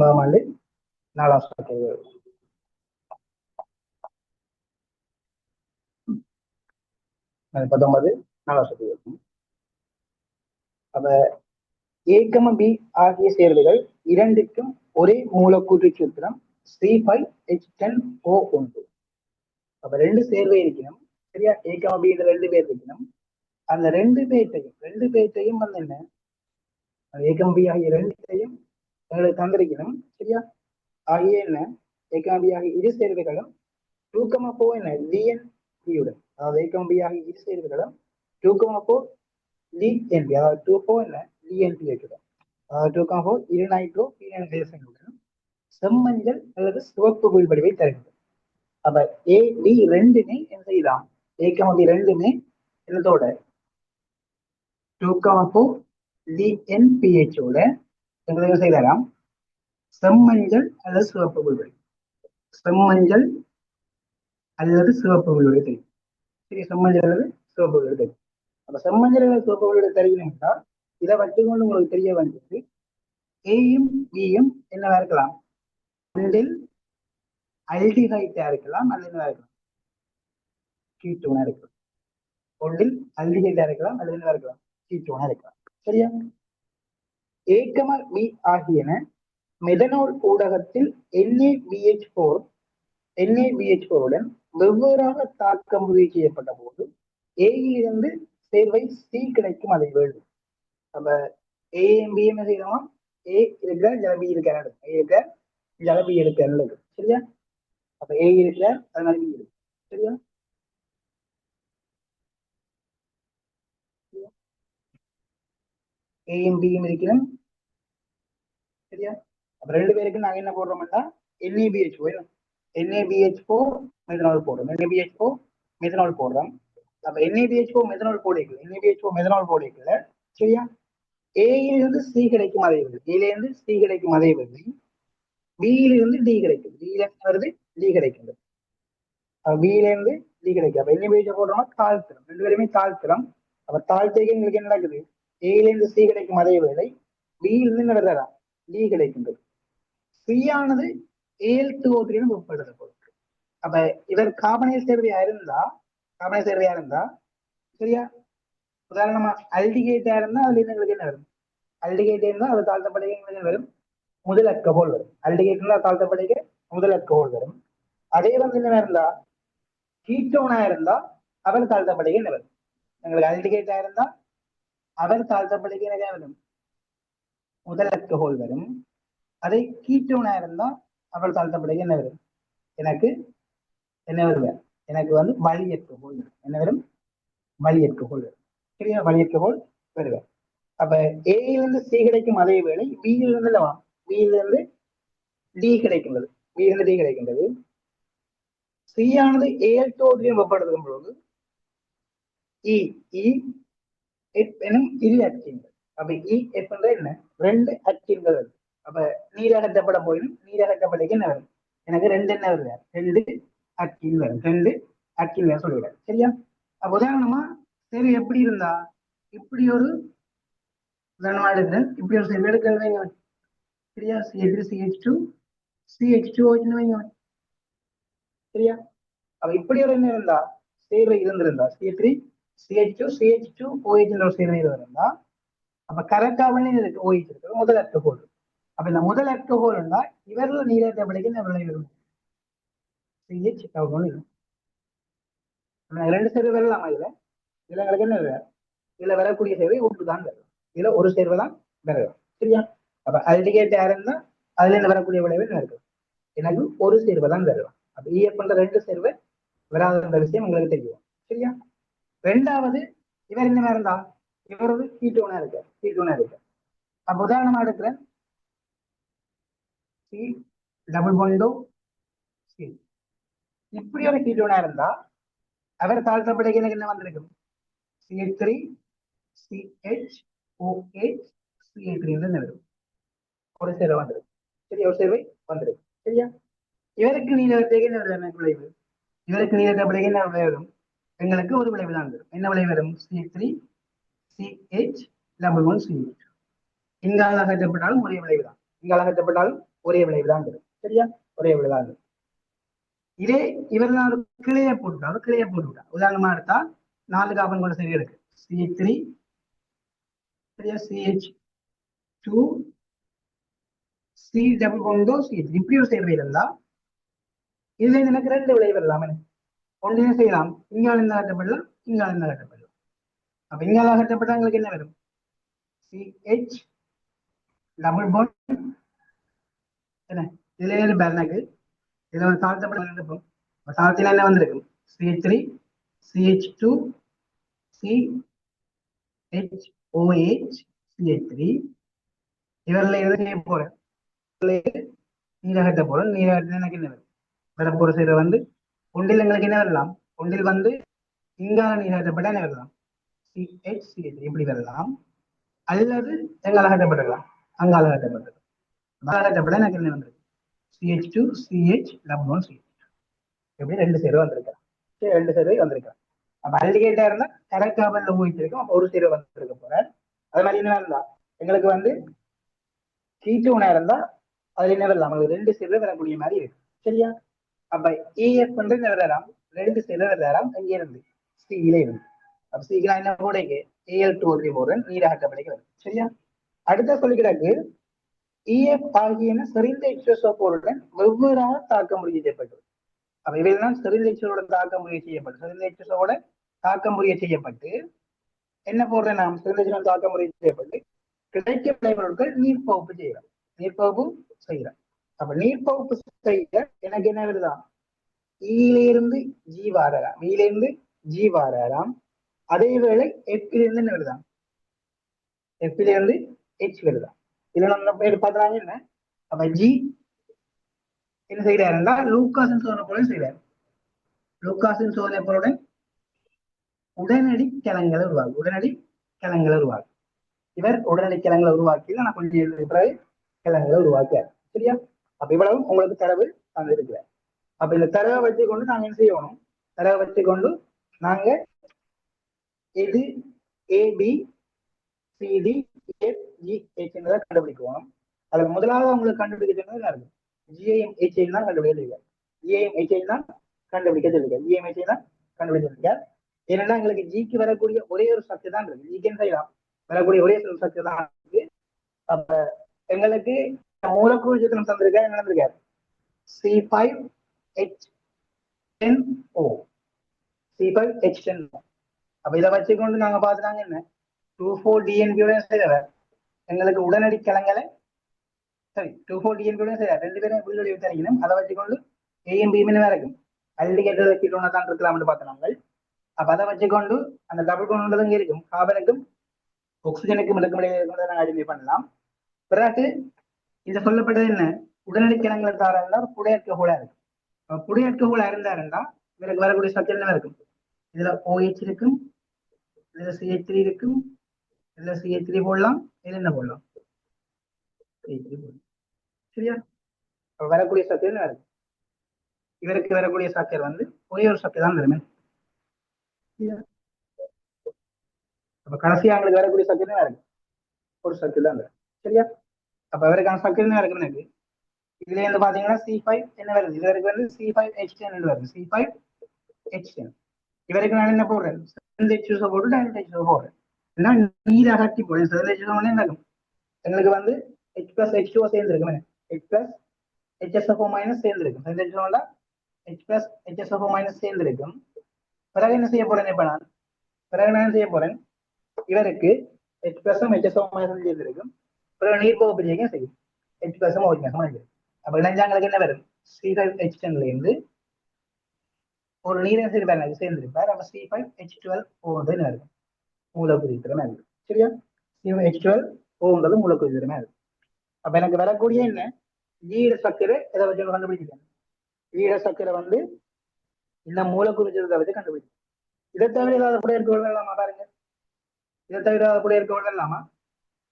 ஆண்டு 4ஆம் சொற்பொழிவு. அது 19 4ஆம் சொற்பொழிவு. அப்ப A, B ஆகிய சேர்வுகள் இரண்டுக்கும் ஒரே மூலக்கூற்று சூத்திரம் C5H10O1. அப்ப ரெண்டு சேர்வை இருக்கணும் சரியா. A, B ரெண்டு பேர் இருக்கணும். அந்த ரெண்டு பேர்த்தையும் வந்து என்ன A, B ஆகிய ரெண்டையும் எங்களுக்கு தந்திருக்கணும் சரியா. ஆகிய என்ன A, B ஆகிய இரு சேர்வைகளும் 2,4 என்ன DNP-உடன், அதாவது A, B ஆகிய இரு சேர்வைகளும் 2,4 DNP, அதாவது 2,4 என்ன DNPH-உடன், அதாவது 2,4 இருநைட்ரோ பீனைல் செம்மஞ்சள் அல்லது சிவப்பு புல்வடிவை தருகிறது. அப்ப A, B ரெண்டுமே என்ன செய்யலாம், A, B ரெண்டுமே என்னத்தோட 2,4 DNPH-ஓட எங்களுக்கு செய்யலாம் செம்மஞ்சள் அல்லது சிவப்பு புல்வடி, செம்மஞ்சள் அல்லது சிவப்பு புல்வடி தெரியும் சரி. செம்மஞ்சள் அல்லது சிவப்பு புல்வடி தெரியும். அப்ப செம்மஞ்சள் அல்லது சிவப்பு புல்வடி தெரியணும்னா இதை வச்சுக்கொண்டு உங்களுக்கு தெரிய வேண்டியது ஏயும் பியும் என்னவா இருக்கலாம், ஒன்றில் அல்டிஹைட்டா இருக்கலாம் அல்லது என்னவா இருக்கலாம் கீட்டோனா இருக்கலாம். ஒன்றில் அல்டிஹைட்டா இருக்கலாம் அல்லது என்னவா இருக்கலாம் கீட்டோனா இருக்கலாம் சரியா. A, B ஆகியன மெதனால் ஊடகத்தில் NaBH4உடன் வெவ்வேறாக தாக்கம் உறுதி செய்யப்பட்ட போது ஏயிலிருந்து சேர்வை C கிடைக்கும் அதை வேண்டும். அப்ப AMB என்ன செய்யலாம், A இருக்கிற ஜலபி இருக்கிற A இருக்கிற ஜலபி இருக்கிற சரியா. அப்ப A இருக்கிற அதனால B இருக்கு சரியா. AMB இருக்கிறோம் சரியா. அப்ப ரெண்டு பேருக்கு நாங்க என்ன போடுறோம்னா NaBH4 மெதனால் போடுறோம், NaBH4 மெதனால் போடுறோம். அப்ப NaBH4 மெதனால் போடிக்கல சரியா. ஏயிலிருந்து சி கிடைக்கும் அதே வருது, ஏயிலிருந்து சி கிடைக்கும் அதே வருது, பியிலிருந்து டி கிடைக்கும், வருது டி கிடைக்கும், பியிலிருந்து டி கிடைக்கும். அப்ப NaBH போடுறோம்னா தாழ்த்திரம், ரெண்டு பேருமே தாழ்த்திரம். அப்ப தாழ்த்தைக்கு எங்களுக்கு என்ன நடக்குது, ஏயிலிருந்து சி கிடைக்கும் அதே வேலை பியிலிருந்து என்ன வருதா டி கிடைக்கின்றது. சியானது AL2O3 உட்படுத்த போகுது. அப்ப இவர் கார்பனேட் சேர்வையா இருந்தா சரியா. உதாரணமா அல்டிகேட்டா இருந்தா அதுல எங்களுக்கு என்ன வரும், அல்டிகேட் இருந்தா அது தாழ்த்தப்படைக வரும், முதல் அல்கஹால் வரும். அல்டிகேட் இருந்தா தாழ்த்தப்படைக முதல் அல்கஹால் வரும். அதே வந்து என்ன இருந்தா கீட்டோனா இருந்தா அவர் தாழ்த்தப்படைக என்ன வரும், எங்களுக்கு அல்டிகேட்டா இருந்தா அவர் தாழ்த்தப்படைக என்ன வரும் முதல் அல்கஹால் வரும். அதே கீட்டோனா இருந்தா அவர் தாழ்த்தப்படைக என்ன வரும், எனக்கு என்ன வருவார், எனக்கு வந்து வலியற்கஹால் வரும். என்ன வரும், வலியற்கஹால் வரும் சரியா. வலியற்கஹால் வருவார். அப்ப ஏயிலிருந்து சி கிடைக்கும் அதே வேளை பியிலிருந்து டி கிடைக்கின்றது. சி ஆனது AL2O3 வெப்பப்படுத்தும் பொழுது எனும் இரு அச்சின்கள். அப்ப எஃப் என்ன ரெண்டு அச்சின்கள் வருது. அப்ப நீரகற்றப்பட போயிடும், நீரகற்றப்படைக்கு என்ன வரும், எனக்கு ரெண்டு என்ன வருது, ரெண்டு அச்சின் வரும், சொல்லிவிட சரியா. அப்ப உதாரணமா சரி எப்படி இருந்தா இப்படி ஒரு உதாரணமா எடுக்கிறேன், இப்படி ஒரு செல் எடுக்கிறது வைங்க சரியா. CH2CH2 வைங்க சரியா. அப்ப இப்படி ஒரு என்ன இருந்தா சேர்வை இருந்திருந்தா CH3CH2OH சேர்வை இருந்தா அப்ப கரெக்டாக இருக்கு OH இருக்கு முதல் அல்கஹால். அப்ப இந்த முதல் அல்கஹால் இருந்தா இவர்கள் நீரேற்றப்படைக்கு என்ன விளைவு வரும் CH ரெண்டு சேர்வை வரலாம். இதுல எங்களுக்கு என்ன வேறு, இதுல வரக்கூடிய சேர்வை ஒன்றுதான் வரும், இதுல ஒரு சேர்வை தான் வரும் சரியா. அப்ப அல்டிகேட்டா இருந்தா அதுல இருந்து வரக்கூடிய விளைவு என்ன இருக்கு, எனக்கு ஒரு சேர்வை தான் வரும். அப்ப EF பண்ற ரெண்டு சேர்வை வராத விஷயம் உங்களுக்கு தெரியும் சரியா. ரெண்டாவது இவர் என்ன இருந்தா இவர் ஒரு கீட்டோனா இருக்கு. அப்ப உதாரணமா எடுக்கிறேன் C இப்படி ஒரு கீட்டோனா இருந்தா அவர் தாழ்த்தப்படைக்கு எனக்கு என்ன வந்திருக்கும் CH3CHOH வரும், ஒரு சேர்வை வந்திருக்கு சரியா, ஒரு சேர்வை வந்திருக்கு சரியா. இவருக்கு நீளத்துக்கு என்ன விளைவு, இவருக்கு நீளத்தப்படைக்கு என்ன விளைவு, எங்களுக்கு ஒரு விளைவு தான் வரும். என்ன விளைவு வரும் CH3CH1CH. இங்கால அகற்றப்பட்டாலும் ஒரே விளைவு தான், இங்கால அகற்றப்பட்டாலும் ஒரே விளைவு தான் வரும். சரியா? ஒரே விளைவு தான் வரும். இதே இவர்கள் கிளைய போட்டுட்டாலும் கிளைய போட்டுவிட்டா உதாரணமா எடுத்தா 4 கார்பன் கொண்ட சேர்க்கை இருக்கு. CH3 சரியா, CH2 C டபுள் கொண்டோ CH இப்படி ஒரு சேர்வை இருந்தா இதுல எனக்கு 2 விளைவு வரலாம். ஒன்றினை செய்யலாம், இங்கால இருந்து அகற்றப்படலாம், இங்கால இருந்து அகற்றப்படலாம். அப்ப இங்கால அகற்றப்பட்டா உங்களுக்கு என்ன வரும்? CH டபுள் பாண்ட் என்ன, இதுல ஏழு பேர்னாக்கு இதுல ஒரு தாழ்த்தப்பட இருக்கும். தாழ்த்தில என்ன வந்திருக்கும்? CH3 CH2 CHOH CH3 இவரில் எது செய்ய போறேன்? நீரகட்ட போறோம். நீரகட்ட எனக்கு என்ன வரும்? வரப்போற செய்த வந்து ஒன்றில் எங்களுக்கு என்ன வரலாம்? ஒன்றில் வந்து இங்கால நீரகட்டப்பட்ட என்ன வரலாம்? CH இப்படி வரலாம். அல்லது எங்கால அகற்றப்படலாம், அங்கால அகற்றப்பட்டது. அகற்றப்பட எனக்கு என்ன வந்திருக்கு? CH2 CH டபுள் 1 CH எப்படி 2 சேர்வு வந்திருக்கலாம். 2 சேர்வை வந்திருக்கலாம். அப்ப அல்டிகேட்டா இருந்தா கரெக்டாக ஊகிச்சிருக்கும். அப்ப ஒரு சேர்வை வந்திருக்க போறேன். அது மாதிரி என்ன இருந்தா எங்களுக்கு வந்து கீட்டோனா இருந்தா அதுல என்ன வரலாம்? 2 சேர்வை வரக்கூடிய மாதிரி இருக்கு. சரியா? அப்ப EF வந்து என்ன வரலாம்? 2 சேர்வை வரலாம். அங்கே இருந்து சியில இருந்து. அப்ப சீக்கிரம் என்ன போடைக்கு Al2O3 போடுறேன், நீராகட்டப்படைக்கு வரும். சரியா? அடுத்த சொல்லிக்கிறாக்கு EF ஆகியன செறிந்த H2SO4 வெவ்வேறாக தாக்க முடிவு செய்யப்பட்டது. அப்ப இவைதான் செறிந்த H2ஓட தாக்க முடிவு செய்யப்பட்டு செறிந்த H2SOவோட தாக்க முடிவு செய்யப்பட்டு என்ன போடுறேன்? நாம் செறிந்த H2 தாக்க முடிவு செய்யப்பட்டு கிடைக்க விளைபொருட்கள் நீர்ப்பகுப்பு செய்யறோம். நீர்ப்பகுப்பு செய்யறோம். அப்ப நீர்ப்பகுப்பு செய்ய எனக்கு என்ன வருதான்? ஈலிருந்து ஜி வாரலாம், ஈலிருந்து ஜி வாரலாம். அதே வேளை எஃபிலிருந்து என்ன வருதான்? எஃபிலிருந்து H வருதான். இதுல நம்ம பேர் பார்த்தாங்க என்ன? அப்ப ஜி என்ன செய்யறாருன்னா லூகாசின் சோதனை போல செய்யறாரு. லூகாசின் சோதனை பொருளுடன் உடனடி கிழங்களை உருவாகும். உடனடி கிழங்களை உருவாக்கும். இவர் உடனடி கிழங்களை உருவாக்கி நான் கொஞ்சம் பிறகு கிழங்களை உருவாக்கியார். சரியா? அப்ப இவ்வளவு உங்களுக்கு தரவு அங்க இருக்கிறார். அப்ப இந்த தரவை வச்சு கொண்டு நாங்க என்ன செய்யணும்? தரவை வச்சு கொண்டு நாங்க இது ABCDFGH கண்டுபிடிக்குவோம். அதுல முதலாவது உங்களுக்கு கண்டுபிடிக்க சொன்னது இருக்கு. GIMHI தான் கண்டுபிடிக்க GIMHI தான் கண்டுபிடிக்க சொல்லிருக்காரு. GIMHI தான் கண்டுபிடிக்க சொல்லிருக்காரு. ஏன்னா எங்களுக்கு ஜிக்கு வரக்கூடிய ஒரே ஒரு சக்தி தான் இருக்கு. ஜிக்கு செய்யலாம் வரக்கூடிய ஒரே ஒரு சக்தி தான் இருக்கு. அப்ப எங்களுக்கு மூலக்கூறு சூத்திரம் தந்திருக்காரு. என்ன தந்திருக்காரு? C5H10O C5H10O. அப்ப இதை வச்சுக்கொண்டு நாங்க பாத்துட்டாங்க என்ன 24DNP செய்யற எங்களுக்கு உடனடி கிழங்களை சரி 24DNP செய்யற 2 பேரும் உள்ளொடி தரணும். அதை வச்சுக்கொண்டு AMBM இருக்கும் அல்டிகேட்டர் கீட்டோனா தான் இருக்கலாம்னு பார்த்தோம் நாங்கள். அப்ப அதை வச்சுக்கொண்டு அந்த டபுள் பாண்ட் இங்க இருக்கும். கார்பனுக்கும் ஆக்சிஜனுக்கும் நாங்கள் ஐடென்டிஃபை பண்ணலாம். பிறகு இது சொல்லப்பட்டது என்ன? உடனடி கிழங்களை தாரா புடையற்க ஹோலா இருக்கு. புடையற்க ஹோலா இருந்தாருன்னா இவருக்கு வரக்கூடிய ஸ்ட்ரக்சர் என்ன இருக்கும்? இதுல OH இருக்கும், இதுல CH3 இருக்கும், இதுல CH3 போடலாம், இதுல என்ன போடலாம்? CH3 போடலாம். சரியா? வரக்கூடிய ஸ்ட்ரக்சர் என்ன இருக்கு? இவருக்கு வரக்கூடிய ஸ்ட்ரக்சர் வந்து ஒரே ஒரு ஸ்ட்ரக்சர் தான் வருமே. அப்ப கடைசியா அவங்களுக்கு வரக்கூடிய ஸ்ட்ரக்சர் என்ன இருக்கு? ஒரு ஸ்ட்ரக்சர் தான் இருக்கு. சரியா? அப்ப இவருக்கான ஸ்ட்ரக்சர் என்ன இருக்குன்னு எனக்கு இதுல இருந்து பாத்தீங்கன்னா C5 என்ன வருது? இவருக்கு வந்து C5H10 வருது. C5H10 இவருக்கு நான் என்ன போடுறேன்? H2SO போட்டு டைரக்ட் H2SO போடுறேன். நீர் அகற்றி போடுறேன். H2SO என்ன இருக்கும்? எங்களுக்கு வந்து H plus H2O சேர்ந்து இருக்கும். H plus HSO minus சேர்ந்து இருக்கும். H2O H plus HSO minus சேர்ந்து இருக்கும். பிறகு என்ன செய்ய போறேன்? இப்ப நான் பிறகு நான் செய்ய போறேன், இவருக்கு H plus HSO minus சேர்ந்து இருக்கும். பிறகு நீர் போக பிரிக்க செய்யும் H plus OH. அப்ப இணைஞ்சாங்களுக்கு என்ன வரும்? C5H10ல இருந்து ஒரு நீரின் சேர்ந்திருப்பார். அப்ப C5H12O இருக்கும் மூலக்கூறு திறமை இருக்கு. சரியா? C5H12O மூலக்கூறு திறமை இருக்கு. அப்ப எனக்கு வரக்கூடிய என்ன ஈட சக்கரை எதை வச்சு கண்டுபிடிச்சிருக்கேன்? ஈட சக்கரை வந்து இந்த மூலக்கூறு சேர்ந்ததை வச்சு கண்டுபிடிச்சு. இதை தவிர ஏதாவது கூட இருக்க விடலாமா? பாருங்க, இதை தவிர ஏதாவது கூட இருக்க விடலாமா?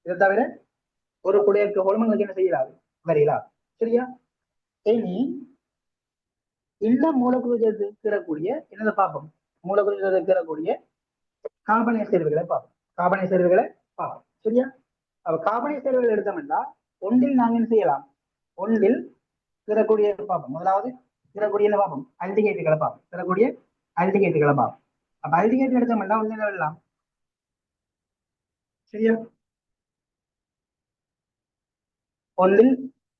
இதை தவிர ஒரு கூட இருக்க ஹோல்மங்களுக்கு என்ன செய்யலாது? வரையலாம். சரியா? இனி இந்த மூலக்கூறு சேர்க்கக்கூடிய என்னதை பார்ப்போம்? மூலக்கூறு சேர்க்கக்கூடிய கார்பனை சேர்வுகளை பார்ப்போம். கார்பனை சேர்வுகளை பார்ப்போம். சரியா? அப்ப கார்பனை சேர்வுகள் எடுத்தோம்னா ஒன்றில் நாங்க என்ன செய்யலாம்? ஒன்றில் பெறக்கூடிய பார்ப்போம். முதலாவது பெறக்கூடிய என்ன பார்ப்போம்? அல்டிகேட்டுகளை பார்ப்போம். பெறக்கூடிய அல்டிகேட்டுகளை பார்ப்போம். அப்ப அல்டிகேட் எடுத்தோம்னா ஒன்னு எழுதலாம். சரியா? ஒன்றில்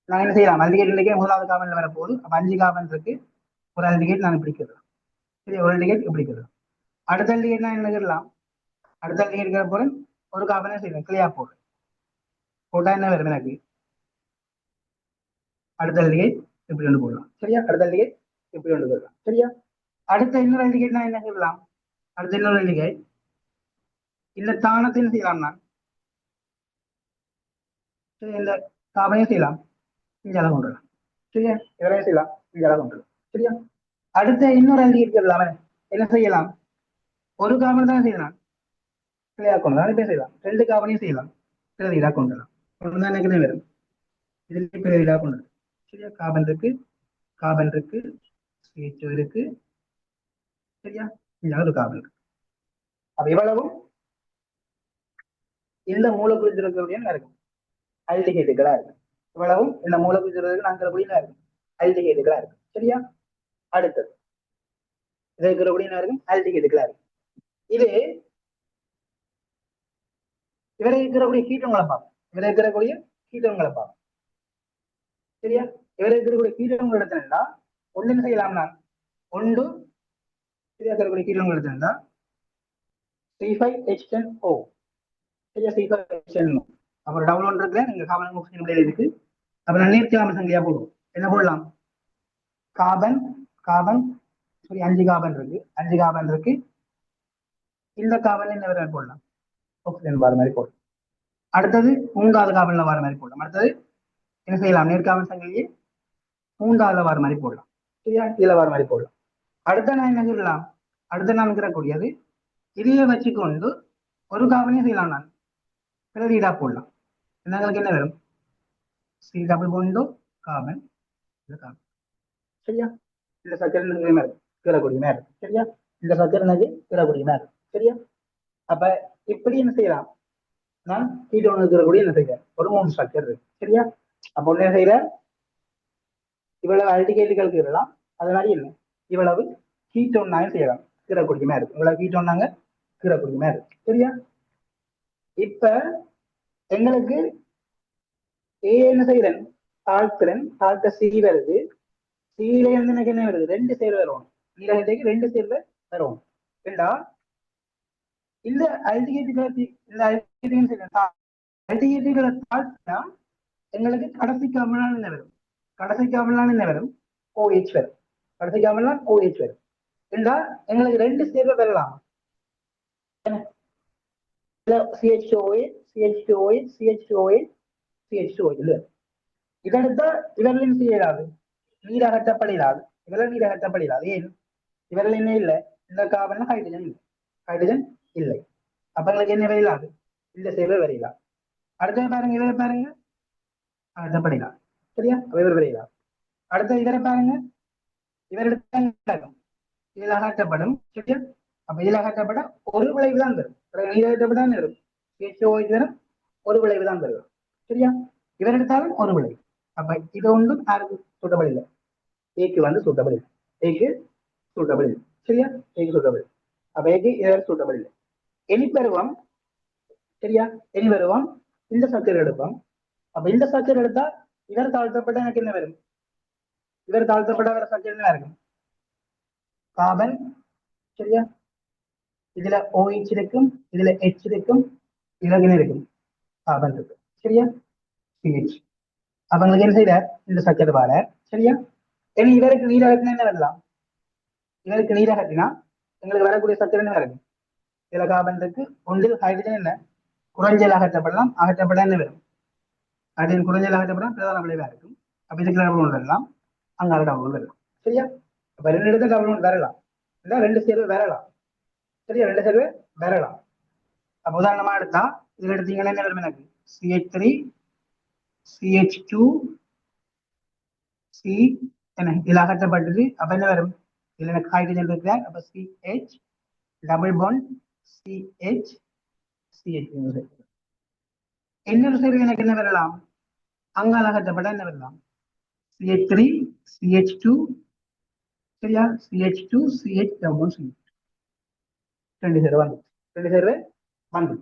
நான் என்ன செய்யலாம்? அல்டிகேட் இன்னைக்கு முதலாவது கார்பன்ல வரப்போகுது. அப்ப 5 கார்பன் இருக்கு. ஒரு அல்டிகேட் நான் பிடிக்கிறேன். சரி, ஒரு அல்டிகேட் பிடிக்கிறேன். அடுத்த அல்டிகேட் நான் என்ன செய்யலாம்? அடுத்த அல்டிகேட் போறேன். ஒரு கார்பனை செய்யறேன். கிளியா போடுறேன். போட்டா என்ன வரும் எனக்கு? அடுத்த அல்டிகேட் இப்படி ஒன்று போடலாம். சரியா? அடுத்த அல்டிகேட் இப்படி ஒன்று போடலாம். சரியா? அடுத்த இன்னொரு அல்டிகேட் நான் என்ன செய்யலாம்? அடுத்த இன்னொரு அல்டிகேட் இந்த தானத்தையும் செய்யலாம். நான் சரி, இந்த கார்பனையும் செய்யலாம். இங்க அளவு கொண்டு வரலாம். சரியா? இதெல்லாம் செய்யலாம். இங்க அளவு கொண்டு வரலாம். சரியா? அடுத்த இன்னொரு அல்டிகேட் இல்லாம என்ன செய்யலாம்? ஒரு கார்பன் தான் செய்யலாம். கிளியா கொண்டு தான் செய்யலாம். 2 கார்பனையும் செய்யலாம். பிரதியிடா கொண்டு வரலாம். கொண்டு தான் எனக்கு வரும். இதுல பிரதியிடா கொண்டு வரலாம். சரியா? கார்பன் இருக்கு, CH2 இருக்கு. சரியா? இங்க ஒரு கார்பன் இருக்கு. அப்ப இவ்வளவும் இந்த மூலக்கூறு இருக்கக்கூடிய இருக்கும் அல்டிகேட்டுகளா இருக்கு. இவ்வளவும் இந்த மூலக்கூறு நாங்கள் கூடிய இருக்கும் அல்டிகேட்டுகளா இருக்கு. சரியா? அடுத்தது இது இருக்கக்கூடிய இருக்கும் அல்டிகேட்டுகளா இருக்கு. இது இவரை இருக்கக்கூடிய கீட்டங்களை பார்ப்போம். இவரை இருக்கக்கூடிய கீட்டங்களை பார்ப்போம். சரியா? இவரை இருக்கக்கூடிய கீட்டங்கள் எடுத்தா ஒன்னு செய்யலாம். நான் ஒன்று சரியா இருக்கக்கூடிய கீட்டங்கள் எடுத்தா C5H10O. சரியா? C5H10O. அப்புறம் டவுன்லோட் இருக்குல்ல, நீங்க கார்பன் இருக்கு. அப்புறம் நீர்க்காம சங்கிலியா போடுவோம். என்ன போடலாம்? கார்பன் கார்பன் சரி 5 கார்பன் இருக்கு. 5 கார்பன் இருக்கு. இந்த கார்பன் என்ன வேற போடலாம்? ஆக்சிஜன் வர மாதிரி போடலாம். அடுத்தது 3வது கார்பன்ல வர மாதிரி போடலாம். அடுத்தது என்ன செய்யலாம்? நேர்கார்பன் சங்கிலியே 3வது வர மாதிரி போடலாம். சரியா? இதுல வர மாதிரி போடலாம். அடுத்த நான் என்ன சொல்லலாம்? அடுத்த நான் இருக்கிறக்கூடியது இதையே வச்சுக்கொண்டு ஒரு கார்பனையும் செய்யலாம். நான் பிரதியிடா போடலாம். எங்களுக்கு என்ன வரும்? C double bond carbon carbon. சரியா? இந்த சக்கரை கீழக்கூடிய நேரம். சரியா? இந்த சக்கரை கீழக்கூடிய நேரம். சரியா? அப்ப இப்படி என்ன செய்யலாம்? நான் கீட்டோன் இருக்கக்கூடிய என்ன செய்யறேன்? ஒரு 3 ஸ்ட்ரக்சர் இருக்கு. சரியா? அப்ப என்ன செய்யற? இவ்வளவு அல்டிகேட்டுகள் கீழலாம். அது மாதிரி இல்லை, இவ்வளவு கீட்டோன் நாங்க செய்யலாம். கீழக்கூடிய மாதிரி இருக்கு. இவ்வளவு கீட்டோன் நாங்க கீழக்கூடிய மாதிரி இருக்கு. சரியா? இப்ப எங்களுக்கு என்ன செய்யறேன்? தாழ்த்த C வருது. சீல இருந்து எனக்கு என்ன வருது? 2 சேர்வை வரும். நீலகத்தைக்கு 2 சேர்வை வரும். ஏண்டா இந்த அல்டிகேட்டுகளை தாழ்த்தினா எங்களுக்கு கடைசி காமலான என்ன வரும்? கடைசி காமலான என்ன வரும்? OH வரும். கடைசி காமலான் OH வரும். ஏண்டா எங்களுக்கு 2 சேர்வை வரலாம். CH2OH CH2OH CH2OH CH2OH இல்ல. இதெடுத்தா இவர்களின் செய்யலாது, நீரகற்றப்படாது. இவர்கள் நீரகற்றப்படாது. ஏன்? இவர்கள் என்ன இல்லை? இந்த கார்பன்ல ஹைட்ரஜன் இல்லை. ஹைட்ரஜன் இல்லை. அப்ப எங்களுக்கு என்ன வரையலாது? இந்த சேர்வை வரையலாம். அடுத்த பாருங்க, இவரை பாருங்க, அகற்றப்படலாம். சரியா? இவர் வரையலாம். அடுத்த இவரை பாருங்க, இவரிடத்தில் இதில் அகற்றப்படும். சரியா? அப்ப இதில் அகற்றப்பட ஒரு விளைவு தான் தரும். நீரகற்றப்பட வரும். CH2OH வரும், ஒரு விளைவு தான் தரும். சரியா? இவர் எடுத்தாலும் ஒரு விளைவு. அப்ப இது ஒன்றும் யாருக்கு சூட்டபிள் இல்லை? ஏக்கு வந்து சூட்டபிள் இல்லை. ஏக்கு சூட்டபிள் இல்லை. சரியா? ஏக்கு சூட்டபிள். அப்ப ஏக்கு இதற்கு சூட்டபிள் இல்லை. இனி பருவம். சரியா? இனி பருவம் இந்த சக்கரை எடுப்போம். அப்ப இந்த சக்கரை எடுத்தா இவர் தாழ்த்தப்பட்ட எனக்கு என்ன வரும்? இவர் தாழ்த்தப்பட்ட வர சக்கரை என்ன இருக்கும்? கார்பன். சரியா? இதுல OH இருக்கும், இதுல H இருக்கும், இதுல என்ன இருக்கும்? கார்பன் இருக்கு. சரியா? CH. அப்ப உங்களுக்கு என்ன செய்யற? இந்த சக்கரை வார. சரியா? இனி இவருக்கு நீரகத்தினா என்ன வரலாம்? இவருக்கு நீரகத்தினா எங்களுக்கு வரக்கூடிய சக்கரை என்ன வரும்? இதுல கார்பன் இருக்கு. ஒன்றில் ஹைட்ரஜன் என்ன குறைஞ்சல் அகற்றப்படலாம். அகற்றப்பட என்ன வரும்? ஹைட்ரஜன் குறைஞ்சல் அகற்றப்பட பிரதான விளைவா இருக்கும். அப்ப இதுக்கு டபுள் வரலாம், அங்க டபுள் வரலாம். சரியா? அப்ப 2 இடத்துல டபுள் வரலாம். இல்ல 2 சேர்வு வரலாம். சரியா? 2 சேர்வு வரலாம். அப்ப உதாரணமா எடுத்தா இதுல எடுத்தீங்கன்னா என்ன வரும்? எனக்கு CH3 CH2 C என்ன இதுல அகற்றப்பட்டது. அப்ப என்ன வரும்? இதுல எனக்கு ஹைட்ரஜன் இருக்கு. அப்ப CH double bond CH CH. இன்னொரு சேர்வு எனக்கு என்ன வரலாம்? அங்கால அகற்றப்பட என்ன வரலாம்? CH3 CH2 சரியா CH2 CH டபுள் CH ரெண்டு சேர்வை வந்து ரெண்டு சேர்வை வந்து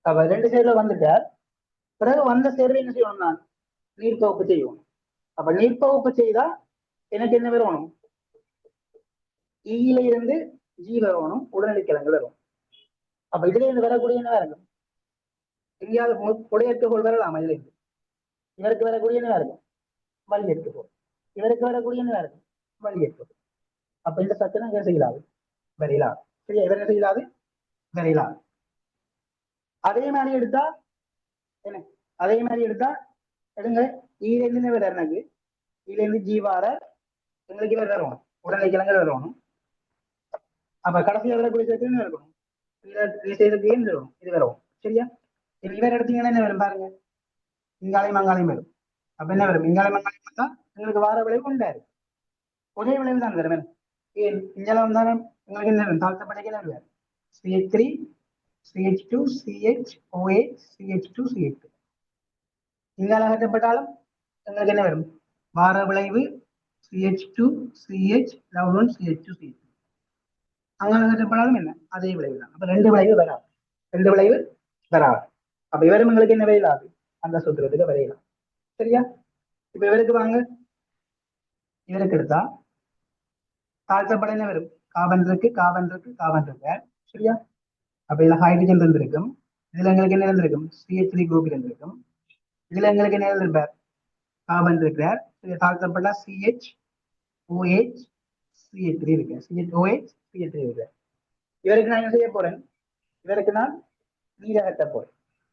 அப்ப ரெண்டு சேர்வை வந்துட்டார் பிறகு வந்த சேர்வை என்ன செய்யணும் நான் நீர்ப்பகுப்பு செய்யணும் அப்ப நீர்ப்பகுப்பு செய்தா எனக்கு என்ன வரணும் ஈயில இருந்து ஜி வரணும் உடனடி கிழங்கு வரும் அப்ப இதுல இருந்து வரக்கூடிய என்ன இருக்கும் எங்கேயாவது புடையற்கோள் வரலாம் இதுல இருந்து இவருக்கு வரக்கூடிய என்ன இருக்கும் வழி எடுத்துக்கோ இவருக்கு வரக்கூடிய என்ன இருக்கும் வழி எடுத்துக்கோ அப்ப இந்த சத்தம் என்ன செய்யலாது வரையலாம் சரியா இவர் என்ன செய்யலாது வரையலாம் அதே மாதிரி எடுத்தா என்ன அதே மாதிரி எடுத்தா எடுங்க ஈல இருந்து வேற எனக்கு ஈல இருந்து ஜீவார எங்களுக்கு வேற வரணும் உடனே கிழங்கு வரணும் அப்ப கடைசியா வரக்கூடிய சேர்த்து என்ன இருக்கணும் செய்யறதுக்கு ஏன் வரும் இது வரும் சரியா இவர் எடுத்தீங்கன்னா என்ன வரும் பாருங்க இங்காலையும் மங்காலையும் வரும் அப்ப என்ன வரும் இங்காலையும் மங்காலையும் பார்த்தா எங்களுக்கு வார விளைவு உண்டாரு ஒரே விளைவு தான் வரும் ஏன் இங்கால வந்தாலும் உங்களுக்கு என்ன வரும் தாழ்த்தப்படைக்கு என்ன வரும் CH3 CH2 CH OH CH2 CH2 இங்கால அகற்றப்பட்டாலும் எங்களுக்கு என்ன வரும் வார விளைவு CH2 CH love CH2 CH அங்கால அகற்றப்பட்டாலும் என்ன அதே விளைவு தான் அப்ப ரெண்டு விளைவு வராது ரெண்டு விளைவு வராது அப்ப இவரும் எங்களுக்கு என்ன வரையலாது அந்த சூத்திரத்துக்கு வரையலாம் சரியா இப்ப இவருக்கு வாங்க இவருக்கு எடுத்தா தாழ்த்தப்பட என்ன வரும் கார்பன் இருக்கு கார்பன் இருக்கு கார்பன் இருக்கு சரியா அப்ப இதுல ஹைட்ரஜன் இருந்திருக்கும் இதுல எங்களுக்கு என்ன இருந்திருக்கும் CH3 குரூப் இருந்திருக்கும் இதுல எங்களுக்கு என்ன இருந்திருப்பார் கார்பன் இருக்கிறார் தாழ்த்தப்பட்ட CH OH CH3 இருக்கு CH OH CH3 இருக்கு இவருக்கு நான் என்ன செய்ய போறேன் இவருக்கு நான் நீரகட்ட போறேன்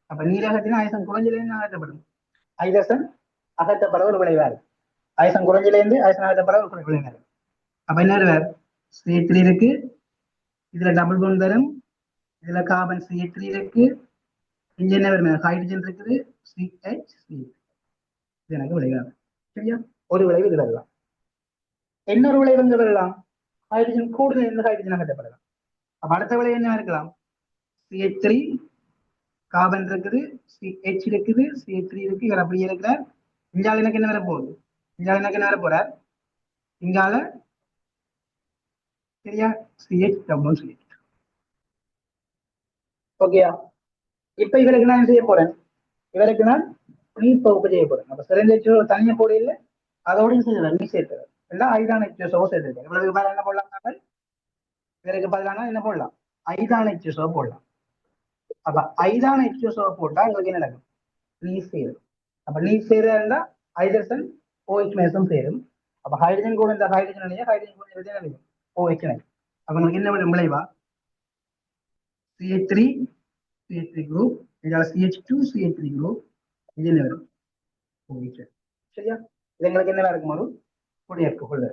அப்ப நீரகத்தின் ஆயுசம் குறைஞ்சிலேருந்து அகற்றப்படும் ஐதசன் அகற்றப்பட ஒரு விளைவா இருக்கு ஆயுசம் குறைஞ்சிலேருந்து ஆயுசம் அகற்றப்பட ஒரு விளைவா இருக்கு அப்ப என்ன வருவார் CH3 இருக்கு இதுல டபுள் பாண்ட் வரும் இதுல கார்பன் CH3 இருக்கு இங்க என்ன வரும் ஹைட்ரஜன் இருக்குது CH இது எனக்கு விளைவாகும் சரியா ஒரு விளைவு இது வரலாம் இன்னொரு விளைவு இங்க வரலாம் ஹைட்ரஜன் கூடுதல் இருந்து ஹைட்ரஜன் அகற்றப்படலாம் அப்ப அடுத்த விளைவு என்ன இருக்கலாம் CH3 கார்பன் இருக்குது CH இருக்குது CH3 இருக்கு இவர் அப்படியே இருக்கிறார் இங்கால எனக்கு என்ன வர போகுது இங்கால எனக்கு என்ன வர போறார் இங்கால சரியா CH டபுள் CH ஓகேயா இப்ப இவருக்கு நான் செய்ய போறேன் இவருக்கு நான் நீர் பகுப்பு செய்ய போறேன் அப்ப சிறந்த தனியா போட இல்லை அதோடையும் செய்யலாம் நீ சேர்த்து எல்லாம் ஐதான HSO சேர்த்துருக்கேன் இவருக்கு பதில் என்ன போடலாம் இவருக்கு பதிலானா என்ன போடலாம் ஐதான HSO போடலாம் அப்ப ஐதான HSO போட்டா உங்களுக்கு என்ன நடக்கும் நீர் சேரும் அப்ப நீர் சேரா ஹைட்ரஜன் OH மேசம் சேரும் அப்ப ஹைட்ரஜன் கூட இந்த ஹைட்ரஜன் ஹைட்ரஜன் கூட என்ன OH அப்ப உங்களுக்கு என்ன விளைவா CH3 CH3 group இதால CH2 CH3 group இது என்ன வரும் OH சரியா இது எங்களுக்கு என்ன இருக்கும் ஒரு புடையற்கோள்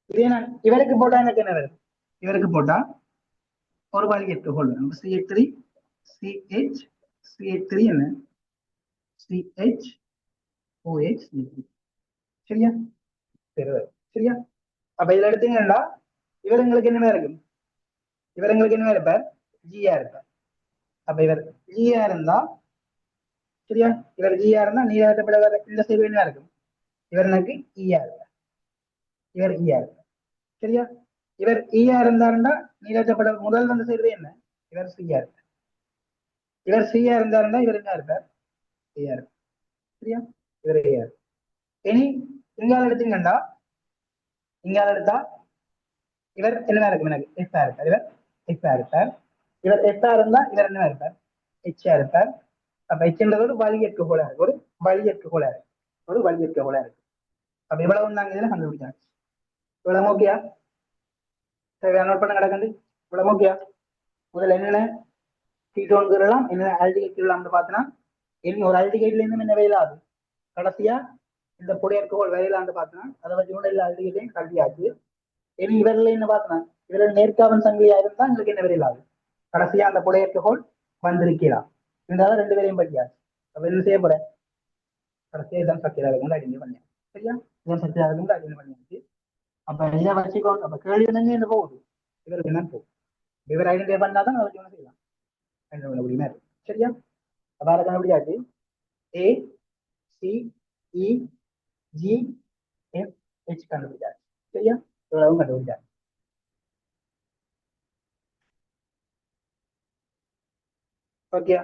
இதே நான் இவருக்கு போட்டா எனக்கு என்ன வரும் இவருக்கு போட்டா ஒரு வழியற்கோள் வரும் CH3 CH CH3 என்ன CH OH சரியா சரியா அப்ப இதுல எடுத்தீங்கன்னா இவர் எங்களுக்கு என்ன இருக்கும் இவர் எங்களுக்கு என்ன இருப்பார் ஜியா இருப்பார் அப்ப இவர் ஜியா இருந்தா சரியா இவர் ஜியா இருந்தா நீராட்டப்பட இந்த செய்தி என்ன இருக்கும் இவர் எனக்கு ஈயா இருப்பார் இவர் ஈயா இருப்பார் சரியா இவர் ஈயா இருந்தாருன்னா நீராட்டப்பட முதல் வந்து செய்வது என்ன இவர் சியா இருப்பார் இவர் சியா இருந்தாருன்னா இவர் என்ன இருப்பார் ஈயா இருப்பார் சரியா இவர் ஈயா இருப்பார் இனி இங்கால எடுத்தீங்கன்னா இங்கால எடுத்தா இவர் என்ன இருக்கும் எனக்கு எஃப்ஆ இருப்பார் இவர் எஃப்ஆ இருப்பார் இவர் எஃப்ஆ இருந்தா இவர் என்ன இருப்பார் எச்ஆ இருப்பார் அப்ப எச்ன்றது ஒரு வழியற்க கோளா இருக்கு ஒரு வழியற்க கோளா இருக்கு ஒரு வழியற்க கோளா இருக்கு அப்ப இவ்வளவு நாங்க இதுல கண்டுபிடிச்சாச்சு இவ்வளவு ஓகேயா சரி நோட் பண்ண கிடக்குது இவ்வளவு ஓகேயா முதல்ல என்னென்ன கீட்டோன் கீழலாம் என்ன ஆல்டிகேட் கீழலாம்னு பார்த்தோன்னா என்ன ஒரு ஆல்டிகேட்ல இருந்து என்ன வெயிலாது கடைசியா இந்த புடையற்கோள் வெயிலான்னு பார்த்தோன்னா அதை வச்சு கூட எல்லா ஆல்டிகேட்லையும் கல்வியாச்சு இனி இவர்ல என்ன பார்த்தோன்னா இவர நேர்காவன் சங்கிலியா இருந்தா எங்களுக்கு என்ன வெயிலாது கடைசியா அந்த புடையற்கோள் வந்திருக்கிறான் இருந்தாலும் ரெண்டு பேரையும் பற்றியாச்சு அப்ப என்ன செய்ய போறேன் கடைசியா இதான் சக்தியா இருக்கும் அடிங்க பண்ணேன் சரியா இதான் சக்தியா இருக்கும் அடிங்க பண்ணியாச்சு அப்ப இதை வச்சுக்கோங்க அப்ப கேள்வி என்ன போகுது இவருக்கு என்ன போகும் இவர் ஐடென்டிஃபை பண்ணாதான் அவருக்கு என்ன செய்யலாம் ஐடென்டிஃபை முடியுமா இருக்கு சரியா வேற கண்டுபிடிச்சாச்சு A C E G F H கண்டுபிடிச்சார். சரியா? இவ்வளவும் கண்டுபிடிச்சார். ஓகே,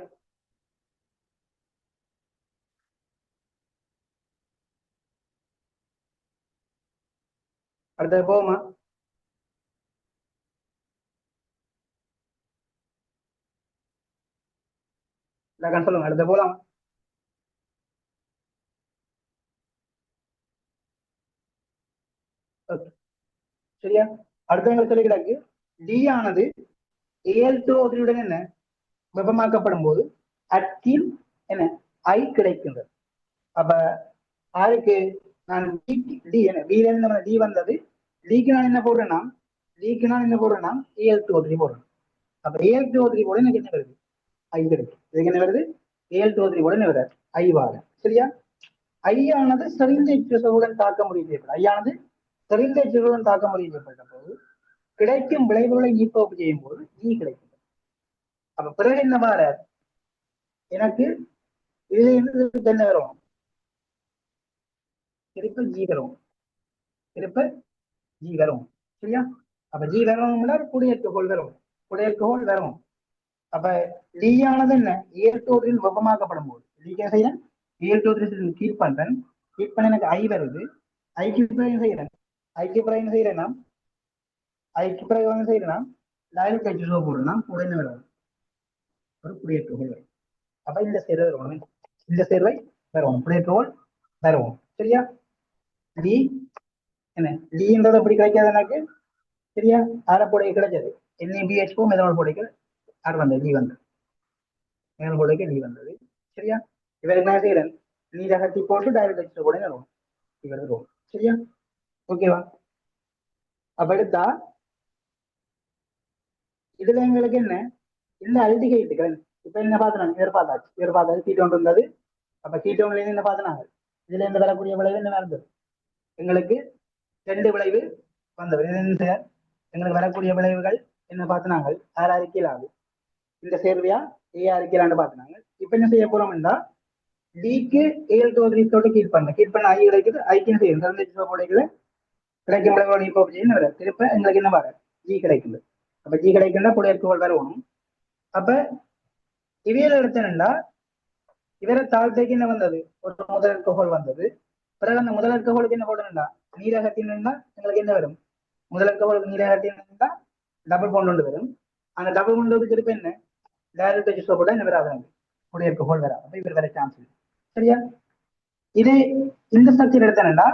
அடுத்தது போகுமா? இல்ல சொல்லுங்க, அடுத்த போலாம். சரியா? அடுத்தவங்க சொல்லி கிடக்கு டி ஆனது AL2O3 என்ன வெப்பமாக்கப்படும் போது அச்சில் என்ன ஐ கிடைக்கின்றது. அப்ப யாருக்கு நான் டி என்ன டி வந்தது, டிக்கு நான் என்ன போடுறேன்னா AL2O3 போடுறேன். அப்ப AL2O3 போட எனக்கு என்ன வருது? ஐ கிடைக்கும். இதுக்கு என்ன வருது? AL2O3 போட என்ன வருது? ஐ வாங்க. சரியா? ஐயானது செறிந்த எச்சசுடன் தாக்க முடியும். ஐயானது செறிந்த எச்சசுடன் தாக்க முடியும் போது கிடைக்கும் விளைவுகளை நீக்கோப்பு செய்யும் போது ஜி கிடைக்கும். அப்ப பிறகு என்ன பாரு, எனக்கு இதுல இருந்து என்ன வரும்? திருப்ப ஜி வரும், திருப்ப ஜி வரும். சரியா? அப்ப ஜி வரணும்னா குடியேற்றுகோள் வரும், குடியேற்றுகோள் வரும். அப்ப டி ஆனது என்ன ஏற்கோதில் வெப்பமாக்கப்படும் போது டி செய்யறேன், ஏற்கோதில் கீட் பண்றேன், கீட் பண்ண எனக்கு ஐ வருது, ஐக்கு பிறகு செய்யறேன், ஐக்கு பிறகு செய்யறேன்னா ஐக்கு பிறகு செய்யறேன்னா டைரக்ட் ஹெச் போடுறேன்னா கூட என்ன வரும்? ஒரு குடியேற்றுகோள் வரும். அப்ப இந்த சேர்வை வரணும், இந்த சேர்வை வரணும், குடியேற்றுகோள் வரணும். சரியா? டி என்ன டின்றதை எப்படி கிடைக்காது எனக்கு? சரியா? ஆரப்போடைய கிடைச்சது NaBH4 மெதனால் போடைகள் ஆர் வந்தது, டி வந்தது, மெதனால் போடைக்கு டி வந்தது. சரியா? இவருக்கு என்ன செய்யறேன்? நீர் அகற்றி போட்டு டைரக்ட் ஹெச் கூட வரும், இவர் வரும். சரியா? ஓகேவா? அப்ப எடுத்தா இதுல எங்களுக்கு என்ன இந்த அல்டிகைட்டுகள் இப்ப என்ன பார்த்தோம்? இவர் பார்த்தாச்சு, இவர் பார்த்தாச்சு கீட்டோன் இருந்தது. அப்ப கீட்டோன்ல இருந்து என்ன பார்த்தனாங்க? இதுல இருந்து வரக்கூடிய விளைவு என்ன இருந்தது? எங்களுக்கு 2 விளைவு வந்தது. எங்களுக்கு வரக்கூடிய விளைவுகள் என்ன பார்த்தனாங்க? 6 அறிக்கையிலாது இந்த சேர்வையா ஏ அறிக்கையிலான்னு பார்த்தனாங்க. இப்ப என்ன செய்ய போறோம் என்றால் டிக்கு AL2O3 கீட் பண்ண ஐ கிடைக்குது, ஐக்கு செய்யும் கிடைக்கும் விளைவுகள் இப்போ செய்யணும். திருப்ப எங்களுக்கு என்ன வர ஜி கிடைக்குது. அப்ப ஜி கிடைக்குன்னா புடையற்கோள் வரணும். அப்ப இவையில எடுத்தா இவரை தாழ்த்தைக்கு என்ன வந்தது? ஒரு முதல் alcohol வந்தது. பிறகு அந்த முதல் alcoholக்கு என்ன போடணும்டா? நீரகத்தின் எங்களுக்கு என்ன வரும்? முதல் alcoholக்கு நீரகத்தின் டபுள் பாண்ட் ஒன்று வரும். அந்த டபுள் பாண்ட் திருப்பி என்ன டைரக்ட் ஹெச் போட்டா என்ன வராது? புதிய alcohol வராது. அப்ப இவர் வர சான்ஸ் இல்லை. சரியா? இது இந்த ஸ்ட்ரக்சர் எடுத்தா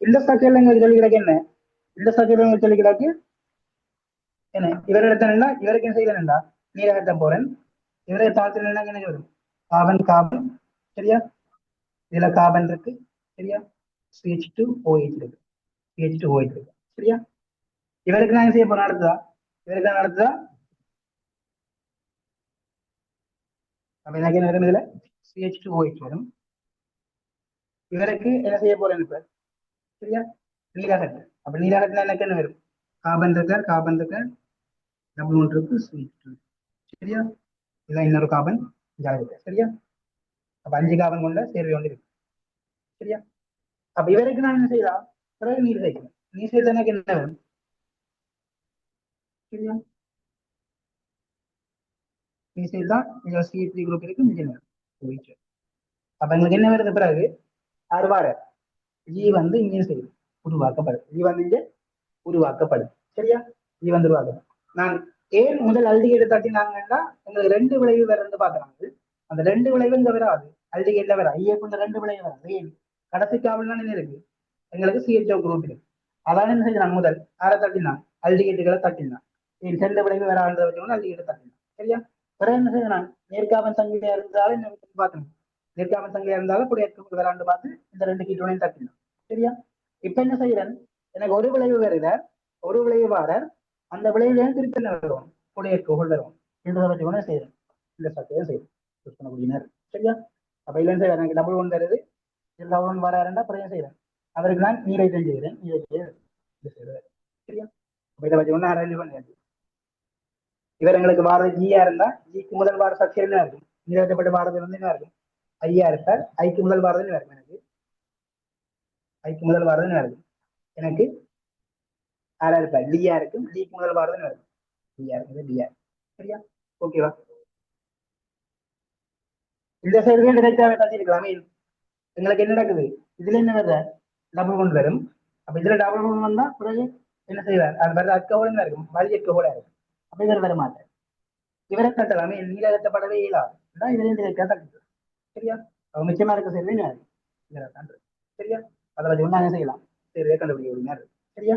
இந்த ஸ்ட்ரக்சர்ல எங்களுக்கு சொல்லி கிடக்கு என்ன? இந்த ஸ்ட்ரக்சர்ல சொல்லி கிடக்கு என்ன? இவர் எடுத்தா இவருக்கு என்ன செய்யலா? நீரகத்தான் போறேன், இவரை தாழ்த்துல என்ன வரும்? Carbon carbon. சரியா? இதுல கார்பன் இருக்கு. சரியா? CH2OH இருக்கு, CH2OH இருக்கு. சரியா? இவருக்கு நான் செய்ய போறேன் அடுத்ததா, இவருக்கு நடத்துதா அப்ப எனக்கு என்ன வரும்? இதுல CH2OH வரும். இவருக்கு என்ன செய்ய போறேன் இப்ப? சரியா? நீராகட்டு. அப்ப நீராகட்டுல எனக்கு என்ன வரும்? கார்பன் இருக்க டபுள் ஒன்று இருக்கு, CH2. சரியா? இதான் இன்னொரு கார்பன் இருக்கு. சரியா? அப்ப 5 கார்பன் கொண்ட சேர்வை ஒன்று இருக்கு. சரியா? அப்ப இவருக்கு நான் என்ன செய்யலாம்? பிறகு நீர் சேர்க்கிறேன். நீர் சேர்த்து எனக்கு என்ன வரும்? சரியா? நீர் சேர்த்தா இங்க CH3 குரூப் இருக்கு, இங்க அப்ப எங்களுக்கு என்ன வருது? பிறகு அறுவாறு ஜி வந்து இங்கே செய்யும் உருவாக்கப்படும். ஜி வந்து இங்கே உருவாக்கப்படும். சரியா? ஜி வந்து உருவாக்கப்படும். நான் ஏன் முதல் அல்டிகேட் தட்டினாங்கன்னா எங்களுக்கு 2 விளைவு வேற இருந்து பாக்குறாங்க. அந்த 2 விளைவு இங்க வராது, அல்டிகேட்ல வர ஐஏக்கு இந்த 2 விளைவு வராது. ஏன்? கடைசி காவல் என்ன இருக்கு? எங்களுக்கு CHO குரூப் இருக்கு. அதான் என்ன செஞ்சான்? முதல் ஆரை தட்டினான், அல்டிகேட்டுகளை தட்டினான். ஏன் 2 விளைவு வேற ஆண்டு வச்சவங்க அல்டிகேட்டை தட்டினான். சரியா? பிறகு என்ன செய்யறான்? நேர்காவன் சங்கிலியா இருந்தாலும் என்ன பார்க்கணும்? நேர்காவல் சங்கிலியா இருந்தாலும் கூட விளையாண்டு பார்த்து இந்த 2 கீட்டோனையும் தட்டினான். சரியா? இப்ப என்ன செய்யறேன்? எனக்கு ஒரு விளைவு வருத, ஒரு விளைவு வார, அந்த விளைவுல திருப்பி என்ன வரும்? புடையற்கோள் வரும். இந்த வச்சு செய்யறேன், இந்த சட்டையும் செய்யறேன். சரியா? அப்ப இல்ல எனக்கு டபுள் ஒன் வருது, டபுள் ஒன் வராருன்னா பிறகு செய்யறேன். அவருக்கு நான் நீரை செய்கிறேன், நீரை செய்யறேன். சரியா? அப்ப இதை வச்சு ஒண்ணு அரேஞ்ச் பண்ணியாச்சு. இவர் எங்களுக்கு வாரது ஜியா இருந்தா ஜிக்கு முதல் வார சக்தி என்ன இருக்கும்? நீரகப்பட்ட வாரது வந்து என்ன இருக்கும்? ஐயா இருக்கார், ஐக்கு முதல் வாரது என்ன இருக்கும்? எனக்கு ஐக்கு முதல் வரதுன்னு வருது எனக்கு ஆரா இருப்பா டியா இருக்கும் டிக்கு முதல் வரதுன்னு வருது டியா இருக்குது டியா சரியா ஓகேவா இந்த சைடுலயும் டிரெக்டாவே தட்டிருக்கலாமே எங்களுக்கு என்ன நடக்குது இதுல என்ன வருது டபுள் ஒன் வரும் அப்ப இதுல டபுள் ஒன் வந்தா பிறகு என்ன செய்வார் அது வருது அக்கோட இருக்கும் வழி அக்கோட இருக்கும் அப்ப இவர் வர மாட்டார் இவரை கட்டலாமே நீல கட்டப்படவே இயலாது இதுல இருந்து கட்டு சரியா அவ மிச்சமா இருக்க சரி இதுல கண்டு சரியா அதை வச்சு ஒண்ணாங்க செய்யலாம் சரி கண்டுபிடிக்க ஒரு நேரம் சரியா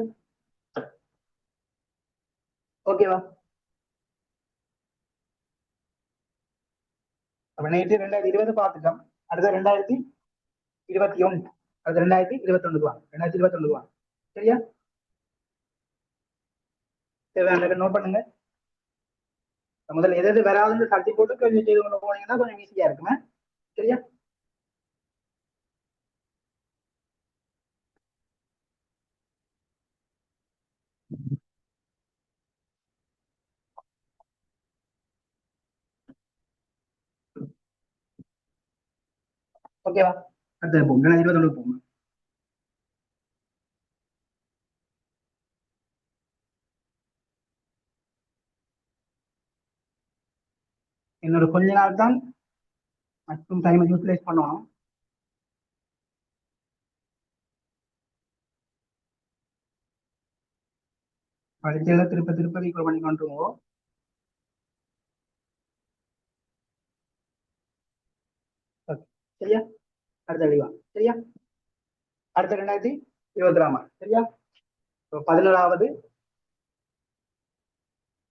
ஓகேவா அப்ப நேற்று 2020 பார்த்துட்டோம் அடுத்த 2021 அடுத்த 2021 வாங்க 2021 வாங்க சரியா சரி நோட் பண்ணுங்க முதல்ல எது எது வராதுன்னு தட்டி போட்டு கொஞ்சம் செய்து கொண்டு போனீங்கன்னா கொஞ்சம் ஈஸியா இருக்குமே சரியா ஓகேவா அடுத்தது போகும் 2021 போகும் இன்னொரு கொஞ்ச நாள் தான் மற்றும் டைமை யூட்டிலைஸ் பண்ணணும் படிச்சதை திருப்ப திருப்ப ரீகால் பண்ணி கொண்டுருவோம் சரியா அடுத்த அடிவா சரியா அடுத்த 2023 சரியா 11வது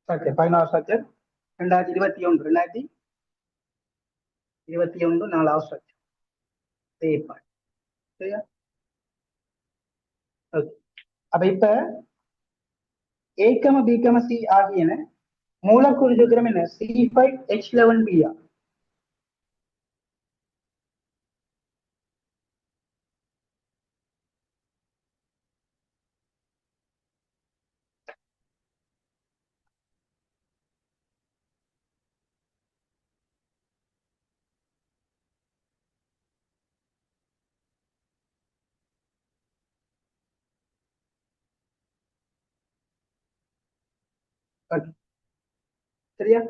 ஸ்ட்ரக்சர் 16 ஸ்ட்ரக்சர் 2021 4வது ஸ்ட்ரக்சர் தேய்ப்பாடு சரியா ஓகே அப்ப இப்ப ஏகம பிகம சி ஆகியன மூலக்கூறு சூத்திரம் என்ன C5H11Br சரியா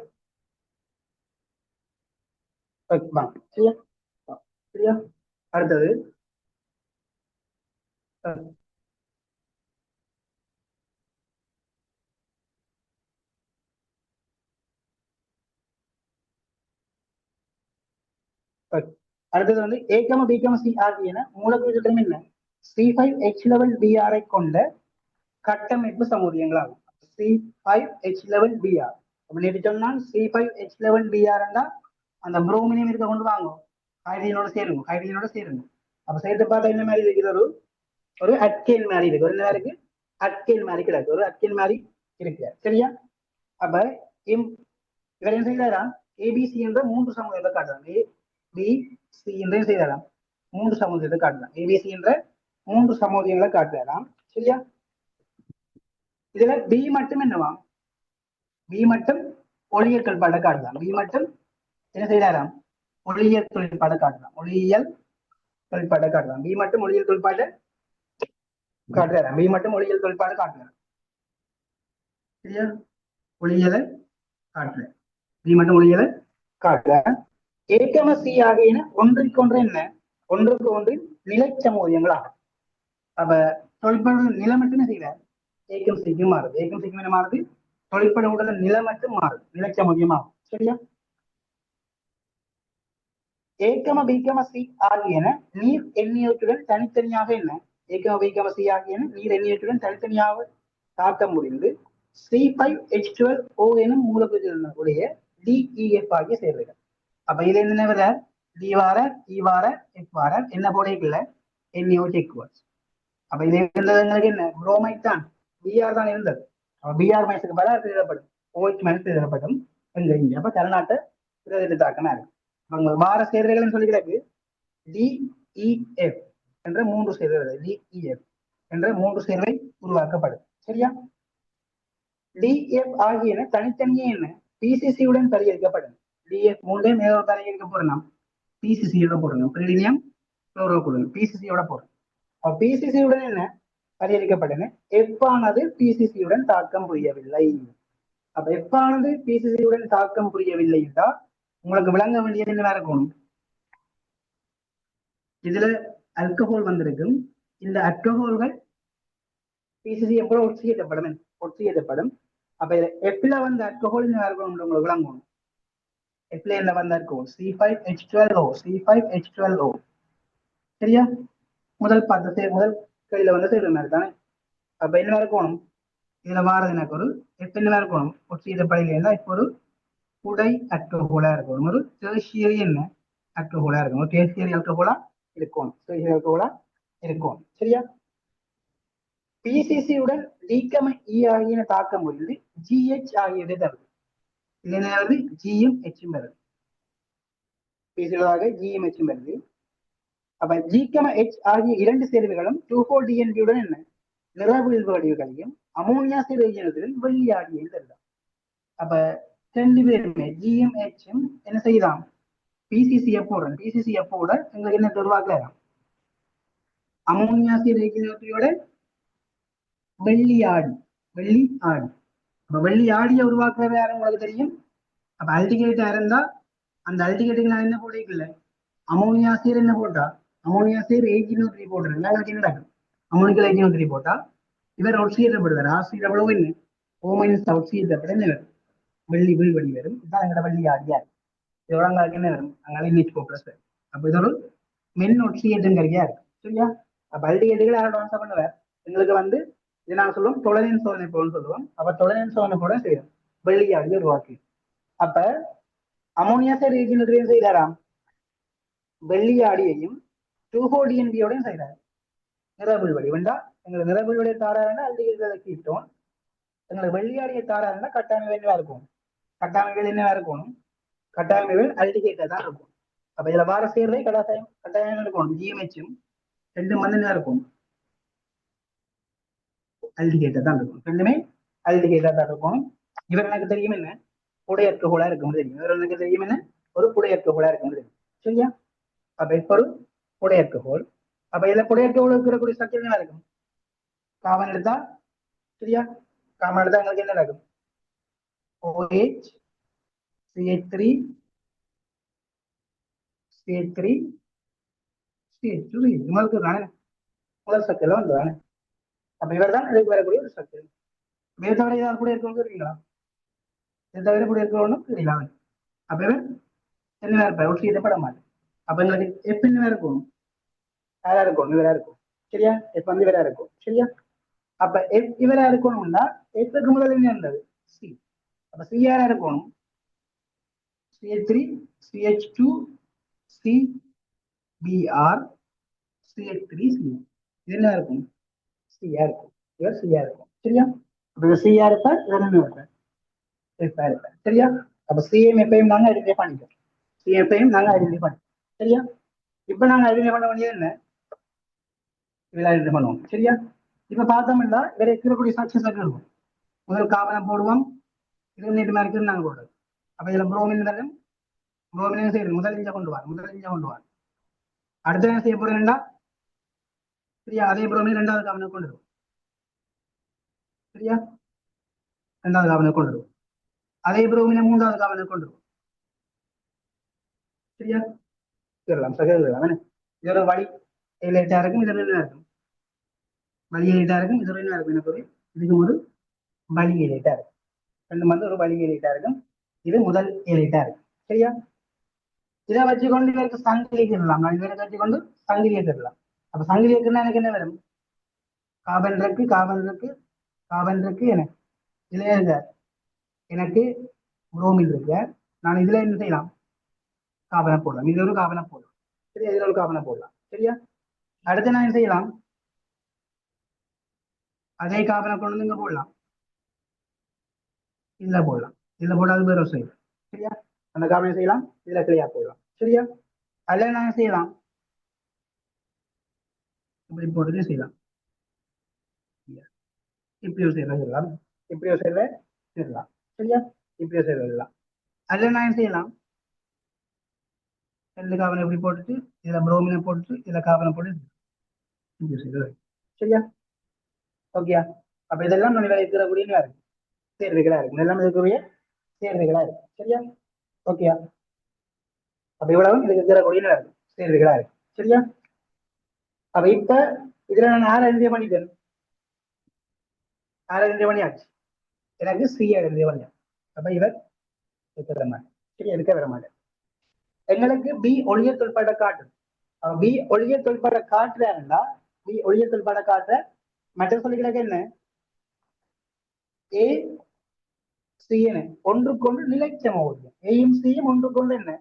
சரியா சரியா அடுத்தது அடுத்தது வந்து ஏகம பிகம சி ஆகியன மூலக்கூறு சூத்திரம் என்ன C5H11Br கொண்ட கட்டமைப்பு சமூதியங்களாகும் C5H11Br நேற்று சொன்னால் C5H11Br அந்த புரோமினியம் இருக்க கொண்டு வாங்கும் ஹைட்ரஜனோட சேருங்க அப்ப சேர்த்து பார்த்தா என்ன மாதிரி இருக்கிறது ஒரு அட்கேன் மாதிரி இருக்கு ஒரு என்ன இருக்கு அட்கேன் மாதிரி கிடையாது ஒரு அட்கேன் மாதிரி இருக்கு சரியா அப்ப இவர் என்ன செய்தாரா ஏபிசி என்ற 3 சமூகத்தை காட்டலாம் ஏபிசி என்று செய்தாராம் 3 சமூகத்தை காட்டலாம் ஏபிசி என்ற 3 சமூகங்களை காட்டலாம் சரியா இதுல பி மட்டும் என்னவா பி மட்டும் ஒளியியல் தொழிற்பாட்டை காட்டலாம் பி மட்டும் என்ன செய்யலாம் ஒளியியல் தொழிற்பாட்டை காட்டலாம் ஒளியியல் தொழிற்பாட்டை காட்டலாம் பி மட்டும் ஒளியியல் தொழிற்பாட்டை காட்டுறாராம் பி மட்டும் ஒளியியல் தொழிற்பாடு காட்டுறாரு சரியா ஒளியியலை காட்டுற பி மட்டும் ஒளியியலை காட்டுற ஏகம சி ஆகியன ஒன்றுக்கு ஒன்று என்ன ஒன்றுக்கு ஒன்று நிலைச்சமூதியங்களாகும் அப்ப தொழிற்படு நிலை மட்டுமே செய்யற ஏக்கம் சிக்கும் மாறுது ஏக்கம் சிக்கும் என்ன மாறுது தொழிற்பட உடல நிலை மட்டும் மாறுது நிலைச்சமூதியமாகும் சரியா ஏகம பிகம சி ஆகியன நீர் எண்ணியத்துடன் தனித்தனியாக என்ன ஏகம பிகம சி ஆகியன நீர் எண்ணியத்துடன் தனித்தனியாக தாக்க முடிந்து C5H12O எனும் மூலக்கூறுடைய DEF ஆகிய சேர்வைகள் அப்ப இதுல என்ன வர டி வார இ வார எஃப் வார என்ன போடைக்குள்ள NaOH equals அப்ப இது இருந்ததுங்களுக்கு என்ன புரோமைட் தான் பிஆர் தான் இருந்தது அப்ப பிஆர் மைனஸுக்கு பதிலாக எழுதப்படும் OH மைனஸ் எழுதப்படும் இங்க அப்ப கரநாட்டை தாக்கமா இருக்கு அவங்க வார சேர்வைகள் சொல்லிக்கிறாக்கு DEF என்ற 3 சேர்வை DEF என்ற 3 சேர்வை உருவாக்கப்படும் சரியா DF ஆகியன தனித்தனியே என்ன பிசிசியுடன் பரிகரிக்கப்படும் டிஎஃப் 3 மேலும் பரிகரிக்க போறோம் பிசிசியோட போடணும் பிரிடினியம் குளோரோகுளோன் பிசிசியோட போறோம் பிசிசியுடன் என்ன பரிகரிக்கப்பட்டன? எஃப் ஆனது பிசிசியுடன் தாக்கம் புரியவில்லை. அப்ப எஃப் ஆனது பிசிசியுடன் தாக்கம் புரியவில்லை என்றால் உங்களுக்கு விளங்க வேண்டியது என்ன இருக்கணும்? இதுல அல்கஹால் வந்திருக்கும். இந்த அல்கஹால்கள் பிசிசி எப்போ ஒட்சியேற்றப்படும். அப்ப எஃப்ல வந்த அல்கஹால் என்ன இருக்கணும் உங்களுக்கு விளங்கணும். எஃப்ல வந்த அல்கஹால் C5H12O C5H12O. சரியா? முதல் கையில வந்து சேர்ந்த மாதிரி தானே. அப்ப என்ன இருக்கணும்? இதுல வாரது எனக்கு ஒரு எஃப் என்ன இருக்கணும்? ஒட்சியேற்றப்படையில இருந்தா இப்போ ஒரு உடை அல்கஹாலா இருக்கணும். ஒரு டெர்ஷியரி என்ன அல்கஹாலா இருக்கும். ஒரு டெர்ஷியரி அல்கஹாலா இருக்கும். டெர்ஷியரி அல்கஹாலா இருக்கும். சரியா? பிசிசியுடன் டீகம இ ஆகியன தாக்கம் புரிந்து GH ஆகியவை தருது. இதனால ஜியும் ஹெச்சும் வருது. பிசிசியாக ஜியும் ஹெச்சும் வருது. அப்ப ஜிகம H ஆகிய இரண்டு சேர்வுகளும் 2,4 DNB-உடன் என்ன நிறவியல்பு வடிவுகளையும் அமோனியா சேர்வையுடன் வெள்ளியாடியும் தருதான். அப்ப ரெண்டு பேருமே ஜியும் ஹெச்சும் என்ன செய்யலாம்? பிசிசிஎஃபோட எங்களுக்கு என்ன உருவாக்கலாம்? அமோனியா சேர்வையோட வெள்ளி ஆடி. அப்ப வெள்ளி ஆடியை உருவாக்குறது யாரும் உங்களுக்கு தெரியும். அப்ப அல்டிகேட்டா இருந்தா அந்த அல்டிகேட்டுக்கு நான் என்ன போட்டிக்கல, அமோனியா சீர் என்ன போட்டா, அமோனியா சீர் 1803 போட்டுருங்க. என்ன நடக்கும்? அமோனிக்கல் 1803 போட்டா இவர் ஒட்சியேற்றப்படுவார். ஆசிரியர் என்ன ஓமைனஸ் ஒட்சியேற்றப்பட என்ன வரும்? வெள்ளி வழி வரும். இதுதான் எங்களோட வெள்ளி ஆடியா இருக்கு. இதோட என்ன வரும்? அங்கே NH4+ வரும். அப்ப இது ஒரு மென் ஒட்சியேற்றம் கருவியா இருக்கு. சரியா? அப்ப அல்டிகேட்டுகள் யாரோட ஆன்சர் பண்ணுவார்? எங்களுக்கு வந்து இதை நாங்கள் சொல்லுவோம் தொலைநீன் சோதனை போன்னு சொல்லுவோம். அப்ப தொலைநீன் சோதனை போட செய்யும் வெள்ளி ஆடி உருவாக்கி. அப்ப அமோனியா சைடு ஏஜென்ட் செய்தாராம் வெள்ளி ஆடியையும் 2,4 DNB-யோடையும் செய்தார். நிறபுள் வழி வேண்டா எங்களுக்கு நிறபுள் வழியை தாராருன்னா அல்டிகேட்டை கீட்டோம். எங்களுக்கு வெள்ளியாடியை தாராருன்னா கட்டாயங்கள் என்னவா இருக்கும்? கட்டாயங்கள் என்னவா இருக்கணும்? கட்டாயங்கள் அல்டிகேட்டா தான் இருக்கும். அப்ப இதுல வார சேர்வை கட்டாயம் இருக்கணும். ஜிஎம்ஹெச்சும் ரெண்டு என்ன இருக்கும்? அல்டிகேட்டா தான் இருக்கும். ரெண்டுமே அல்டிகேட்டா தான் இருக்கும். இவர் எனக்கு தெரியும் என்ன புடையற்கோளா இருக்கும் தெரியும். இவர் எனக்கு தெரியும் என்ன ஒரு புடையற்கோளா இருக்கும் தெரியும். சரியா? அப்ப இப்ப ஒரு புடையற்கோள். அப்ப இதுல புடையற்கோள் இருக்கக்கூடிய சக்தி என்ன இருக்கும்? காமன் எடுத்தா சரியா? காமன் எடுத்தா எங்களுக்கு என்ன நடக்கும்? OH CH3 CH3 CH2 உங்களுக்கு தானே முதல் சக்தியில வந்து தானே. அப்ப இவர் தான் இதுக்கு வரக்கூடிய ஒரு சக்தி. வேறு தவிர ஏதாவது கூட இருக்கவங்க இருக்கீங்களா? இதை தவிர கூட இருக்கணும் தெரியல. அப்ப இவர் என்ன இருப்பார்? ஒரு செய்யப்பட மாட்டேன். அப்ப எங்களுக்கு எப்ப என்ன இருக்கும்? யாரா இருக்கும்? இவரா இருக்கும். சரியா? எப்ப வந்து இவரா இருக்கும். சரியா? அப்ப இவரா இருக்கணும்னா எதுக்கு முதல்ல என்ன இருந்தது? சி. அப்ப சி யாரா இருக்கணும்? CH3 CH2 CBr CH3 C. இது என்ன இருக்கும்? சியா இருக்கும். இவர் சியா இருக்கும். சரியா? அப்ப சியா இருப்பார், இவர் என்ன இருப்பார்? இருப்பார். சரியா? அப்ப சிஎம் எப்பயும் நாங்க ஐடென்டிஃபை பண்ணிக்கிறோம். சிஎம் எப்பயும் நாங்க ஐடென்டிஃபை பண்ணிக்கிறோம். சரியா? இப்ப நாங்க ஐடென்டிஃபை பண்ண வேண்டியது என்ன? இதெல்லாம் ஐடென்டிஃபை பண்ணுவோம். சரியா? இப்ப பார்த்தோம்னா வேற இருக்கக்கூடிய சாட்சி இருக்கும். முதல் காவலம் போடுவோம். இது நீட்டு மாதிரி நாங்க போடுறோம். அப்ப இதுல புரோமின் வரும். புரோமின் செய்யணும். முதல் இஞ்ச கொண்டு வார். அடுத்த என்ன செய்ய போறேன்டா? சரியா? அதே புரோமின் ரெண்டாவது காவலம் கொண்டு வரும். சரியா? ரெண்டாவது காவலம் கொண்டு வரும். அதே புரோமினை மூன்றாவது காவலம் கொண்டு வரும். சரியா? சொல்லலாம் சகோதரர். இது ஒரு வழி லேட்டா இருக்கும். இது என்ன இருக்கும்? வழி லேட்டா இருக்கும். இது என்ன இருக்கும்? எனக்கு இதுக்கு ஒரு வழி லேட்டா இருக்கும். ரெண்டு வந்து ஒரு வழி லேட்டா இருக்கும். இது முதல் லேட்டா இருக்கும். சரியா? இதை வச்சுக்கொண்டு இவருக்கு சங்கிலி தரலாம். இவரை வச்சுக்கொண்டு சங்கிலியை தரலாம். அப்ப சங்கிலி இருக்குன்னா எனக்கு என்ன வரும்? காபன் இருக்கு எனக்கு இதுல இருக்க எனக்கு புரோமின் இருக்கு. நான் இதுல என்ன செய்யலாம்? காபனை போடலாம். இதுல ஒரு காபனை போடலாம். சரியா? இதுல ஒரு காபனை போடலாம். சரியா? அடுத்து நான் என்ன செய்யலாம்? அதே காபனை கொண்டு வந்து இங்க போடலாம். இதுல போடலாம். இதுல போடாது வேற ஒரு செய்யலாம். சரியா? அந்த காபனை செய்யலாம். இதுல கிளியா போடலாம். சரியா? அதுல நான் செய்யலாம். இப்படி போட்டு செய்யலாம். இப்படி ஒரு செய்யலாம். இப்படி ஒரு செய்யலாம். சரியா? இப்படி ஒரு செய்யலாம். அதுல நான் செய்யலாம். ரெண்டு காவனை இப்படி போட்டுட்டு இதுல புரோமினை போட்டுட்டு இதுல காவனை போட்டு சரியா? ஓகேயா? அப்ப இதெல்லாம் நம்ம இருக்கக்கூடிய இருக்கு சேர்வைகளா இருக்கு. இதெல்லாம் இருக்கக்கூடிய சேர்வைகளா இருக்கு. சரியா? ஓகேயா? அப்ப இவ்வளவு இதுக்கு இருக்கக்கூடிய இருக்கு சேர்வைகளா இருக்கு. சரியா? அப்ப இப்ப இதுல நான் யாரை எழுதிய பண்ணிட்டேன்? யாரை எழுதிய பண்ணியாச்சு? எனக்கு சி எழுதிய பண்ணியாச்சு. அப்ப இவர் இருக்க வர மாட்டேன். சரி, எடுக்க வர மாட்டேன். எங்களுக்கு பி ஒளிய தொல்பாட காட்டு. பி ஒளிய தொல்பாட காட்டுறாருன்னா பி ஒளிய தொல்பாட காட்டுற மற்ற சொல்லிக்கிறாங்க என்ன? ஏ சிஎன ஒன்றுக்கொன்று நிலைச்சம ஊதியம். ஏயும் சியும் ஒன்றுக்கொண்டு என்ன?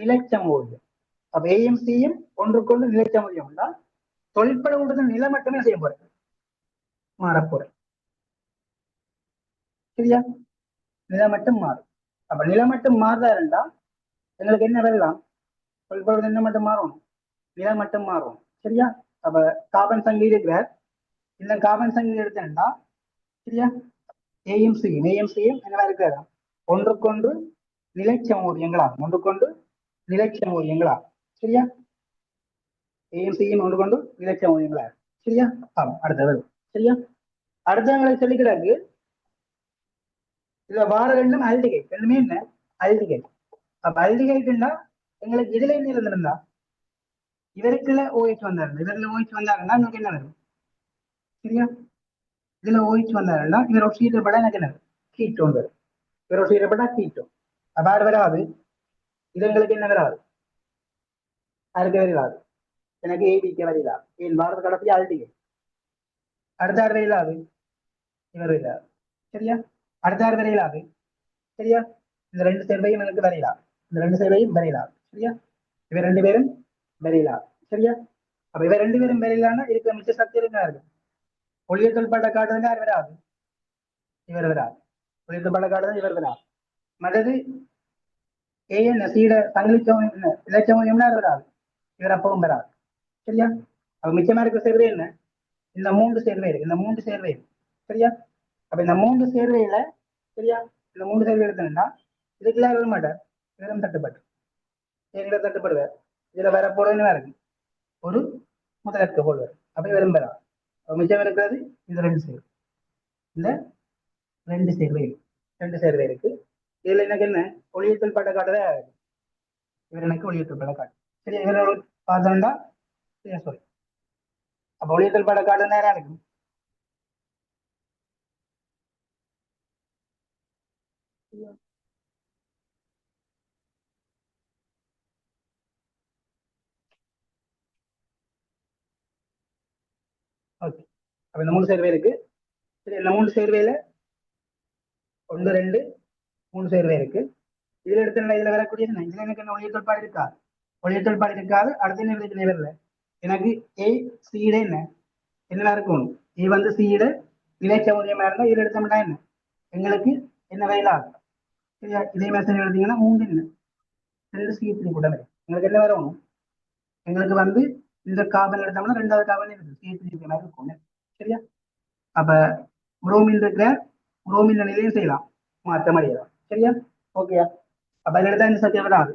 நிலைச்சம ஊதியம். அப்ப ஏயும் சியும் ஒன்றுக்கொண்டு நிலைச்சம ஊதியம்னா தொழிற்பட ஊட்டத்தின் நிலை மட்டுமே செய்ய போறேன், மாறப்போறேன். சரியா? நிலை மட்டும் மாறும். அப்ப நிலை மட்டும் மாறுதா இருந்தா எங்களுக்கு என்ன வரலாம்? தொழிற்பட என்ன மட்டும் மாறும்? நிலை மட்டும் மாறும். சரியா? அப்ப காபன் சங்கி இருக்கிறார். இந்த காபன் சங்கி எடுத்தேன்டா சரியா? ஏயும் சியும் என்னவா இருக்கிறதா? ஒன்றுக்கொன்று நிலைச்சமூதியங்களா? ஒன்றுக்கொண்டு நிலைச்சமூதியங்களா? சரியா? ஏயும் சியும் ஒன்றுக்கொண்டு நிலைச்சமூதியங்களா? சரியா? ஆமா, அடுத்தது சரியா? அடுத்தவங்களை சொல்லிக்கிறாரு இதுல வார ரெண்டும் அல்டிகை, ரெண்டுமே என்ன? அல்டிகை. அப்ப அல்டிகைட்டுன்னா எங்களுக்கு இதுல என்ன இருந்திருந்தா இவருக்குள்ள ஓஹெச் வந்தாரு, இவருல ஓஹெச் வந்தாருன்னா நமக்கு என்ன வரும்? சரியா? இதுல ஓஹெச் வந்தாருன்னா இவர் ஒரு சீட்டப்பட எனக்கு என்ன கீட்டோன் வரும். இவர் ஒரு சீட்டப்பட்டா கீட்டோன். அப்ப யார் வராது? இது எங்களுக்கு என்ன வராது? யாருக்கு வராது? எனக்கு ஏபிக்கு வரையிலாது. என் பாரத கடைசி அல்டிகை. அடுத்த யார் வரையிலாது? இவர் வரையிலாது. சரியா? அடுத்த யார் வரையிலாது? சரியா? இந்த ரெண்டு சேர்வையும் எனக்கு வரையலாம். இந்த ரெண்டு சேர்வையும் வரையலாம். சரியா? இவர் ரெண்டு பேரும் வரையலாம். சரியா? அப்ப இவர் ரெண்டு பேரும் வரையலான்னா இருக்கிற மிச்ச சக்தி இருக்கு. ஒளிய தொல்பாட்டை காட்டுறதுங்க யார் வராது? இவர் வராது. ஒளிய தொல்பாட்டை காட்டுறது இவர் வராது. மற்றது ஏஎன் சீட சங்கிலிச்சவம் இலச்சவம் யார் வராது? இவர் அப்பவும் வராது. சரியா? அப்ப மிச்சமா இருக்கிற சேர்வை என்ன? இந்த மூன்று சேர்வை இருக்கு. இந்த மூன்று சேர்வை இருக்கு. சரியா? அப்ப இந்த மூன்று சேர்வையில சரியா? இந்த மூன்று சேர்வை எடுத்தோம்னா இதுக்குள்ள வர மாட்டார். இதெல்லாம் தட்டுப்பட்டு எங்களை தட்டுப்படுவார். இதுல வர போறதுன்னு இருக்கு ஒரு முதலக்க போடுவார். அப்படி விரும்புறா மிச்சம் இருக்கிறது இந்த ரெண்டு சேர்வை. இந்த ரெண்டு சேர்வை இருக்கு. ரெண்டு சேர்வை இருக்கு. இதுல எனக்கு என்ன? ஒளியத்தல் பட காட்டுறதா இருக்கு. இவர் எனக்கு ஒளியத்தல் பட காட்டு. சரி, இவரோட பார்த்தோம்னா சாரி. அப்ப ஒளியத்தல் பட காட்டு நேரம் இருக்கு. ஓகே. அப்ப இந்த மூணு சேர்வை இருக்கு. சரி, இந்த மூணு சேர்வையில ஒன்று ரெண்டு மூணு சேர்வை இருக்கு. இதுல எடுத்த இதுல வரக்கூடியது இதுல எனக்கு என்ன ஒளியத்தொல்பாடு இருக்கா? ஒளியத்தொல்பாடு இருக்காது. அடுத்த என்ன வரல எனக்கு ஏ சீட என்ன என்ன இருக்கும்? இது வந்து சீட இணைச்சமுதியமா இருந்தா இதுல எடுத்தோம்னா என்ன எங்களுக்கு என்ன வயலா சரியா? இதே மாதிரி எழுதிங்கன்னா மூணு என்ன ரெண்டு சி3 கூட வரும். எங்களுக்கு என்ன வரும்? எங்களுக்கு வந்து இந்த காபன் எடுத்தோம்னா ரெண்டாவது காபன் இருக்கு சி3 மாதிரி இருக்கும். சரியா? அப்ப புரோமின் இருக்கிற புரோமின் நிலையும் செய்யலாம், மாற்ற முடியலாம். சரியா? ஓகேயா? அப்ப இதுல எடுத்தா இந்த சத்தியம் வராது,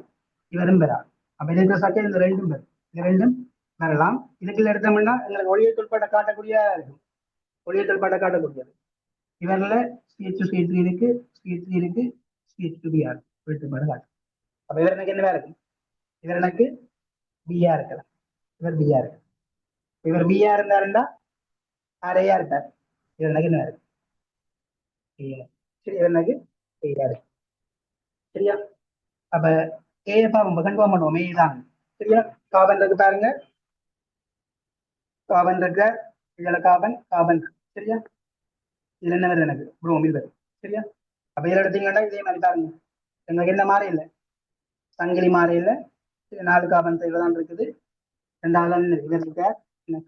இவரும் வராது. அப்ப இருக்கிற சத்தியம் இந்த ரெண்டும் வரும். இந்த ரெண்டும் வரலாம். இதுக்குள்ள எடுத்தோம்னா எங்களுக்கு ஒளியை தொல்பாட்டை காட்டக்கூடிய இருக்கும். ஒளியை தொல்பாட்டை காட்டக்கூடியது இவர்ல CH3 இருக்கு, CH3 இருக்கு, CH2Br வெளிப்பாடு காட்டும். அப்ப இவர் எனக்கு என்னவா இருக்கும்? இவர் எனக்கு பிஆர் இருக்கலாம். இவர் பிஆர் இருக்கு. இவர் பிஆர் இருந்தாருந்தா ஆரையா இருக்கார். இவர் எனக்கு என்ன இருக்கு? சரி, இவர் எனக்கு ஏயா இருக்கு. சரியா? அப்ப ஏஎஃபா நம்ம கன்ஃபார்ம் பண்ணுவோம். ஏ தான். சரியா? காபன் இருக்கு பாருங்க. காபன் இருக்க இதுல காபன் காபன். சரியா? இதுல என்ன வருது? எனக்கு புரோமில் வருது. சரியா? அப்ப இதுல எடுத்தீங்கன்னா இதே மாதிரி பாருங்க. எங்களுக்கு என்ன மாறி இல்லை, சங்கிலி மாறி இல்லை. நாலு காபன் தான் இருக்குது. ரெண்டாவது இவர் இருக்க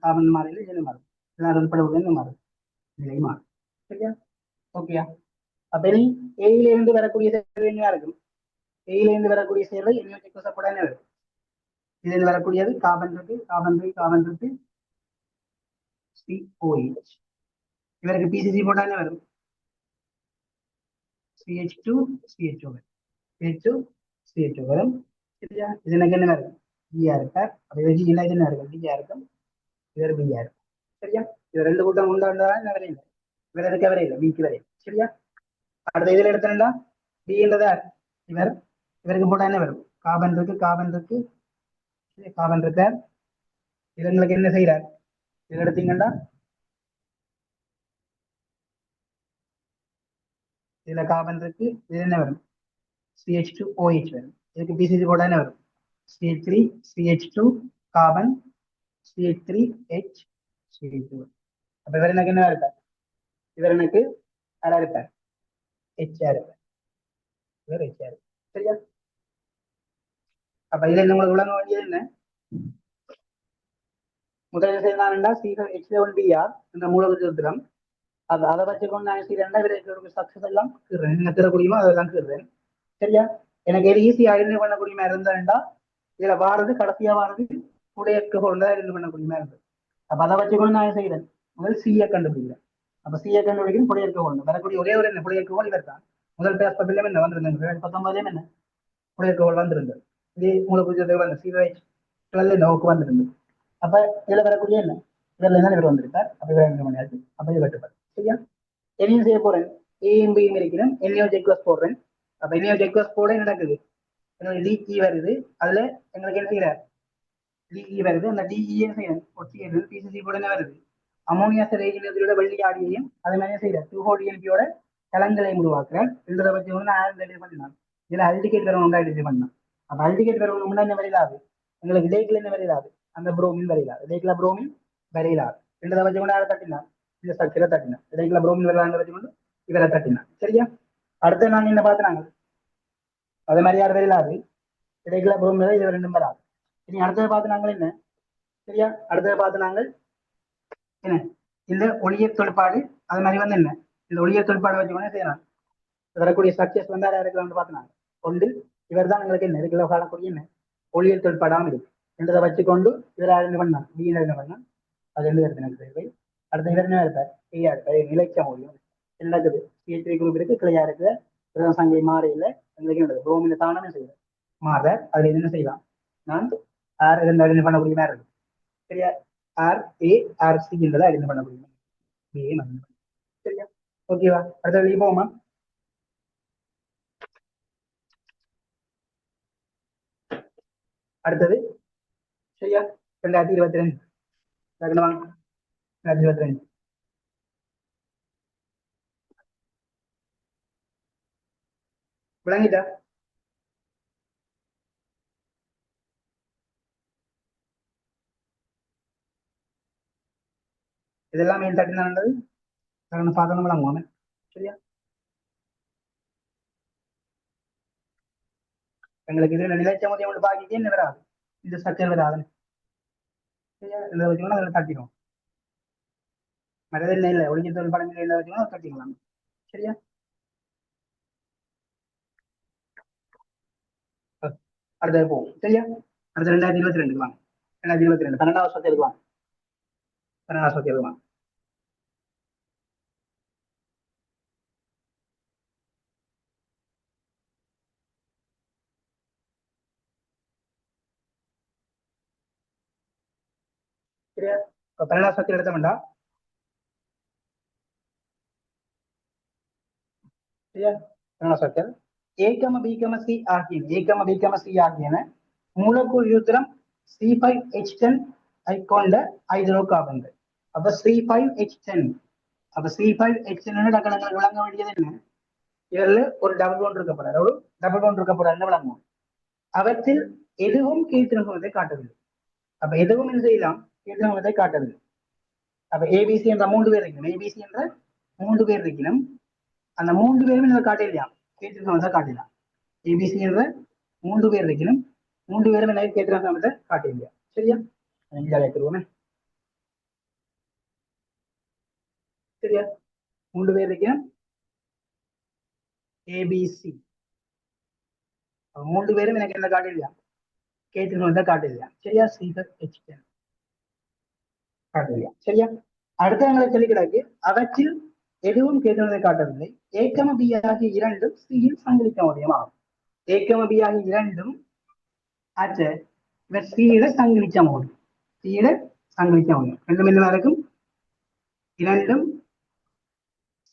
காபன் மாறியில் இது மாறும். இதெல்லாம் படவுகள் மாறும், நிலை மாறும். சரியா? ஓகேயா? அப்ப இனி ஏயில இருந்து வரக்கூடிய சேர்வை என்ன இருக்கும்? ஏயில இருந்து வரக்கூடிய சேர்வை என்ன இருக்கும்? இதுல இருந்து வரக்கூடியது காபன் இருக்கு, காபன் இருக்கு, காபன் இருக்கு, COH. இவருக்கு பிசிசி போட்டா என்ன வரும்? CH2 CHO வரும். CH2 CHO வரும். சரியா? இது எனக்கு என்ன வரும்? பிஆர் இருக்கார். அப்ப இது என்ன இருக்கும்? டிஆர் இருக்கும். இவர் பிஆர். சரியா? இது ரெண்டு கூட்டம் உண்டாண்டா என்ன வரையில இவர் இருக்க வரையில பிக்கு வரையில. சரியா? அடுத்த இதுல எடுத்தா பின்றதா இவர், இவருக்கு போட்டா என்ன வரும்? கார்பன் இருக்கு, கார்பன் இருக்கு, கார்பன் இருக்க. இவங்களுக்கு என்ன செய்யறார்? இது எடுத்தீங்கன்னா இதுல கார்பன் இருக்கு, இது என்ன வரும்? CH2OH வரும். இதுக்கு பிசிசி போட்டா என்ன வரும்? CH3 CH2 carbon CH3H CH2. அப்ப இவர் எனக்கு என்ன இருப்பார்? இவர் எனக்கு யாரா இருப்பார்? ஹெச்ஆ இருப்பார். இவர் ஹெச்ஆ இருப்பார். சரியா? அப்ப இதுல உங்களுக்கு விளங்க வேண்டியது என்ன? முதலில் செய்யலாம்டா CH7BR என்ற மூலக்கூறு சூத்திரம். அதை வச்சுக்கொண்டு நான் செய்யறேன்டா இவருக்கு சக்சஸ் எல்லாம் கீறேன். என்ன கீறக்கூடியமோ அதெல்லாம் கீறேன். சரியா? எனக்கு எது ஈஸி ஐடென்டி பண்ணக்கூடிய மாதிரி இருந்தா இதுல வாரது கடைசியா வாரது உடையற்கு கொண்டு ஐடென்டி பண்ணக்கூடிய இருந்தது. அப்ப அதை வச்சுக்கொண்டு நான் செய்யறேன். முதல் சிஏ கண்டுபிடிக்கிறேன். அப்ப சிஏ கண்டுபிடிக்கும் புடையற்க கொண்டு வரக்கூடிய ஒரே ஒரு என்ன புடையற்க கோல் இவர் தான். முதல் பேஸ்பத்திலும் என்ன வந்திருந்தது? 2019 என்ன புடையற்க கோல் வந்திருந்தது. இது மூலக்கூறு வந்து CH12 நோக்கு வந்திருந்தது. அப்ப இதுல வரக்கூடிய என்ன இதுல என்ன இவர் வந்திருக்கார். அப்ப இவர் என்ன பண்ணியாச்சு. அப்ப இது வெட்டுப்பார். சரியா? என்னையும் செய்ய போறேன். ஏயும் பியும் இருக்கிறேன். என்னையும் ஜெக்வஸ் போடுறேன். அப்ப என்னையும் ஜெக்வஸ் போட என்ன நடக்குது? என்னோட டிஇ வருது. அதுல எங்களுக்கு என்ன செய்யறார்? டிஇ வருது. அந்த டிஇ செய்யணும் பிசிசி போட என்ன வருது? அமோனியா செரேஜினோட வெள்ளி ஆடியையும் அதே மாதிரி செய்யறார். 2,4-DNPயோட கலங்களையும் உருவாக்குறார். ரெண்டு பத்தி ஒன்று 1000 பண்ணலாம். இதுல அல்டிகேட் வரணும் ஐடென்டி பண்ணலாம். அப்ப அல்டிகேட் வரணும் என்ன வரையிலாது? எங்களுக்கு இடைக்குல என்ன வரையிலாது? அந்த புரோமின் வரையிலாது. இடைக்குல புரோமின் வரையிலாது. ரெண்டு பத்தி கொண்டு யாரை தட்டினார்? இந்த ஸ்ட்ரக்சரை தட்டினார். இடைக்குல புரோமின் வரலான்னு வச்சு கொண்டு இவரை தட்டினார். சரியா? அடுத்து நாங்க என்ன பார்த்துனாங்க? அதே மாதிரி யார் வரையிலாது? இடைக்குல புரோமின் இது ரெண்டும் வராது. இனி அடுத்தது பார்த்து நாங்கள் என்ன? சரியா? அடுத்தது பார்த்து நாங்கள் என்ன இந்த ஒளியியல் தொழிற்பாடு அது மாதிரி வந்து என்ன இந்த ஒளியியல் தொழிற்பாடு வச்சுக்கொண்டே செய்யலாம். வரக்கூடிய ஸ்ட்ரக்சர்ஸ் வந்து யாரா இருக்கலாம்னு பார்த்துனாங்க. ஒன்று இவர் தான் எங்களுக்கு என்ன இருக்கிற காலக்கூடிய என்ன ஒளியியல் தொழிற்பாடாமல் இருக்கு. ரெண்டதை வச்சுக்கொண்டு இவர் என்ன பண்ணலாம்? பிஎன் என்ன பண்ணலாம்? அது ரெண்டு பேருக்கு எனக்கு தேவை. அடுத்த இவர் என்ன இருப்பார்? ஐயா இருப்பார். நிலைக்க முடியும். நடக்குது. CH3 குரூப் இருக்கு, கிளையா இருக்கு. சங்கை மாற இல்லை. எங்களுக்கு என்னது ரோமில தானமே செய்யலாம். மாற அதுல என்ன செய்யலாம்? நான் என்ன பண்ணக்கூடிய மாதிரி இருக்கு. சரியா? RARC என்றதை ஐடென்டி பண்ண முடியும். சரியா? ஓகேவா? அடுத்த வெளியே போவோமா? அடுத்தது சரியா? 2022 2022 விளங்கிட்டா? இதெல்லாம் மேல் தட்டினாண்டது சாதனம் விளங்குவாங்க. சரியா? எங்களுக்கு இதுல நிலைச்ச மதியம் ஒன்று பாக்கிட்டே என்ன வராது? இந்த ஸ்ட்ரக்சர் வராது. சரியா? இதை வச்சுக்கணும் அதில் தட்டிடும். மற்றதில் இல்லை ஒளிஞ்சல் படங்கள் என்ன வச்சுக்கணும் தட்டிக்கலாம். சரியா? அடுத்தது போவோம். சரியா? அடுத்த 2022 வாங்க. 2022 12வது வருஷத்தை எடுக்கலாம். 12வது வருஷத்தை எடுக்கலாம். சரியா? இப்ப 12வது வருஷத்தை எடுத்த வேண்டாம். சரியா? 12வது வருஷத்தில் ஏகம பீகம சி ஆகியன ஏகம பீகம சி ஆகியன மூலக்கூறு சூத்திரம் C5H10 ஐ கொண்ட ஹைட்ரோ கார்பன்கள். அப்ப C5H10 அப்ப C5H10 டக்கணங்களுக்கு விளங்க வேண்டியது என்ன? இதுல ஒரு டபுள் ஒன்று இருக்கப்படாது. ஒரு டபுள் ஒன்று இருக்கப்படாதுன்னு விளங்குவோம். அவற்றில் எதுவும் கீழ்த்திணத்தை காட்டவில்லை. அப்ப எதுவும் என்ன செய்யலாம்? கீழ்த்திணத்தை காட்டவில்லை. அப்ப ஏபிசி என்ற 3 பேர் இருக்கணும். ஏபிசி என்ற 3 பேர் இருக்கணும். அந்த 3 பேருமே நம்ம காட்டிடலாம். கீழ்த்திணத்தை காட்டலாம். ஏபிசி என்ற 3 பேர் இருக்கணும். 3 பேரும் என்ன கீழ்த்திணத்தை காட்டிடலாம். சரியா? எடுத்துருவோமே. சரியா? 3 பேர் இருக்கணும். ஏபிசி 3 பேரும் எனக்கு என்ன காட்டிடலாம்? கேட்டு காட்டிடலாம். சரியா? C5H10 காட்டவில்லை. சரியா? அடுத்த எங்களை சொல்லி கிடக்கு அவற்றில் எதுவும் கேட்டுவதை காட்டவில்லை. ஏக்கம பி ஆகிய இரண்டும் சியில் சங்கிலிக்க முடியுமாகும். ஏக்கம பி ஆகிய இரண்டும் ஆச்சு இவர் சியில சங்கிலிச்ச முடியும். சியில சங்கிலிச்ச முடியும். ரெண்டும் என்ன இருக்கும்? இரண்டும்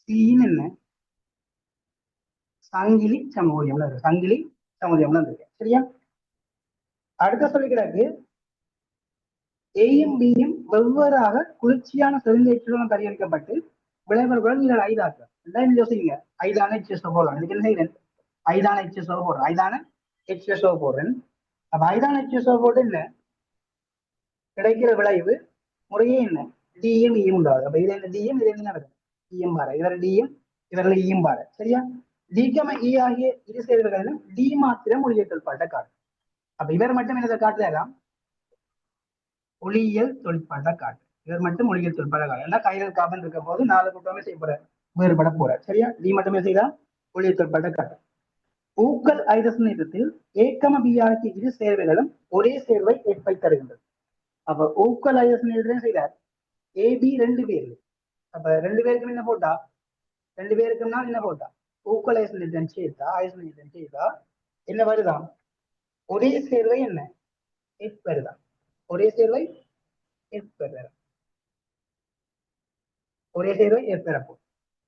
சீன் என்ன சங்கிலி சமூகம்ல இருக்கு, சங்கிலி சமூகம்ல இருக்கு. சரியா? அடுத்த சொல்லிக்கிறாக்கு ஏயும் பியும் வெவ்வேறாக குளிர்ச்சியான செறிந்தேற்றுடன் பரிகரிக்கப்பட்டு விளைவர்களுடன் நீங்கள் ஐதாக்கம் ரெண்டாயிரம் யோசிங்க. ஐதான ஹெச்எஸ்ஓ போடலாம். இதுக்கு என்ன செய்யறேன்? ஐதான ஹெச்எஸ்ஓ போடுறேன். ஐதான ஹெச்எஸ்ஓ போடுறேன். அப்ப ஐதான ஹெச்எஸ்ஓ போட்டு என்ன கிடைக்கிற விளைவு முறையே என்ன? டிஎம் ஈயும் உண்டாது. அப்ப இதுல என்ன டிஎம், இதுல என்ன வருது? ஈயம் பாரு. இதுல டிஎம், இதுல ஈயம் பாரு. சரியா? டிகம இ ஆகிய இரு சேர்வுகளிலும் டி மாத்திரம் ஒளியியல் தொழிற்பாட்டை காட்டும். அப்ப இவர் மட்டும் என்னதை காட்டுதலாம்? ஒளியியல் தொழிற்பாட்டை காட்டு. இவர் மட்டும் ஒளியியல் தொழிற்பாட்டை காட்டு. ஏன்னா கைரல் கார்பன் இருக்க போது 4 கூட்டமே செய்யப்பட வேறுபட போற. சரியா? டி மட்டுமே செய்தா ஒளியியல் தொழிற்பாட்டை காட்டு. ஊக்கல் ஐதரசன் நிறத்தில் ஏக்கம பி ஆகிய இரு சேர்வுகளும் ஒரே சேர்வை ஏற்பை தருகின்றது. அப்ப ஊக்கல் ஐதரசன் நிறத்திலும் செய்தார் ஏபி 2 பேர். அப்ப 2 பேருக்கும் என்ன போட்டா? 2 பேருக்கும்னா என்ன போட்டா? ஊக்கல் ஐதரசன் நிறத்தன் சேர்த்தா ஐதரசன் நிறத்தன் செய்தா என்ன வருதான்? ஒரே சேர்வை என்ன எஃப் வருதான். ஒரே சேர்வை எஃப் பெறும். ஒரே சேர்வை எஃப் பெறப்போம்.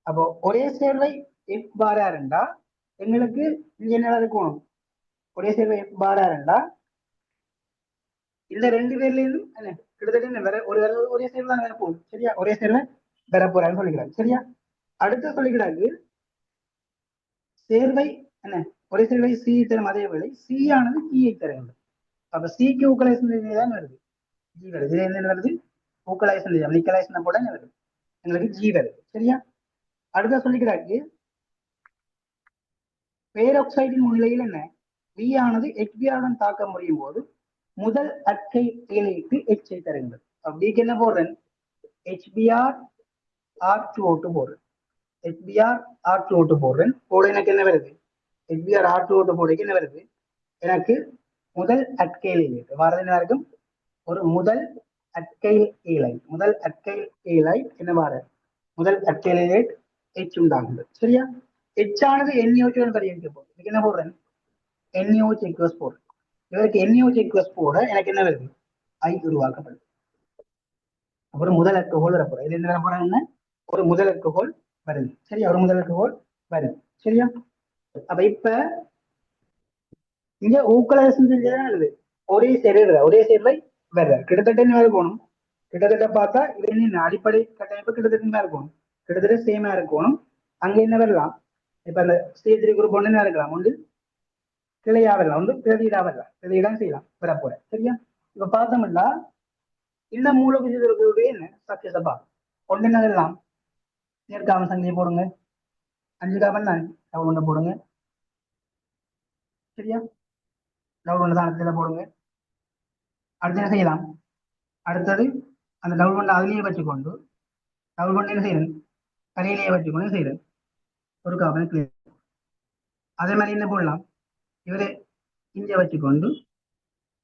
அப்போ ஒரே சேர்வை எஃப் பாரா இருந்தா எங்களுக்கு இங்க என்ன இருக்கணும்? ஒரே சேர்வை எஃப் பாரா இருந்தா இந்த 2 பேர்ல இருந்தும் என்ன கிட்டத்தட்ட என்ன வேற ஒரு ஒரே சேர்வு தான் வேற போகும். சரியா? ஒரே சேர்வை பெற போறான்னு சொல்லிக்கிறாங்க. சரியா? அடுத்து சொல்லிக்கிறாங்க சேர்வை என்ன ஒரே சேர்வை சி தரும் அதே வேளை சி ஆனது கீயை தருகின்றது. அப்ப சிக்கு ஊக்கலைசன் தான் வருது, ஜி வருது. இதுல என்ன வருது? ஊக்கலைசன் நிக்கலைசன் போட என்ன வருது? எங்களுக்கு ஜி வருது. சரியா? அடுத்த சொல்லிக்கிறாங்க பேராக்சைடின் முன்னிலையில் என்ன வி ஆனது HBr தாக்க முடியும் போது முதல் அற்கை இலைக்கு எச்சை தருகின்றது. பிக்கு என்ன போடுறேன்? HBr R2O2 போடுறேன். HBr R2O2 போடுறேன். போட எனக்கு என்ன வருது? HBr R2O2 போடுறதுக்கு என்ன வருது? எனக்கு முதல் அற்கையில் இலை வரது என்ன இருக்கும்? ஒரு முதல் அற்கையில் இலை. முதல் அற்கையில் இலை என்ன வார? முதல் அற்கையில் இலை H உண்டாகுது. சரியா? H ஆனது NO2 பரிகரிக்க போகுது. இதுக்கு என்ன போடுறேன்? NOH equals போடுறேன். இவருக்கு NOH equals போட எனக்கு என்ன வருது? I உருவாக்கப்படுது. அப்புறம் முதல் அல்கஹால் வரப்போறோம். இது என்ன போறாங்க? ஒரு முதல் அல்கஹால் வருது. சரியா? ஒரு முதல் அல்கஹால் வருது. சரியா? அப்ப இப்ப இங்க ஊக்கலைசன் செஞ்சது ஒரே சேர்வை, ஒரே சேர்வை வேற கிட்டத்தட்ட என்ன இருக்கணும்? கிட்டத்தட்ட பார்த்தா இது என்ன அடிப்படை கட்டமைப்பு கிட்டத்தட்ட என்ன இருக்கணும்? கிட்டத்தட்ட சேமா இருக்கணும். அங்க என்ன வரலாம்? இப்ப அந்த C3 குரூப் ஒண்ணு என்ன இருக்கலாம்? ஒன்று கிளையா வரலாம், வந்து பிரதியீடா வரலாம். பிரதியீடான் செய்யலாம் வர போற. சரியா? இப்ப பார்த்தோம்னா இந்த மூலவிதிகளுடைய என்ன சத்தியசபா ஒன்று என்ன வரலாம்? நேர்காம சங்கிலியை போடுங்க. 5 காமன் தான் டவுன் ஒன்று போடுங்க. சரியா? டவுன் ஒன்று தான் போடுங்க. அடுத்து என்ன செய்யலாம்? அடுத்தது அந்த டவுன் ஒன்று அதுலயே வச்சுக்கொண்டு டவுன் ஒன்று என்ன செய்யறேன்? கரையிலேயே வச்சுக்கொண்டு செய்யறேன் ஒரு காமன் கிளியர். அதே மாதிரி என்ன போடலாம்? இவரை இங்கே வச்சுக்கொண்டு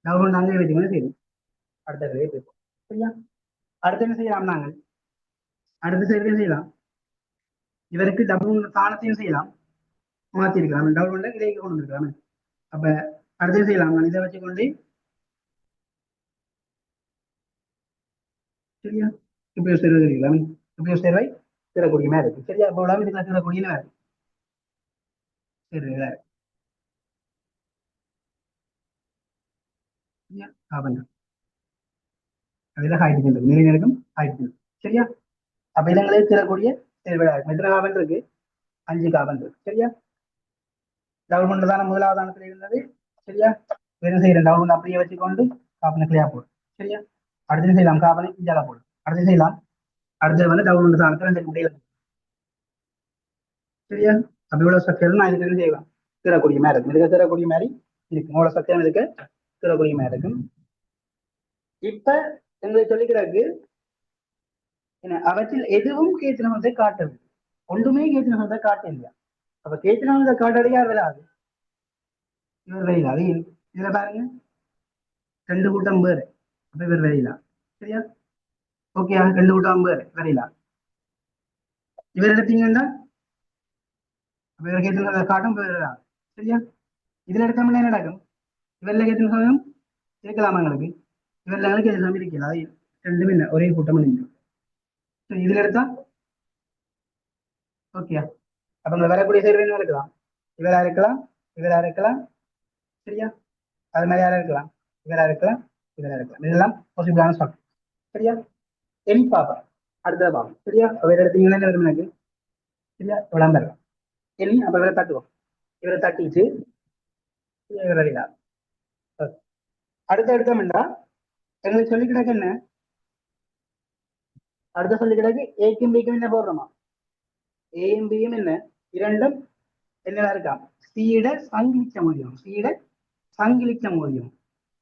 டவுன் ஒன்று அங்கே வச்சுக்கொண்டு செய்யணும். அடுத்த கரையை போய்ப்போம். சரியா? அடுத்து என்ன செய்யலாம்? நாங்கள் அடுத்த சைடு செய்யலாம். இவருக்கு டபுள் தானத்தையும் செய்யலாம், மாத்தி இருக்கலாம். டபுள் ஒன்றை இடையே கொண்டு வந்துருக்கலாம். அப்ப அடுத்து செய்யலாம். நான் இதை வச்சுக்கொண்டு சரியா இப்படி ஒரு சேர்வை இருக்கலாம். இப்படி ஒரு சேர்வை தரக்கூடிய மாதிரி இருக்கு. சரியா? அப்போ உலகம் இதுக்கு தரக்கூடிய நேரம் சரி அதுல ஹைட்ரஜன் இருக்கு, நிறைய இருக்கும் ஹைட்ரஜன். சரியா? அப்ப இதங்களே தரக்கூடிய சேர்வை எத்தனை கார்பன் இருக்கு? 5 கார்பன் இருக்கு. சரியா? டபுள் ஒன்று தானே முதலாவது ஆனத்துல இருந்தது. சரியா? வெறும் செய்யறேன் டபுள் ஒன்று அப்படியே வச்சுக்கொண்டு காப்பனை கிளியா போடும். சரியா? அடுத்து செய்யலாம் காப்பனை இஞ்சால போடும். அடுத்து செய்யலாம். அடுத்தது வந்து டபுள் ஒன்று தானத்துல 2 முடியல. சரியா? அப்படி இவ்வளவு ஸ்ட்ரக்சர் நான் இதுக்கு என்ன செய்யலாம்? தரக்கூடிய மாதிரி இருக்கும். இதுக்கு தரக்கூடிய மாதிரி இருக்கு. இவ்வளவு ஸ்ட்ரக்சர் இதுக்கு தரக்கூடிய மாதிரி இருக்கும். இப்ப எங்களுக்கு சொல்லிக்கிறாருக்கு என்ன அவற்றில் எதுவும் கேத்திரமத்தை காட்டவில்லை. ஒன்றுமே கேத்திரமத்தை காட்டவில்லை. அப்ப கேத்திரமத்தை காட்டடியா விடாது. இவர் வெளியில அது இதுல பாருங்க 2 கூட்டம் பேரு. அப்ப இவர் வெளியில. சரியா? ஓகே 2 கூட்டம் பேரு வெளியில. இவர் எடுத்தீங்கன்னா அப்ப இவர் கேத்திரமத்தை காட்டும் போயிடலாம். சரியா? இதுல எடுத்தோம்னா என்ன நடக்கும்? இவர்ல கேத்திர சமயம் இருக்கலாமா எங்களுக்கு? இவர்ல எங்களுக்கு எது சமயம் இருக்கலாம். அது 2 ஒரே கூட்டம் இதுல எடுத்தா ஓகே. அப்ப இந்த வரக்கூடிய சேர்வைன்னு இருக்கலாம், இவரா இருக்கலாம், இவரா இருக்கலாம், சரியா? அது மாதிரி யாரா இருக்கலாம், இவரா இருக்கலாம், இவரா இருக்கலாம், இதெல்லாம் பாசிபிளான சால்வ். சரியா? என் பாப்பா அடுத்தது பாப்போம். சரியா? வேற எடுத்தீங்கன்னா என்ன வரும் எனக்கு? சரியா? விளம்பரம் என் அப்ப இவரை தட்டுவோம், இவரை தட்டிட்டு இவரை அறியலாம். அடுத்த எடுத்தோம்னா எங்களுக்கு சொல்லி கிடக்கு என்ன? அடுத்த சொல்லி கிடக்கு ஏக்கும் பிக்கும் என்ன போடுறோமா? ஏயும் பியும் என்ன இரண்டும் என்னவா இருக்காம்? சீட சங்கிலிச்ச முடியும், சீட சங்கிலிச்ச முடியும்.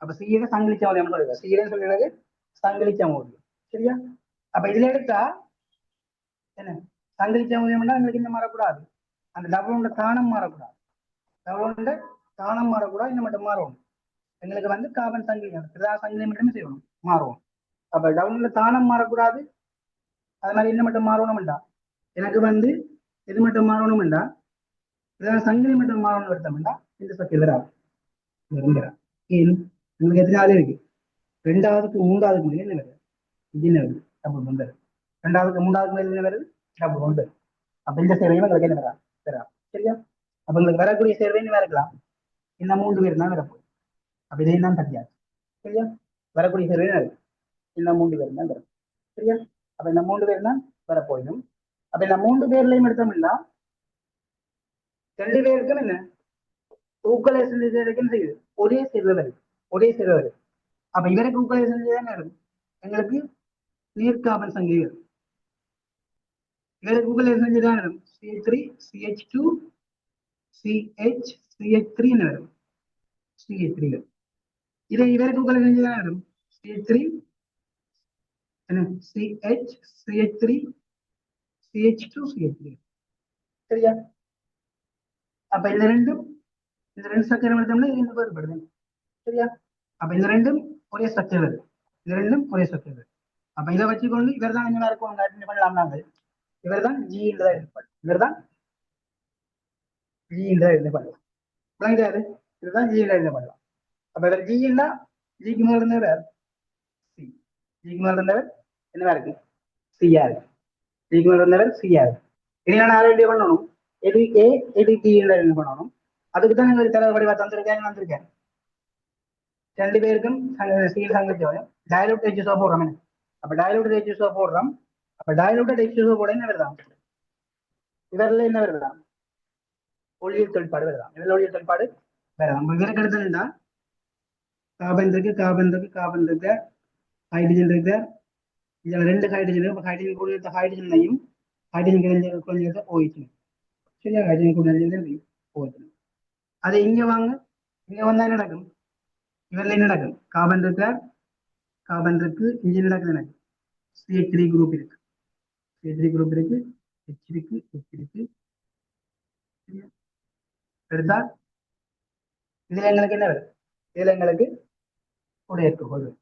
அப்ப சீட சங்கிலிச்ச முடியும் சொல்லுங்க, சீடன்னு சொல்லிடுறது சங்கிலிச்ச முடியும். சரியா? அப்ப இதுல எடுத்தா என்ன சங்கிலிச்ச முடியும்னா எங்களுக்கு என்ன மாறக்கூடாது, அந்த டபுளோட தானம் மாறக்கூடாது, டபுளோட தானம் மாறக்கூடாது, இந்த மட்டும் மாறும். எங்களுக்கு வந்து கார்பன் சங்கிலி சங்கிலி மட்டுமே செய்யணும் மாறுவோம். அப்ப டபுளோட தானம் மாறக்கூடாது, அது மாதிரி என்ன மட்டும் மாறணும்டா எனக்கு வந்து எது மட்டும் மாறணும்டா இதெல்லாம் சங்கிலி மட்டும் மாறணும் எடுத்தோம்டா இந்த சக்தி வராது. உங்களுக்கு எத்தனை இருக்கு? ரெண்டாவதுக்கு மூன்றாவதுக்கு மேலே என்ன வருது? இது வருது டபுள் ஒன்று. ரெண்டாவதுக்கு மூன்றாவதுக்கு மேலே என்ன வருது? டபுள் ஒன்று. அப்ப இந்த சேர்வையும் உங்களுக்கு என்ன வரா? சரியா? அப்ப உங்களுக்கு வரக்கூடிய சேர்வைன்னு வேற இருக்கலாம், இந்த மூன்று பேர் தான் வரப்போம். அப்ப இதையும் தான் தட்டியாது. சரியா? வரக்கூடிய சேர்வை இந்த மூன்று பேர் தான் வரும். சரியா? அப்ப இந்த மூன்று பேர் தான் வரப்போயிடும். அப்ப இந்த மூன்று பேர்லையும் எடுத்தோம்னா ரெண்டு பேருக்கும் என்ன ஊக்கலேசன் செய்யுது, ஒரே சேர்வை வருது, ஒரே சேர்வை வருது. அப்ப இவருக்கு ஊக்கலேசன் தான் வரும், எங்களுக்கு நீர்காபன் சங்கிலி வரும். இவருக்கு ஊக்கலேசன் தான் வரும் CH3 CH2 CH CH3 என்ன வரும்? CH3 வரும். இதை இவருக்கு ஊக்கலேசன் தான் வரும் CH3 என்ன CH CH3 CH2 CH3. சரியா? அப்ப இந்த ரெண்டு ஸ்ட்ரக்சர் எடுத்தோம்னா இது வேறுபடுது. சரியா? அப்ப இந்த ரெண்டும் ஒரே ஸ்ட்ரக்சர் வருது, இந்த ரெண்டும் ஒரே ஸ்ட்ரக்சர் வருது. அப்ப இதை வச்சுக்கொண்டு இவர் தான் என்ன இருக்கும் பண்ணலாம் நாங்கள், இவர் தான் ஜி என்றதை எழுதப்படும், இவர் தான் ஜி என்றதை எழுதப்படலாம். விளங்குறாரு? இதுதான் ஜி என்ற எழுதப்படலாம். அப்ப இவர் ஜி என்றா ஜிக்கு மேல இருந்தவர் சி, ஜிக்கு மேல இருந்தவர் என்னவா இருக்கு? சியா இருக்கு. ஜிக்கு மேல இருந்தவர் சியா இருக்கு. இனி நான் ஆல்ரெடி பண்ணணும், எது ஏ எது பி என்ற என்ன பண்ணணும். அதுக்கு தான் எங்களுக்கு தலைவர் வடிவா தந்திருக்கேன் வந்திருக்கேன். ரெண்டு பேருக்கும் சீல் சங்கச்சோம் டைலூட் ஹெச்எஸ்ஓ போடுறோம். அப்ப டைலூட் ஹெச்எஸ்ஓ போடுறோம். அப்ப டைலூட்டட் ஹெச்எஸ்ஓ போட என்ன வருதான்? இவரில் என்ன வருதான்? ஒளியல் தொழிற்பாடு வருதான். இதில் ஒளியல் தொழிற்பாடு வேற நம்ம இவருக்கு எடுத்துட்டா கார்பன் இருக்கு, கார்பன் இருக்கு, கார்பன் இருக்கு, ஹைட்ரஜன் இருக்கு. இதுல ரெண்டு ஹைட்ரஜன் இருக்கு. ஹைட்ரஜன் கூட இருக்க ஹைட்ரஜனையும் ஹைட்ரஜன் கொஞ்சம் OH. சரியா? ஹைட்ரஜன் கூட OH. அது இங்க வாங்க, இங்க வந்தா என்ன நடக்கும்? இவரில் என்ன நடக்கும்? கார்பன் இருக்கு, கார்பன் இருக்கு, இங்க நடக்குது எனக்கு CH3 குரூப் இருக்கு, CH3 குரூப் இருக்கு, H இருக்கு, H இருக்கு. எடுத்தா இதுல எங்களுக்கு என்ன வரும்? இதுல எங்களுக்கு உடையற்கோள் வரும்.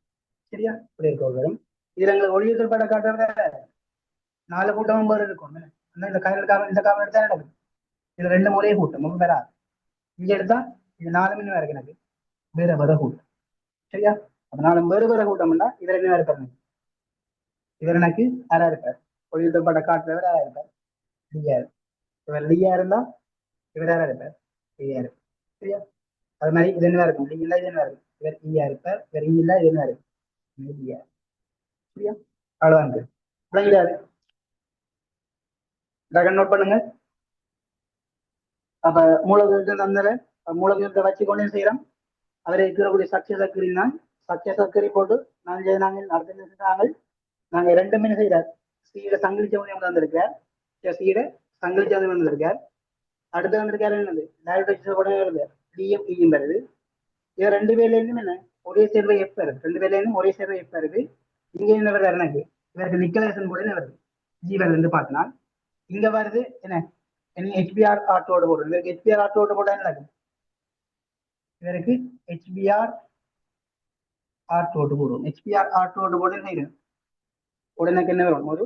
சரியா? உடையற்கோள் வரும். இதுல எங்களுக்கு ஒளியல் பட காட்டுறத 4 கூட்டம் பேர் இருக்கும். இந்த காரணம் காரணம் இந்த காரணம் எடுத்தா நடக்கும். இது ரெண்டு ஒரே கூட்டம் வராது. இங்க எடுத்தா இது 4 மின் வேற எனக்கு வேற வேற கூட்டம். சரியா? அப்ப 4 வேறு வேற கூட்டம்னா இவர் என்ன இருப்பாரு? இவர் எனக்கு யாரா இருப்பார்? ஒளியல் பட காட்டுறவர் யாரா இருப்பார்? லியா. இவர் லியா இருந்தா இவர் யாரா இருப்பார்? லியா இருப்பார். சரியா? அது மாதிரி இது என்ன இருக்கும்? டி இல்ல இது என்ன இருக்கும்? இவர் ஈயா இருப்பார், இவர் ஈ இல்ல இது என்ன இருக்கும்? ஈயா. சரியா? அவ்வளவுதான். விளங்கிடாது. நோட் பண்ணுங்க. அப்ப மூலகத்தை தந்தர மூலகத்தை வச்சுக்கொண்டே செய்யறோம். அவரை இருக்கக்கூடிய சக்தி சக்கரின்னா சக்தி சக்கரி போட்டு நாங்கள் அடுத்த நாங்க ரெண்டுமே செய்யறார். சீட சங்கிலிச்சவனையும் வந்திருக்கார், சீட சங்கிலிச்சவனையும் வந்திருக்கார். அடுத்து வந்திருக்காரு என்னது டைரக்ட் டிஎம் இயும் வருது. இது ரெண்டு பேர்ல இருந்தும் என்ன ஒரே சேர்வை எஃப் வருது, ரெண்டு பேர்ல இருந்தும் ஒரே சேர்வை எஃப் வருது. இங்க என்ன வருது எனக்கு இவருக்கு நிக்கலேசன் கூட என்ன வருது ஜி வருதுன்னு பார்த்தனா இங்க வருது என்ன HBr ஆட்டோடு போடுறது. இவருக்கு HBr ஆட்டோடு போட்டா என்ன நடக்கும்? இவருக்கு HBr ஆட்டோடு போடுவோம். HBr ஆட்டோடு போட்டு செய்யணும் உடனே என்ன வரும்? ஒரு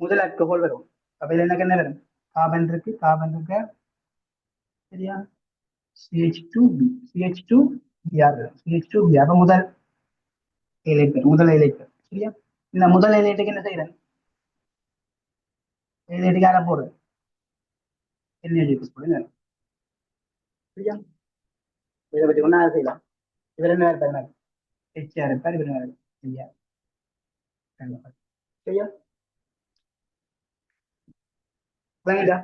முதல் ஆல்கஹால் வரும். அப்ப இதுல எனக்கு என்ன வரும்? கார்பன் இருக்கு, கார்பன் இருக்கு, சரியா? CH2B CH2Br CH2B. அப்ப முதல் முதல் இலைப்பு. சரியா? இந்த முதல் இலைட்டுக்கு என்ன செய்யறேன்? இது எடுக்காத போடுறது NaCO போடுங்க. சரியா? இதை பற்றி ஒன்றா செய்யலாம். இவர் என்ன இருப்பார்? HR இருப்பார், இவர் என்ன சரியா? சரியா? வாங்கிட்டா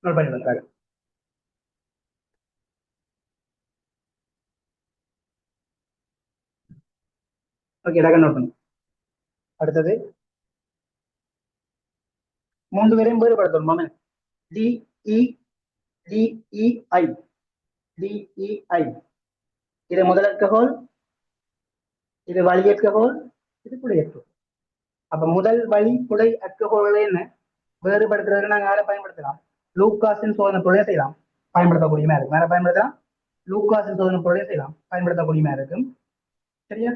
நோட் பண்ணி வந்தாங்க. ஓகே, டக்கு நோட் பண்ணு. அடுத்தது 3 பேரையும் வேறுபடுத்தணுமாமே. DE DEI DEI இது முதலற்கோள், இது வழியற்கோள், இது புடையற்கோள். அப்ப முதல் வழி புடை அற்கோள்களை என்ன வேறுபடுத்துறதுக்கு நாங்க யாரை பயன்படுத்தலாம்? லூகாஸின் சோதனை பொருளை செய்யலாம், பயன்படுத்தக்கூடியமா இருக்கும். வேற பயன்படுத்தலாம், லூகாஸின் சோதனை பொருளை செய்யலாம், பயன்படுத்தக்கூடியமா இருக்கும். சரியா?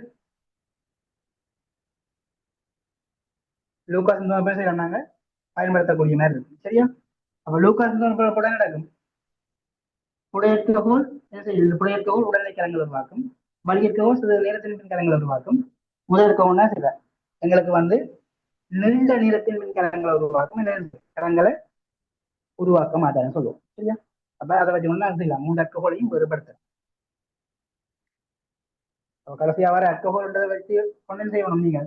லூகாஸின் சோதனை பொருளை செய்யலாம், நாங்க பயன்படுத்தக்கூடிய மாதிரி இருக்கும். சரியா? அப்ப லூகாஸின் சோதனை பொருள் கூட நடக்கும். புடையற்கோள் என்ன செய்யுது? புடையற்கோள் உடனடி கலங்கள் உருவாக்கும், வலியற்கோள் சில நேரத்தின் பின் கலங்களை உருவாக்கும். முதற்கோள்னா சில எங்களுக்கு வந்து நீண்ட நீளத்தின் மின் கலங்களை உருவாக்கும், கலங்களை உருவாக்க மாட்டாருன்னு சொல்லுவோம். சரியா? அப்ப அதை வச்சு ஒண்ணா செய்யலாம், 3 அல்கஹோலையும் வேறுபடுத்தலாம். கடைசியா வர அல்கஹோல்ன்றதை வச்சு கொண்டு செய்யணும். நீங்க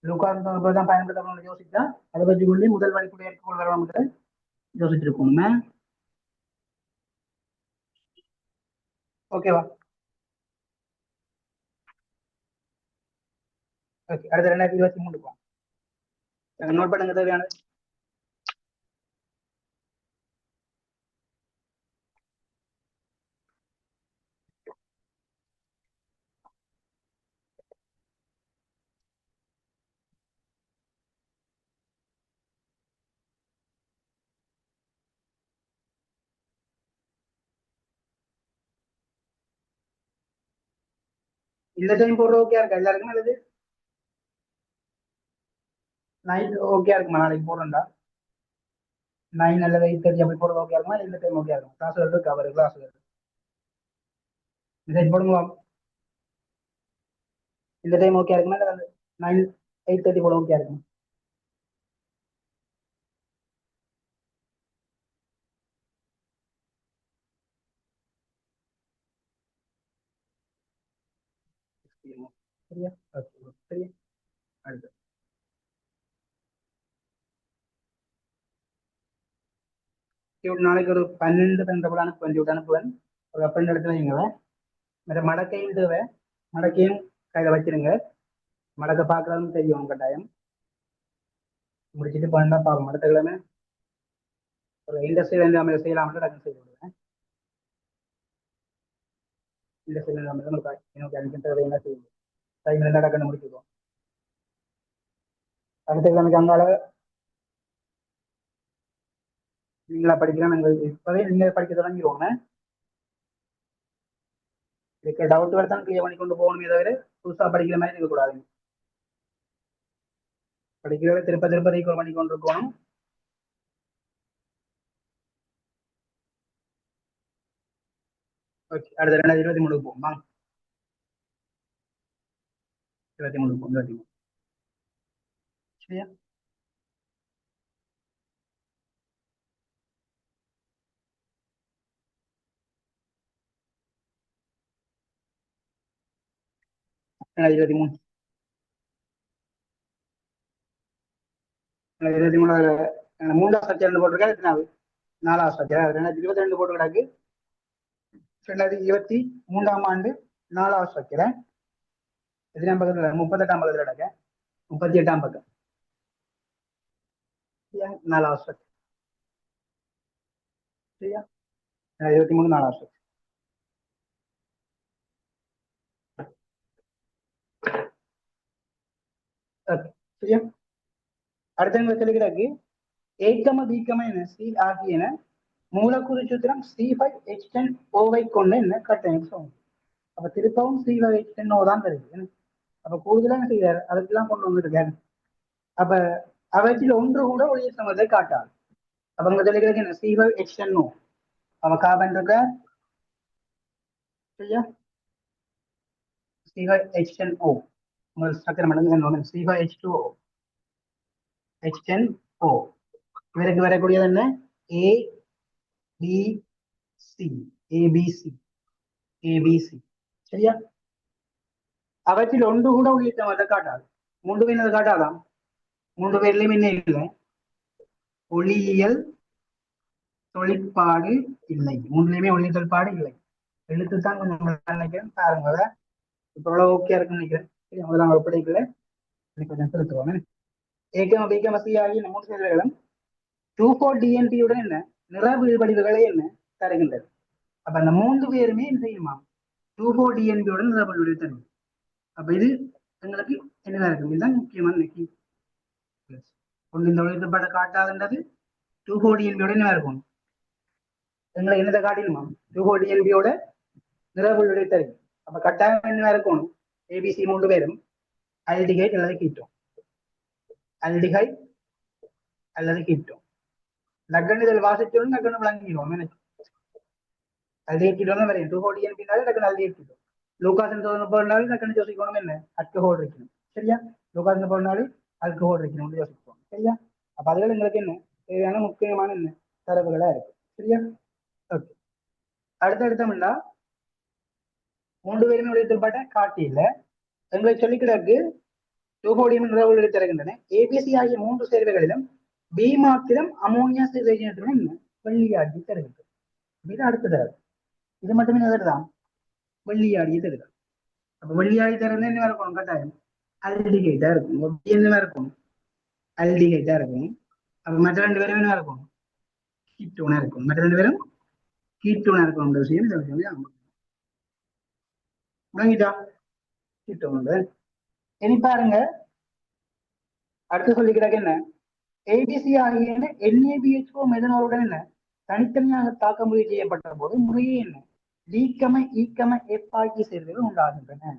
லூகாஸ் தான் பயன்படுத்தணும்னு யோசிச்சா அதை வச்சு கொண்டு முதல் வழிப்புடைய அல்கஹோல் வரணும்னு யோசிச்சிருக்கணுமே. ஓகேவா? ஓகே, அடுத்த 2023 நோட் பண்ணுங்க தேவையானது. இந்த டைம் போடுற ஓகே இருக்கா எல்லாருக்கும்? அல்லது நைட் ஓகே இருக்குமா? நாளைக்கு போடுறா 9 அல்லது 8:30 அப்படி போடுறது ஓகே இருக்குமா? இந்த டைம் ஓகே இருக்கும்? கிளாஸ் வருது, கவர் கிளாஸ் வருது, மெசேஜ் போடுங்க. இந்த டைம் ஓகே இருக்குமா? இல்லை 9 8:30 போட ஓகே இருக்கும்? சரியா? சரியா? அடுத்து நாளைக்கு ஒரு 12 12 அனுப்புவேன். ஒரு அப்பன் எடுத்து வைங்க. வேற மடக்கையும் தேவை, மடக்கையும் கையில வச்சிருங்க. மடக்கை பார்க்கறதுன்னு தெரியும் கட்டாயம். முடிச்சுட்டு பண்ணா பார்ப்போம். அடுத்த கிழமை ஒரு இண்டஸ்ட்ரியில இருந்து நம்ம செய்யலாம்னு டக்குன்னு செய்து விடுவேன். இண்டஸ்ட்ரியில நம்ம எனக்கு எனக்கு தேவை என்ன செய்யும் டைம்ல இருந்தா டக்குன்னு முடிச்சுக்குவோம். அடுத்த கிழமைக்கு அங்கால நீங்களா படிக்கலாம். நாங்கள் இப்பவே நீங்க படிக்க தொடங்கிடுவோங்க. இருக்கிற டவுட் வரதான் கிளியர் பண்ணி கொண்டு போகணுமே தவிர புதுசா படிக்கிற மாதிரி இருக்கக்கூடாது. படிக்கிறத திருப்ப திருப்ப ரீகால் பண்ணி கொண்டு இருக்கணும். ஓகே, அடுத்த 2023 போவோம். 23 போவோம். 23 சரியா? ரெண்டாயிரத்தி 23 மூன்றாவது ஸ்ட்ரக்சர் போட்டிருக்கா, எத்தனாவது? 4வது ஸ்ட்ரக்சர். 2022 போட்டு கிடக்கு. 2023 ஆண்டு 4வது ஸ்ட்ரக்சர். எத்தனாம் பக்கத்துல? 38ஆம் பக்கத்துல கிடக்க. 38ஆம் பக்கம். 4வது ஸ்ட்ரக்சர். சரியா? 23 4வது ஸ்ட்ரக்சர். சரியா? அடுத்த சொல்லிக்கிறாக்கு ஏக்கம பீக்கம என்ன சி ஆகியன மூலக்கூறு சூத்திரம் C5H10O கொண்டு என்ன கட்டணம். அப்ப திருப்பவும் C5H10O தான் வருது. அப்ப கூடுதலா என்ன செய்யறாரு? அதுக்கெல்லாம் கொண்டு வந்துருக்காரு. அப்ப அவற்றில் ஒன்று கூட ஒளிய சமத்தை காட்டாது. அப்ப அங்க சொல்லிக்கிறது என்ன? C5H10O. அவ கார்பன் இருக்க. சரியா? CH10O உங்களுக்கு ஸ்ட்ரக்சர் மட்டும் CH2O H10O இவருக்கு வரக்கூடியது என்ன A B C ABC ABC சரியா அவற்றில் ஒன்று கூட உள்ளிட்ட காட்டாது மூன்று பேர் அது காட்டாதான் மூன்று பேர்லயும் என்ன இல்லை ஒளியியல் தொழிற்பாடு இல்லை மூன்றுலயுமே ஒளியியல் தொழிற்பாடு இல்லை எழுத்து தான் கொஞ்சம் நினைக்கிறேன் பாருங்க இப்ப எவ்வளவு ஓகே இருக்குன்னு நினைக்கிறேன் சரி முதலாம் ஒப்படைக்கல கொஞ்சம் செலுத்துவாங்க ஏகம பிகம சி ஆகிய மூன்று சேர்வைகளும் 2,4 டிஎன்பியுடன் என்ன நிற வீழ்வடிவுகளை என்ன தருகின்றது அப்ப அந்த மூன்று பேருமே என்ன செய்யுமா 2,4 டிஎன்பியுடன் நிற வீழ்வடிவு தரும் அப்ப இது எங்களுக்கு என்னதான் இருக்கும் இதுதான் முக்கியமான நெக்கி ஒன்று இந்த ஒளித்தப்பாட்டை காட்டாதுன்றது 2,4 டிஎன்பியோட என்ன இருக்கும் எங்களுக்கு என்னதை காட்டிடுமா 2,4 டிஎன்பியோட நிற வீழ்வடிவு தரும் அப்ப கட்டாயம் என்ன இருக்கணும் ஏபிசி மூன்று பேரும் அல்டிகைட் அல்லது கீட்டோன் அல்டிகைட் அல்லது கீட்டோன் லக்கன் இதில் வாசிச்சோன்னு லக்கன் விளங்கிடுவோம் அல்டிகைட் கீட்டோன் வரையும் 2,4 டிஎன்பினாலே லக்கன் அல்டிகைட் கீட்டோன் லூகாசன் போறனாலும் லக்கன் யோசிக்கணும் என்ன அல்கஹோல் இருக்கணும் சரியா லூகாசன் போறனாலும் அல்கஹோல் இருக்கணும் யோசிப்போம் சரியா அப்ப அதுல எங்களுக்கு என்ன தேவையான முக்கியமான என்ன தரவுகளா இருக்கு சரியா ஓகே அடுத்தடுத்தம்னா மூன்று பேருமே ஒளித்தல்பாட்ட காட்டியில எங்களை சொல்லிக்கிடக்கு 2,4 நிறவுகளை தருகின்றன ஏபிசி ஆகிய மூன்று சேர்வைகளிலும் பி மாத்திரம் அமோனியா சேர்வையினத்துடன் என்ன வெள்ளியாடி தருகின்றது இது அடுத்த தரவு இது மட்டுமே தான் வெள்ளியாடியை தருது அப்ப வெள்ளியாடி தருது என்ன இருக்கணும் கட்டாயம் அல்டிகைட்டா இருக்கும் என்ன இருக்கும் அல்டிகைட்டா இருக்கும் அப்ப மற்ற ரெண்டு பேரும் என்ன இருக்கும் கீட்டோனா இருக்கும் மற்ற ரெண்டு பேரும் கீட்டோனா இருக்கும் விஷயம் முடங்கிட்டா கீட்டோன் இனி பாருங்க அடுத்து சொல்லிக்கிறாங்க என்ன ஏபிசி ஆகிய NaBHO மெதனாலுடன் என்ன தனித்தனியாக தாக்க முயற்சி செய்யப்பட்ட போது முறையே என்ன D, E, F ஆகிய சேர்வுகள் உண்டாகின்றன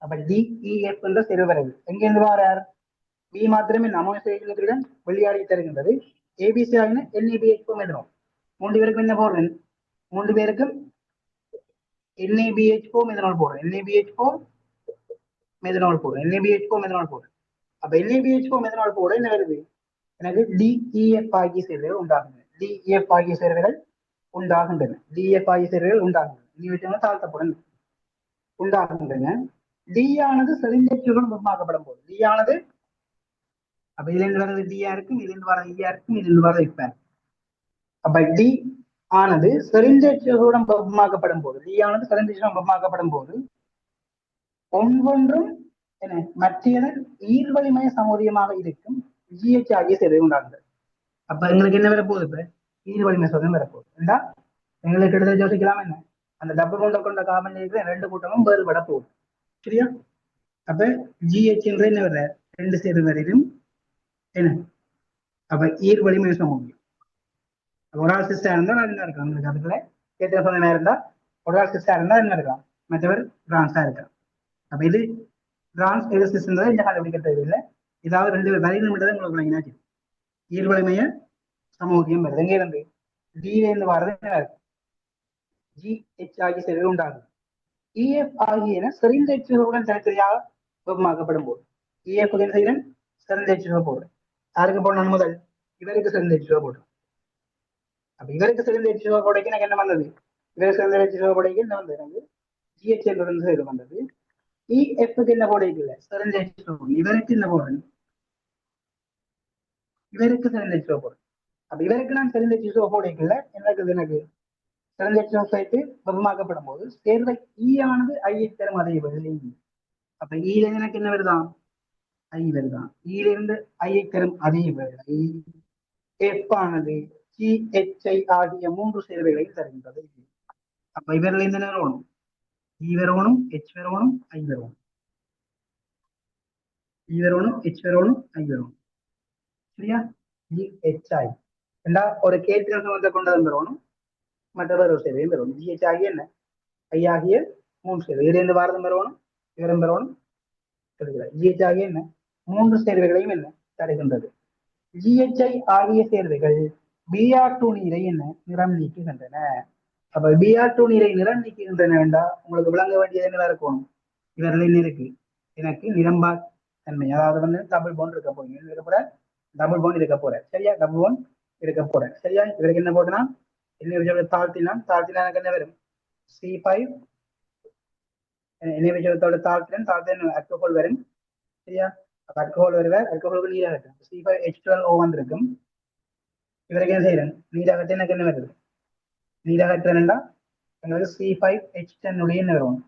அப்ப DEF என்ற சேர்வு வருது எங்கிருந்து வாரார் பி மாத்திரமே அமோனியா சேர்வைகளுடன் வெளியாடி தருகின்றது ஏபிசி ஆகிய NaBHO மெதனால் மூன்று பேருக்கும் என்ன போடுறேன் மூன்று பேருக்கும் NaBHO மெதனால் போடுறேன் NaBHO மெதனால் போடுறேன் அப்ப NaBHO மெதனால் போட என்ன வருது எனக்கு DEF ஆகிய சேர்வைகள் உண்டாகின்றன DEF ஆகிய சேர்வைகள் உண்டாகின்றன நீ வச்சவங்க தாழ்த்தப்படும் உண்டாகின்றன டி ஆனது செறிந்தேற்றுடன் வெப்பமாக்கப்படும் போது டி ஆனது அப்ப இதுல இருந்து வர்றது டியா இருக்கும் இதுல இருந்து வர்றது ஈயா இருக்கும் இதுல இருந்து வர்றது இப்ப அப்ப டி ஆனது செறிந்தேற்றுடன் வெப்பமாக்கப்படும் போது டி ஆனது செறிந்தேற்றுடன் வெப்பமாக்கப்படும் போது ஒவ்வொன்றும் என்ன மற்றியதன் ஈர்வலிமய சமூதியமாக இருக்கும் GH ஆகிய சேர்வை உண்டாகுது அப்ப எங்களுக்கு என்ன வரப்போகுது இப்ப ஈர்வலிமய சோதனை வரப்போகுது ஏண்டா எங்களுக்கு எடுத்து யோசிக்கலாம் என்ன அந்த டபுள் கொண்ட கொண்ட கார்பன் இருக்கிற ரெண்டு கூட்டமும் வேறுபட போகுது சரியா அப்ப GH என்ற என்ன வர ரெண்டு சேர்வு வரையிலும் என்ன அப்ப ஈர் வலிமை சமூகம் ஒரு ஆள் சிஸ்டா இருந்தா என்ன இருக்கலாம் உங்களுக்கு அதுக்குள்ள கேட்ட சொன்ன இருந்தா ஒரு ஆள் சிஸ்டா இருந்தா என்ன இருக்கலாம் மற்றவர் பிரான்ஸா இருக்கலாம் அப்ப இது பிரான்ஸ் எது சிஸ்டம் இந்த கண்டுபிடிக்க தேவையில்லை ஏதாவது ரெண்டு வரையிலும் மட்டும் தான் உங்களுக்கு விளங்கினாச்சு ஈர் வலிமைய சமூகம் வருது எங்க இருந்து டில இருந்து வர்றது என்ன இருக்கும் GH ஆகிய சேர்வு உண்டாகும் EF ஆகியன செறிந்தேற்றுகளுடன் தனித்தனியாக வெப்பமாக்கப்படும் போது EF செய்கிறேன் செறிந்தேற்று போடுறேன் யாருக்கு போடணும் முதல் இவருக்கு செறிந்தேற்று போடுறோம் அப்ப இவருக்கு செறிந்தேற்று போடைக்கு எனக்கு என்ன வந்தது இவருக்கு செறிந்தேற்று போடைக்கு என்ன வந்தது எனக்கு GH இருந்து இது வந்தது EF என்ன போடைக்கு இல்லை செறிந்தேற்று இவருக்கு என்ன போடுறேன் இவருக்கு செறிந்தேற்று போடுறேன் அப்ப இவருக்கு நான் செறிந்தேற்று போடைக்கு இல்லை எனக்கு செறிந்தேற்று சேர்த்து வெப்பமாக்கப்படும் போது சேர்வை E ஆனது ஐ தரும் அதே வருது அப்ப ஈல எனக்கு என்ன வருதான் ஐ வருதான் ஈலிருந்து ஐயை தரும் அதே வருது F ஆனது GHI ஆகிய மூன்று சேர்வைகளையும் தருகின்றது அப்ப இவர்கள் இந்த வரணும் E வரணும் H வரணும் I வரணும் E வரணும் H வரணும் I வரணும் சரியா GHI எல்லா ஒரு கேட்டின சம்பந்தத்தை கொண்டதும் வரணும் மற்றவர் ஒரு சேர்வையும் வரணும் GH ஆகிய என்ன ஐ ஆகிய மூன்று சேர்வை இருந்து பாரதம் வரணும் இவரும் வரணும் GH ஆகிய என்ன மூன்று சேர்வைகளையும் என்ன தருகின்றது GHI ஆகிய சேர்வைகள் Br2 நீரை என்ன நிறம் நீக்குகின்றன அப்ப Br2 நீரை நிறம் நீக்குகின்றன வேண்டா உங்களுக்கு விளங்க வேண்டியது என்ன இருக்கணும் இவரில் என்ன இருக்கு, எனக்கு நிரம்பா தன்மை, அதாவது வந்து டபுள் பாண்ட் இருக்க போறீங்க, இருக்க போற டபுள் பாண்ட் இருக்க போற, சரியா, டபுள் பாண்ட் இருக்க போற, சரியா. இவருக்கு என்ன போட்டுனா, என்ன தாழ்த்தினா எனக்கு என்ன வரும், C5 என்ன தாழ்த்தின அல்கோஹால் வரும், சரியா. அல்கோஹால் வருவார், அல்கோஹாலுக்கு நீராகட்டும், C5H12O வந்திருக்கும். இவருக்கு என்ன செய்யறேன், நீராகட்டம் எனக்கு என்ன வருது, நீராகற்றா எங்களுக்கு C5H10 உடைய என்ன வரும்,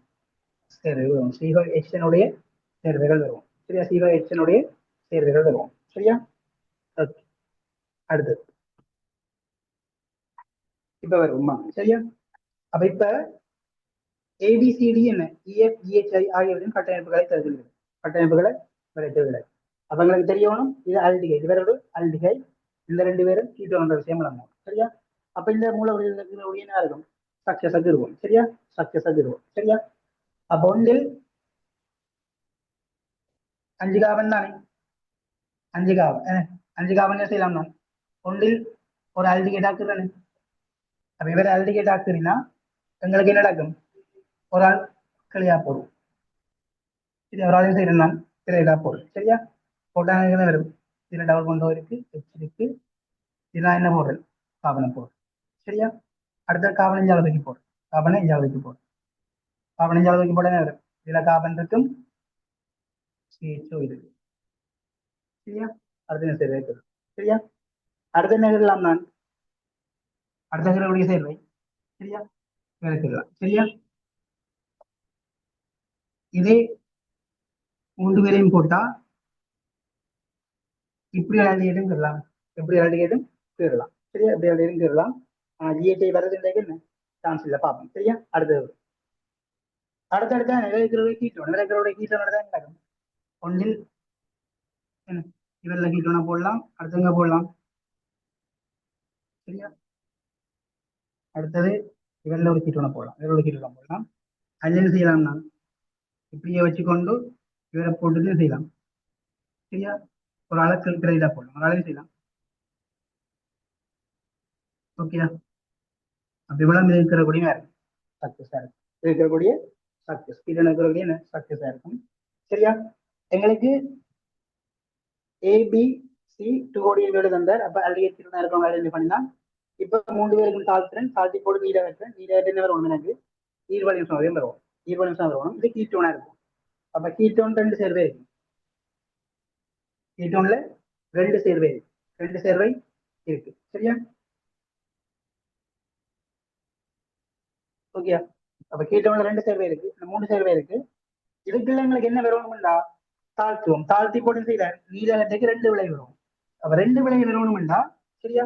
சேர்வைகள் வரும், C5H10 உடைய சேர்வைகள் வரும், சரியா. C5H10 உடைய சேர்வைகள் வரும், சரியா. அடுத்து இப்ப வருமா, சரியா. அப்ப இப்ப ABCD என்ன EFGHI ஆகியவற்றின் கட்டமைப்புகளை தருகிறது, கட்டமைப்புகளை விளைத்துகிறது. அப்ப எங்களுக்கு தெரியணும் இது அல்டிகை, இவரோட அல்டிகை, இந்த ரெண்டு பேரும் கீட்டோன்ற விஷயம் விளங்கும், சரியா. அப்ப இந்த மூலவர்களுடைய என்ன இருக்கும், சக்சஸாக இருக்கும், சரியா, சக்சஸாக இருக்கும், சரியா. அப்ப ஒன்றில் 5 கார்பன் தானே, 5 கார்பன் 5 கார்பன் என்ன செய்யலாம் நான், ஒன்றில் ஒரு அல்டிகேட் ஆக்குறேன். அப்ப இவரை அல்டிகேட் ஆக்குறீங்கன்னா எங்களுக்கு என்ன நடக்கும், ஒரு ஆள் கிளியா போடும், இது ஒரு ஆள் செய்யறேன் நான் கிளியா போடும், சரியா. போட்டாங்க வரும், இதுல டபுள் கொண்டு இருக்கு, H இருக்கு, இதெல்லாம் என்ன போடுறேன், காபனை போடுறேன், சரியா. அடுத்த காபனை ஜாலத்துக்கு போடுறேன், காபனை ஜாலத்துக்கு போடுறேன், காபனை ஜாலத்துக்கு போட என்ன வரும், இதுல காபன் இருக்கும், CHO இருக்கு, சரியா. அடுத்த என்ன சேர்வை, சரியா. அடுத்த என்ன எழுதலாம் நான், அடுத்த கிரவுடைய சேர்வை, சரியா, எழுதிடலாம், சரியா. இதே 3 பேரையும் போட்டா இப்படி அழகியதும் பெறலாம், எப்படி அழகியதும் பெறலாம், சரியா, எப்படி அழகியதும் பெறலாம். GHI வரதுன்றது என்ன சான்ஸ் இல்லை, பார்ப்போம், சரியா. அடுத்தது அடுத்தடுத்த நிலைக்கிறவரை கீட்டோன், நிலைக்கிறவரை கீட்டோனோட தான் நடக்கும். ஒன்றில் இவரில் கீட்டோனை போடலாம், அடுத்தவங்க போடலாம், சரியா. அடுத்தது இவரில் ஒரு கீட்டோனை போடலாம், இவரோட கீட்டோனை போடலாம். அதில் என்ன செய்யலாம் நான், இப்படியே வச்சுக்கொண்டு இவரை போட்டுட்டு செய்யலாம், சரியா. ஒரு அளவுக்கு கிரெடிட்டா போடலாம், ஒரு அளவு செய்யலாம், ஓகே. அப்படி இவ்வளவு இருக்கிறக்கூடிய இருக்கும் சக்சஸா இருக்கும், இருக்கக்கூடிய சக்சஸ், இது இருக்கக்கூடிய என்ன சக்சஸா இருக்கும், சரியா. எங்களுக்கு ABC 2 கோடி தந்தார். அப்ப அல்டிகேட் இருக்கவங்க ஐடென்டிஃபை பண்ணலாம். இப்ப 3 பேருக்கும் தாழ்த்துறேன், தாழ்த்தி போட்டு நீரை வைக்கிறேன், நீரை என்ன வரும் எனக்கு ஈர்வலி நிமிஷம் வரும், ஈர்வலி நிமிஷம் வரும், இது கீட்டோனா இருக்கும். அப்ப கீட்டோன் 2 சேர்வை இருக்கு, கீட்டோன்ல 2 சேர்வை இருக்கு, 2 சேர்வை இருக்கு, சரியா. ஓகே. அப்ப கீட்டோன்ல 2 சேர்வை இருக்கு, 3 சேர்வை இருக்கு. இதுக்குள்ள எங்களுக்கு என்ன வரணும்டா, தாழ்த்துவோம், தாழ்த்தி போட்டு செய்யற நீலகத்துக்கு 2 விலை வரும். அப்ப 2 விலை வரணும்டா, சரியா.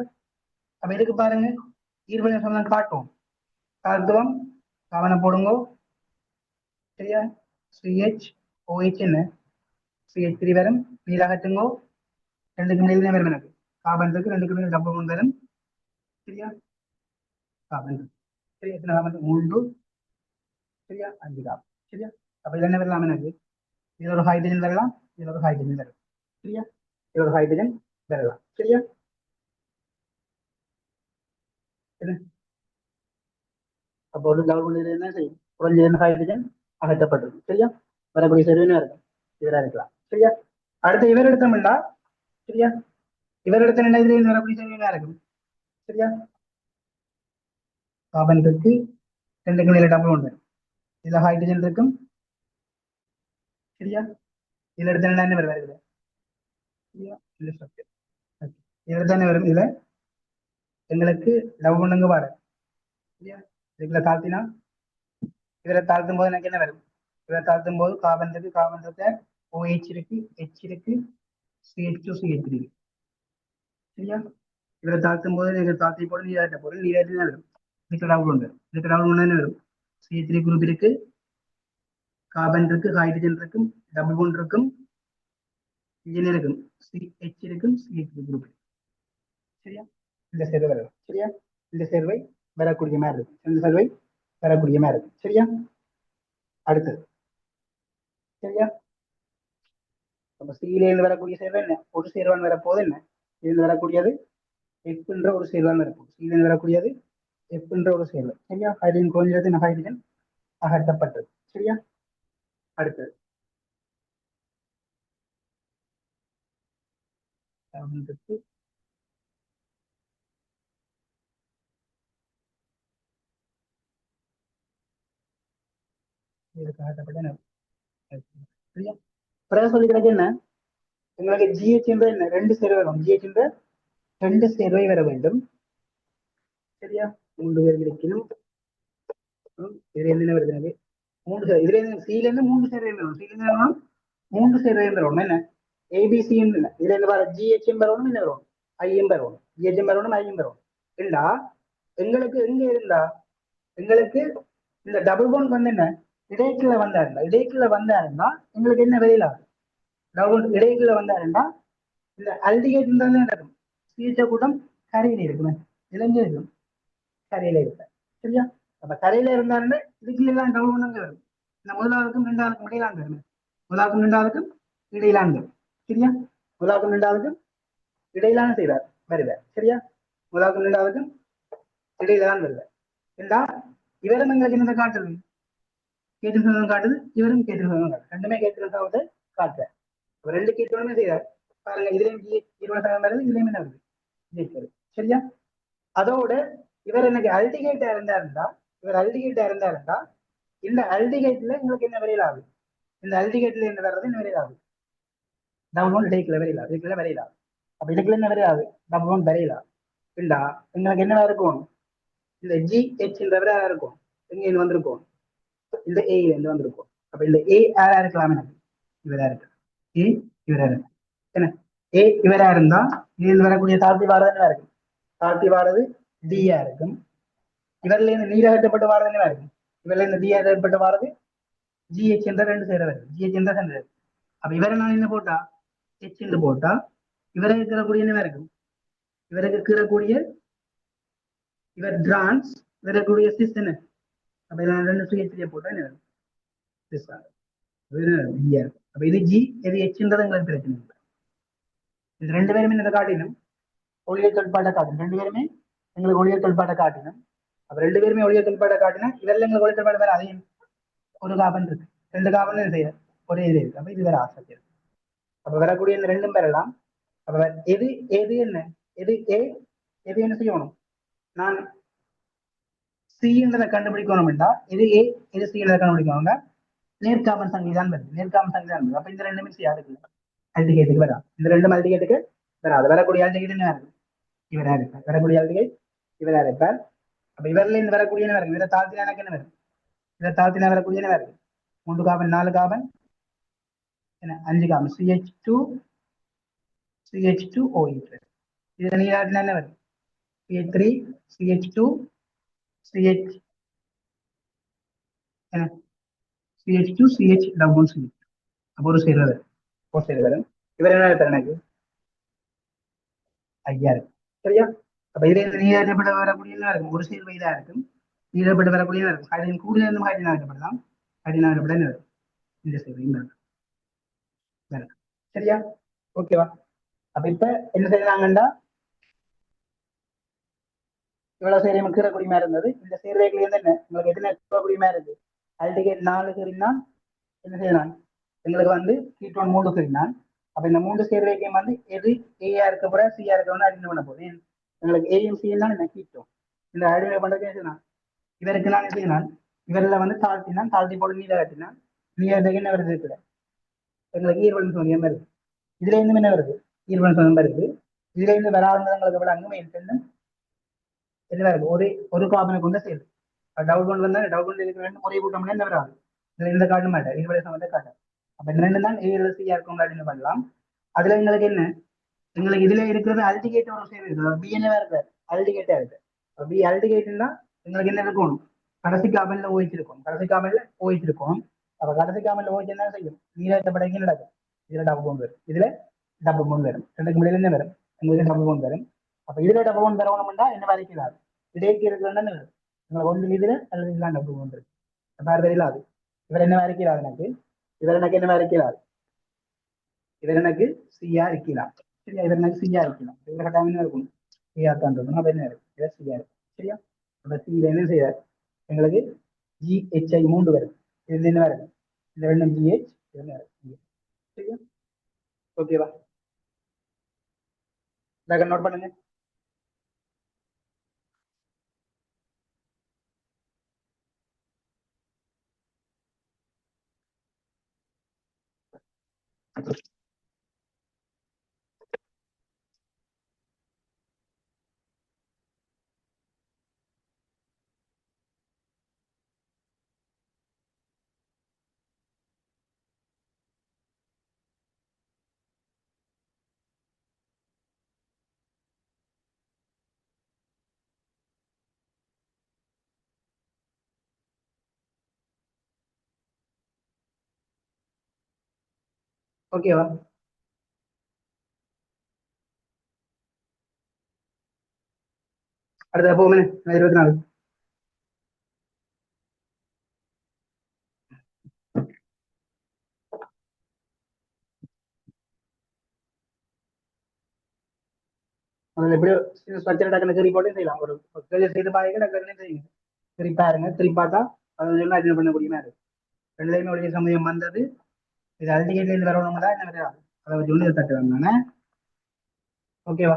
அப்ப இதுக்கு பாருங்க ஈர்வலி நிமிஷம் காட்டும், தாழ்த்துவோம், கவனம் போடுங்க, சரியா. CHOH என்ன CH3 வரும், நீலாகட்டுங்கோ, 2க்கு மேலே வரும், எனக்கு கார்பன் இருக்கு, 2க்கு மேலே டபுள் ஒன்று வரும், சரியா. கார்பன் சரியா, எத்தனை கார்பன் 3, சரியா, 5 கார்பன், சரியா. அப்ப இதுல என்ன வரலாம் எனக்கு, இதுல ஒரு ஹைட்ரஜன் வரலாம், இதுல ஒரு ஹைட்ரஜன் வரலாம், சரியா, இதுல ஒரு ஹைட்ரஜன் வரலாம், சரியா. அப்போ ஒரு டபுள் ஒன்று என்ன செய்யும், குறைஞ்ச ஹைட்ரஜன் அகற்றப்பட்டது, சரியா. வரக்கூடிய செருவினா இருக்கும், இவரா இருக்கலாம், சரியா. அடுத்து இவர் எடுத்தோம்னா, சரியா, இவர் எடுத்த என்ன இதுல வரக்கூடிய செருவினா இருக்கும், சரியா. கார்பன் இருக்கு, 2க்கு மேல டபுள் ஒன்று, இதுல ஹைட்ரஜன் இருக்கும், சரியா. இதுல எடுத்த என்ன வரும் இதுல, சரியா, இதுல தானே வரும், இதுல எங்களுக்கு டபுள் ஒண்ணுங்க பாரு, சரியா. இதுக்குள்ள தாழ்த்தினா இதுல தாழ்த்தும் போது எனக்கு என்ன வரும், இதுல தாழ்த்தும் போது கார்பன் இருக்கு, கார்பன் இருக்க OH இருக்கு, H இருக்கு, CH2 CH3 இருக்கு, சரியா. இதுல தாழ்த்தும் போது நீங்க தாழ்த்தி போட நீராட்ட பொருள், நீராட்டி தான் வரும், இதுக்கு டபுள் ஒன்று வரும், இதுக்கு டபுள் ஒன்று என்ன வரும், CH3 குரூப் இருக்கு, கார்பன் இருக்கு, ஹைட்ரஜன் இருக்கும், டபுள் ஒன்று இருக்கும், இன்ஜின் இருக்கும், CH இருக்கும், CH3 குரூப், சரியா. இந்த சேர்வை வரும், சரியா. இந்த சேர்வை வரக்கூடிய மாதிரி இருக்கும், இந்த சேர்வை வரக்கூடிய மாதிரி இருக்கும், சரியா. அடுத்தது, சரியா. நம்ம சீலேருந்து வரக்கூடிய சேர்வை என்ன, ஒரு சேர்வான் வரப்போது என்ன, இதுல வரக்கூடியது எஃப்ன்ற ஒரு சேர்வான் வரப்போகுது, சீலேருந்து வரக்கூடியது எஃப்ன்ற ஒரு சேர்வை, சரியா. ஹைட்ரஜன் குறைஞ்சது ஹைட்ரஜன் அகற்றப்பட்டது, சரியா. அடுத்தது அடுத்து இது காட்டப்பட்ட சரியா. பிறகு சொல்லிக்கிறது என்ன, எங்களுக்கு ஜிஹெச் என்ற என்ன ரெண்டு சேர்வை வரும், ஜிஹெச் என்ற ரெண்டு சேர்வை வர வேண்டும். சரியா, மூன்று பேர் கிடைக்கணும். இதுல என்ன வருது எனக்கு மூன்று சேர், இதுல இருந்து சில இருந்து மூன்று சேர்வை வரும், சில இருந்து மூன்று சேர்வை வரும். என்ன ஏபிசி இல்லை, இதுல இருந்து வர ஜிஹெச்எம் வரணும், என்ன வரும் ஐஎம் வரணும், ஜிஹெச்எம் வரணும் ஐஎம் வரும். இல்லா எங்களுக்கு எங்க இருந்தா எங்களுக்கு இந்த டபுள் பாண்ட் வந்து என்ன இடைக்குள்ள வந்தாருந்தா, இடைக்குள்ள வந்தாருந்தா எங்களுக்கு என்ன வெளியில டபுள் இடைக்குள்ள வந்தாருந்தா இந்த அல்டிகேட் இருந்தாலும் நடக்கும். சீச்ச கூட்டம் கரையில இருக்குமே, இளைஞ இருக்கும் கரையில இருக்க. சரியா, அப்ப கரையில இருந்தாருன்னா இதுக்குள்ள எல்லாம் டபுள் பாண்ட் வரும். இந்த முதலாவதுக்கும் ரெண்டாவதுக்கும் இடையிலாங்க வரும், முதலாவதுக்கும் ரெண்டாவதுக்கும் இடையிலாங்க வரும். சரியா, முதலாவதுக்கும் ரெண்டாவதுக்கும் இடையிலான செய்வார் வருவார். சரியா, முதலாவதுக்கும் ரெண்டாவதுக்கும் இடையில தான் வருவார். ஏண்டா இவரும் எங்களுக்கு என்ன காட்டுது, கேட்டு சதவீதம் காட்டுது, இவரும் கேட்டு சதவீதம் காட்டுது, ரெண்டுமே கேட்டு சதவீதத்தை காட்டுற. ரெண்டு கேட்டோடனே செய்யறாரு பாருங்க, இதுலயும் 20% வருது, இதுலயும் என்ன வருது ஜெயிக்கிறது. சரியா, அதோட இவர் எனக்கு அல்டிகேட்டா இருந்தாருந்தா, இவர் அல்டிகேட்டா இருந்தாருந்தா இந்த அல்டிகேட்ல எங்களுக்கு என்ன வரையில ஆகுது, இந்த அல்டிகேட்ல என்ன வர்றது என்ன வரையில ஆகுது டபுள் ஒன் இடைக்குள்ள வரையில, இதுக்குள்ள வரையில. அப்ப இதுக்குள்ள என்ன வரையாது டபுள் ஒன் வரையில இல்லா எங்களுக்கு என்ன இருக்கும், இந்த GH விட இருக்கும், எங்க இருந்து வந்திருக்கும் இந்த A இருந்து வந்திருக்கும். அப்ப இந்த A யாரா இருக்கலாம், எனக்கு இவரா இருக்கு, A இவரா இருக்கு. என்ன A இவரா இருந்தா இதில் வரக்கூடிய தாழ்த்தி வாரது என்ன இருக்கும், தாழ்த்தி வாரது D-யா இருக்கும். இவர்ல இருந்து நீராகப்பட்ட வாரது என்ன இருக்கும், இவர்ல இருந்து நீராகப்பட்ட வாரது GH என்ற ரெண்டு சேர வருது, GH என்ற ரெண்டு. அப்ப இவரை நான் என்ன போட்டா H என்று போட்டா இவரை இருக்கக்கூடிய என்ன இருக்கும், இவருக்கு கீழக்கூடிய இவர் டிரான்ஸ் வரக்கூடிய சிஸ் என்ன. அப்ப நான் ரெண்டு சுயத்திலே போட்டா என்ன வரும் சிஸ் ஆகும். அப்ப இது G இது Hன்றது எங்களுக்கு பிரச்சனை இல்லை. இது ரெண்டு பேருமே இந்த காட்டினும் ஒளியல் தொல்பாட்டை காட்டணும், ரெண்டு பேருமே எங்களுக்கு ஒளியல் தொல்பாட்டை காட்டினும். அப்ப ரெண்டு பேருமே ஒளியல் தொல்பாட்டை காட்டினா இவரில் எங்களுக்கு ஒளியல் தொல்பாடு வேற, அதையும் ஒரு காபன் இருக்கு, ரெண்டு காபன் செய்ய ஒரே இது இருக்கு. அப்ப இது வேற ஆசை இருக்கு. அப்ப வரக்கூடிய இந்த ரெண்டும் பெறலாம். அப்ப எது எது என்ன எது ஏ எது என்ன செய்யணும், நான் சின்றதை கண்டுபிடிக்கணும்டா இது ஏ இது சின்றதை கண்டுபிடிக்கணும்டா நேர்காமன் சங்கி தான் வருது, நேர்காமன் சங்கி தான் வருது. அப்ப இந்த ரெண்டுமே யாருக்கு அல்டிகேட்டுக்கு வரா, இந்த ரெண்டும் அல்டிகேட்டுக்கு வராது. வரக்கூடிய அல்டிகேட் என்ன இருக்கு இவரா இருப்பார், வரக்கூடிய அல்டிகேட் இவரா இருப்பார். அப்ப இவர்ல இருந்து வரக்கூடிய என்ன வரும், இவரை தாழ்த்தினா எனக்கு என்ன வரும், இதை தாழ்த்தினா வரக்கூடிய என்ன வரும் மூன்று காபன் நாலு காபன் என்ன அஞ்சு காபன் CH2OH. இதுல நீராட்டினா என்ன வரும் CH3 CH2 CH என்ன CH2 CH டபுள் CH. அப்போ ஒரு சேர்வை வரும், ஒரு சேர்வை வரும். இவர் என்ன இருப்பார் எனக்கு ஐயா இருக்கு. சரியா, அப்ப இதுல நீராட்டப்பட வரக்கூடிய என்ன இருக்கும், ஒரு சேர்வை இதா இருக்கும், நீராட்டப்பட வரக்கூடிய இருக்கும். ஹைட்ரஜன் கூடுதல் இருந்து ஹைட்ரஜன் ஆகப்படலாம், ஹைட்ரஜன் ஆகப்பட என்ன வரும் இந்த சேர்வையும் வரும். சரியா, ஓகேவா. அப்ப இப்ப என்ன செய்யறாங்கண்டா இவ்வளவு சேர்வை கீழ குடிமையா இருந்தது, இந்த சேர்வைகள் இருந்து என்ன உங்களுக்கு எத்தனை குடிமையா இருக்கு, அல்டிகேட் 4 சரினா என்ன செய்யலாம் எங்களுக்கு வந்து கீட்டோன் 3 சரினா. அப்ப இந்த 3 சேர்வைக்கும் வந்து எது ஏயா இருக்க போற சியா இருக்கணும்னு அறிந்து பண்ண போறேன். எங்களுக்கு ஏயும் சியும் தான் என்ன கீட்டோன். இந்த அறிமுறை பண்றது என்ன இவருக்கு நான் என்ன செய்யலாம், இவரில் வந்து தாழ்த்தினா தாழ்த்தி போட்டு நீரை கட்டினா நீர் என்ன வருது இருக்கிற எங்களுக்கு ஈர்வன் சோனியம் வருது. இதுல இருந்து என்ன வருது ஈர்வன் சோனியம் வருது. இதுல இருந்து வராதங்களுக்கு விட அங்குமே என்ன என்ன இருக்கு ஒரே ஒரு காபனை கொண்டு சேர்ந்து டவுட் கொண்டு வந்தா டவுட் கொண்டு இருக்கிற ரெண்டு ஒரே கூட்டம் என்ன வராது, இதுல எந்த காட்ட மாட்டேன் இருபது சமத்தை காட்டும். அப்ப இந்த ரெண்டு தான் ஏசியா இருக்கும் அப்படின்னு பண்ணலாம். அதுல எங்களுக்கு என்ன எங்களுக்கு இதுல இருக்கிறது அல்டிகேட் ஒரு சேர்வு இருக்கு, பி என்னவா இருக்கு அல்டிகேட்டா இருக்கு. பி அல்டிகேட்னா எங்களுக்கு என்ன இருக்கணும் கடைசி காமல்ல ஓய்ச்சிருக்கோம், கடைசி காமல்ல ஓய்ச்சிருக்கோம். அப்ப கடைசி காமல்ல ஓய்ச்சு என்ன செய்யும் நீராட்ட படைக்கு நடக்கும். இதுல டபுள் போன் வரும், இதுல டபுள் போன் வரும், ரெண்டுக்கு முடியல என்ன வரும் எங்களுக்கு டபுள் போன் வரும். அப்ப இதுல டபுள் போன் வரணும்னா என்ன வரைக்கிறாரு இடைக்கு இருக்கிறது வரும் ஒன்று இதுல அல்லது இதெல்லாம் டபுள் போன் இருக்கு. வேற தெரியலாது இவர் என்ன வரைக்கிறார் எனக்கு, இவர் எனக்கு என்ன வரைக்கிறார், இவர் எனக்கு சியா இருக்கலாம். சரியா, இவர் எனக்கு சியா இருக்கலாம், இவர் கட்டாயம் என்ன இருக்கும் சியா தான் இருக்கணும். அப்ப என்ன இருக்கு இவர் சியா இருக்கும். சரியா, அப்ப சியில என்ன செய்யார் எங்களுக்கு GHI 3 வரும், இதுல என்ன வருது இந்த ரெண்டு ஜிஹெச் சரியா? ஓகேவா? நோட் பண்ணுங்க. ஓகேவா? அடுத்த போமே 24. அதில் எப்படியோ ஸ்ட்ரக்சர் டக்குனு சரி போட்டு செய்யலாம். ஒரு செய்து பாருங்க, டக்குனு செய்யுங்க. சரி பாருங்க, திருப்பி பார்த்தா அது எல்லாம் அட்டன் பண்ண முடியுமா இருக்கு. ரெண்டுலையுமே ஒரே சமயம் வந்தது. இது அல்டிகேட்லேருந்து வரணுங்களா என்ன வரையாது, அதை வச்சு ஒன்று தட்டுவாங்க. ஓகேவா?